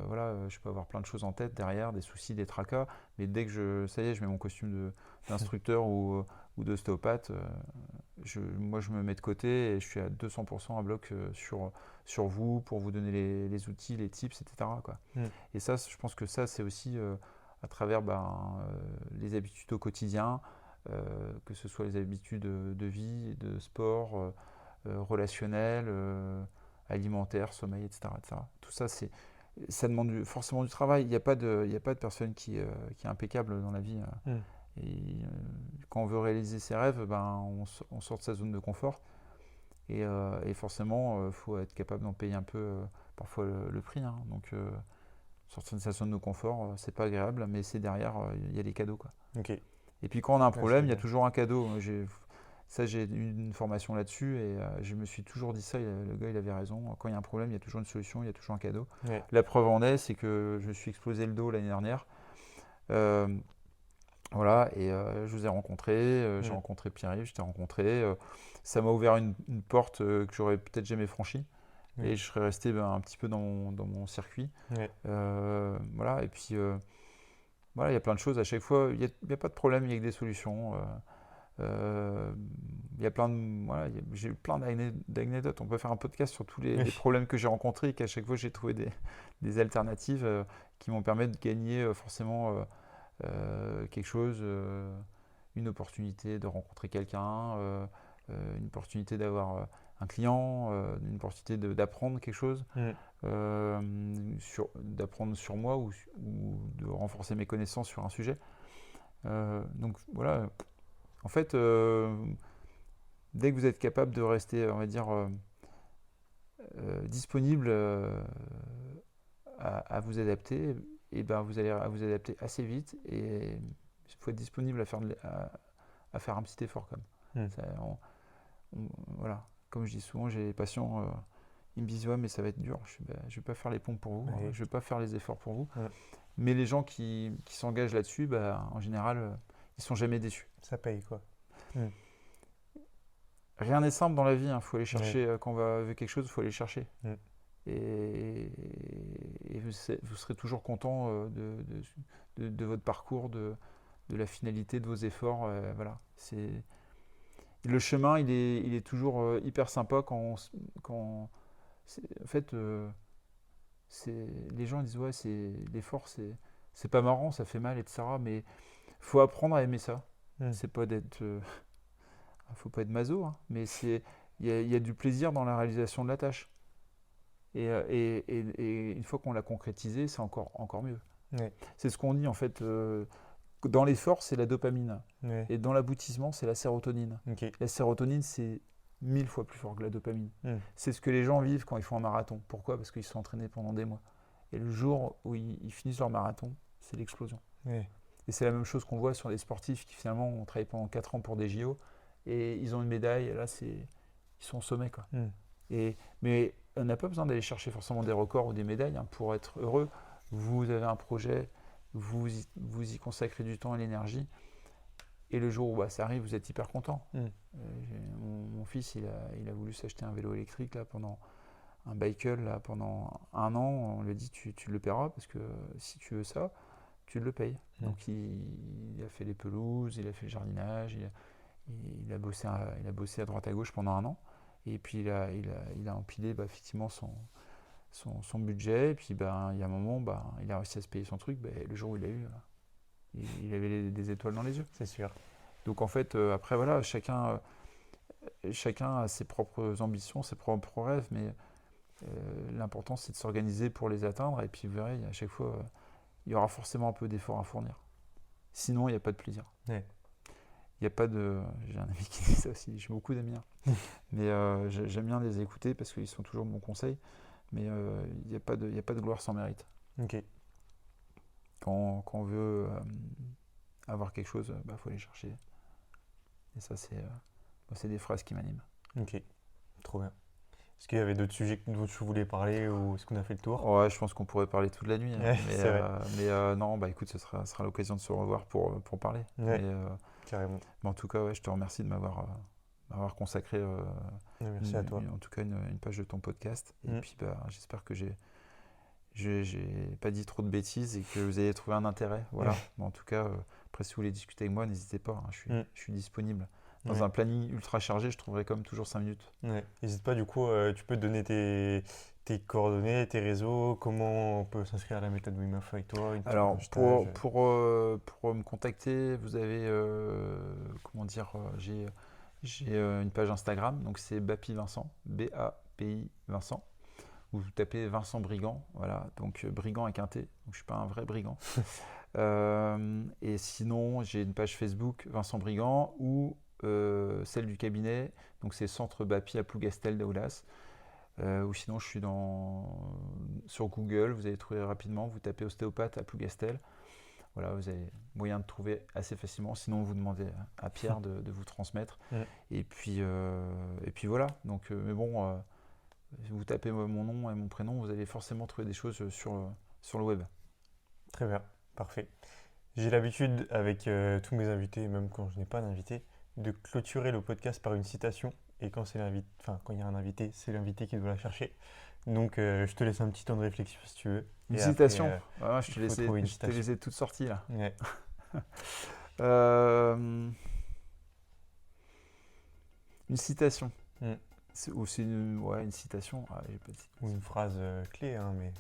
Voilà, je peux avoir plein de choses en tête derrière, des soucis, des tracas, mais dès que ça y est, je mets mon costume d'instructeur ou d'ostéopathe, moi je me mets de côté et je suis à 200% à bloc sur vous pour vous donner les outils, les tips, etc. quoi. Hmm. Et ça, je pense que ça, c'est aussi à travers les habitudes au quotidien, que ce soit les habitudes de vie, de sport, relationnel, alimentaire, sommeil, etc., etc. Tout ça, ça demande forcément du travail. Il y a pas de personne qui est impeccable dans la vie. Hmm. Et quand on veut réaliser ses rêves, on sort de sa zone de confort. Et forcément, il faut être capable d'en payer un peu, parfois, le prix. Hein. Donc, sortir de sa zone de confort, c'est pas agréable, mais c'est derrière, il y a les cadeaux, quoi. Ok. Et puis quand on a un Ouais, c'est problème, il y a bien. toujours un cadeau. J'ai eu une formation là-dessus et je me suis toujours dit ça. Le gars, il avait raison. Quand il y a un problème, il y a toujours une solution, il y a toujours un cadeau. Ouais. La preuve en est, c'est que je me suis explosé le dos l'année dernière. Euh, voilà, et je vous ai rencontré, j'ai Hmm. rencontré Pierre-Yves, je t'ai rencontré. Ça m'a ouvert une porte que j'aurais peut-être jamais franchie Oui. et je serais resté un petit peu dans mon circuit. Ouais. Voilà, et puis voilà, il y a plein de choses à chaque fois. Il y a pas de problème, il y a que des solutions. Euh, il y a plein voilà, j'ai eu plein d'anecdotes. On peut faire un podcast sur tous les Oui. problèmes que j'ai rencontrés et qu'à chaque fois j'ai trouvé des alternatives qui m'ont permis de gagner forcément quelque chose, une opportunité de rencontrer quelqu'un, une opportunité d'avoir un client, une opportunité d'apprendre quelque chose, Hmm. d'apprendre sur moi ou de renforcer mes connaissances sur un sujet. Donc voilà, en fait, dès que vous êtes capable de rester, on va dire, disponible à vous adapter, et ben vous allez à vous adapter assez vite et il faut être disponible à faire un petit effort quand Hmm. même. Voilà, comme je dis souvent, j'ai des patients, ils me disent ouais mais ça va être dur. Je vais pas faire les pompes pour vous, hein, Ouais. je vais pas faire les efforts pour vous. Hmm. Mais les gens qui s'engagent là-dessus, en général, ils sont jamais déçus. Ça paye, quoi. Hmm. Rien n'est simple dans la vie, il faut aller Ouais. chercher, quand on veut quelque chose, il faut aller chercher. Hmm. Et vous serez toujours content de votre parcours, de la finalité de vos efforts. Voilà. Le chemin, il est toujours hyper sympa en fait, les gens disent ouais, l'effort, c'est pas marrant, ça fait mal, etc. Mais faut apprendre à aimer ça. Hmm. C'est pas d'être, faut pas être maso, hein, mais il y a du plaisir dans la réalisation de la tâche. Et une fois qu'on l'a concrétisé, c'est encore mieux. Ouais. C'est ce qu'on dit en fait. Dans l'effort, c'est la dopamine. Ouais. Et dans l'aboutissement, c'est la sérotonine. Ok. La sérotonine, c'est 1000 fois plus fort que la dopamine. Hmm. C'est ce que les gens vivent quand ils font un marathon. Pourquoi? Parce qu'ils se sont entraînés pendant des mois. Et le jour où ils finissent leur marathon, c'est l'explosion. Ouais. Et c'est la même chose qu'on voit sur des sportifs qui finalement ont travaillé pendant 4 ans pour des JO et ils ont une médaille. Et là, ils sont au sommet, quoi. Hmm. Mais on n'a pas besoin d'aller chercher forcément des records ou des médailles hein, pour être heureux. Vous avez un projet, vous y consacrez du temps et l'énergie, et le jour où ça arrive, vous êtes hyper content. Hmm. Mon fils, il a voulu s'acheter un vélo électrique là, pendant un bicycle là, pendant un an. On lui a dit tu le paieras parce que si tu veux ça, tu le payes. Hmm. Donc il a fait les pelouses, il a fait le jardinage, il a bossé à droite à gauche pendant un an. Et puis il a empilé effectivement son budget. Et puis il y a un moment, il a réussi à se payer son truc. Le jour où il a eu, il avait des étoiles dans les yeux. C'est sûr. Donc en fait, après voilà, chacun a ses propres ambitions, ses propres rêves, mais l'important c'est de s'organiser pour les atteindre. Et puis vous verrez, à chaque fois, il y aura forcément un peu d'effort à fournir. Sinon, il n'y a pas de plaisir. Ouais. Il y a pas de. J'ai un ami qui dit ça aussi, j'ai beaucoup d'amis. Mais j'aime bien les écouter parce qu'ils sont toujours de bons conseils. Mais il n'y a pas de gloire sans mérite. Ok. Quand on veut avoir quelque chose, faut aller chercher. Et ça, c'est des phrases qui m'animent. Ok. Trop bien. Est-ce qu'il y avait d'autres sujets dont tu voulais parler ou est-ce qu'on a fait le tour? Ouais, je pense qu'on pourrait parler toute la nuit. Hein. Ouais, Mais, c'est vrai. non, écoute, ce sera l'occasion de se revoir pour parler. Ouais, Mais, carrément. mais en tout cas, ouais, je te remercie de m'avoir consacré Merci à toi. en tout cas une page de ton podcast. Et Mm. puis j'espère que j'ai pas dit trop de bêtises et que vous avez trouvé un intérêt. Voilà. Mais en tout cas, après, si vous voulez discuter avec moi, n'hésitez pas. Hein, je suis disponible. Dans Ouais. un planning ultra chargé, je trouverai comme toujours 5 minutes. Ouais. N'hésite pas, du coup, tu peux te donner tes coordonnées, tes réseaux, comment on peut s'inscrire à la méthode Wim Hof avec toi, Alors, un stage. pour me contacter, vous avez, j'ai une page Instagram, donc c'est Bapi Vincent, B-A-P-I Vincent, ou vous tapez Vincent Brigand, voilà, donc Brigand avec un T, donc je ne suis pas un vrai brigand. Et sinon, j'ai une page Facebook Vincent Brigand ou celle du cabinet, donc c'est Centre Bapi à Plougastel d'Aulas. Ou sinon, je suis sur Google, vous allez trouver rapidement, vous tapez ostéopathe à Plougastel. Voilà, vous avez moyen de trouver assez facilement. Sinon, vous demandez à Pierre de vous transmettre. Ouais. Et puis voilà. Donc, mais bon, vous tapez mon nom et mon prénom, vous allez forcément trouver des choses sur le web. Très bien, parfait. J'ai l'habitude avec tous mes invités, même quand je n'ai pas d'invité, de clôturer le podcast par une citation. Et quand quand il y a un invité, c'est l'invité qui doit la chercher. Donc je te laisse un petit temps de réflexion si tu veux. Une Et citation. après, Je il faut trouver une te citation. les ai toutes sorties là. Ouais. Une citation. Mm. C'est une citation. Ah, j'ai pas de citation. Ou une phrase clé, hein, mais.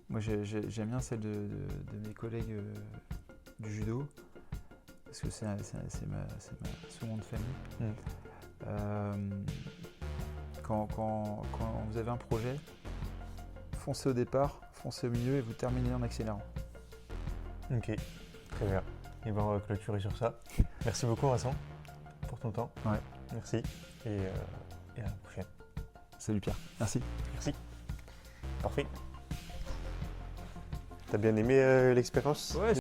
Moi, j'aime bien celle de mes collègues du judo, parce que c'est ma seconde famille. Mm. Quand vous avez un projet, foncez au départ, foncez au milieu et vous terminez en accélérant. Ok, très bien. Et ben on va clôturer sur ça. Merci beaucoup Vincent pour ton temps. Ouais. Merci et à la prochaine. Salut Pierre, merci. Merci. Parfait. T'as bien aimé l'expérience? Ouais,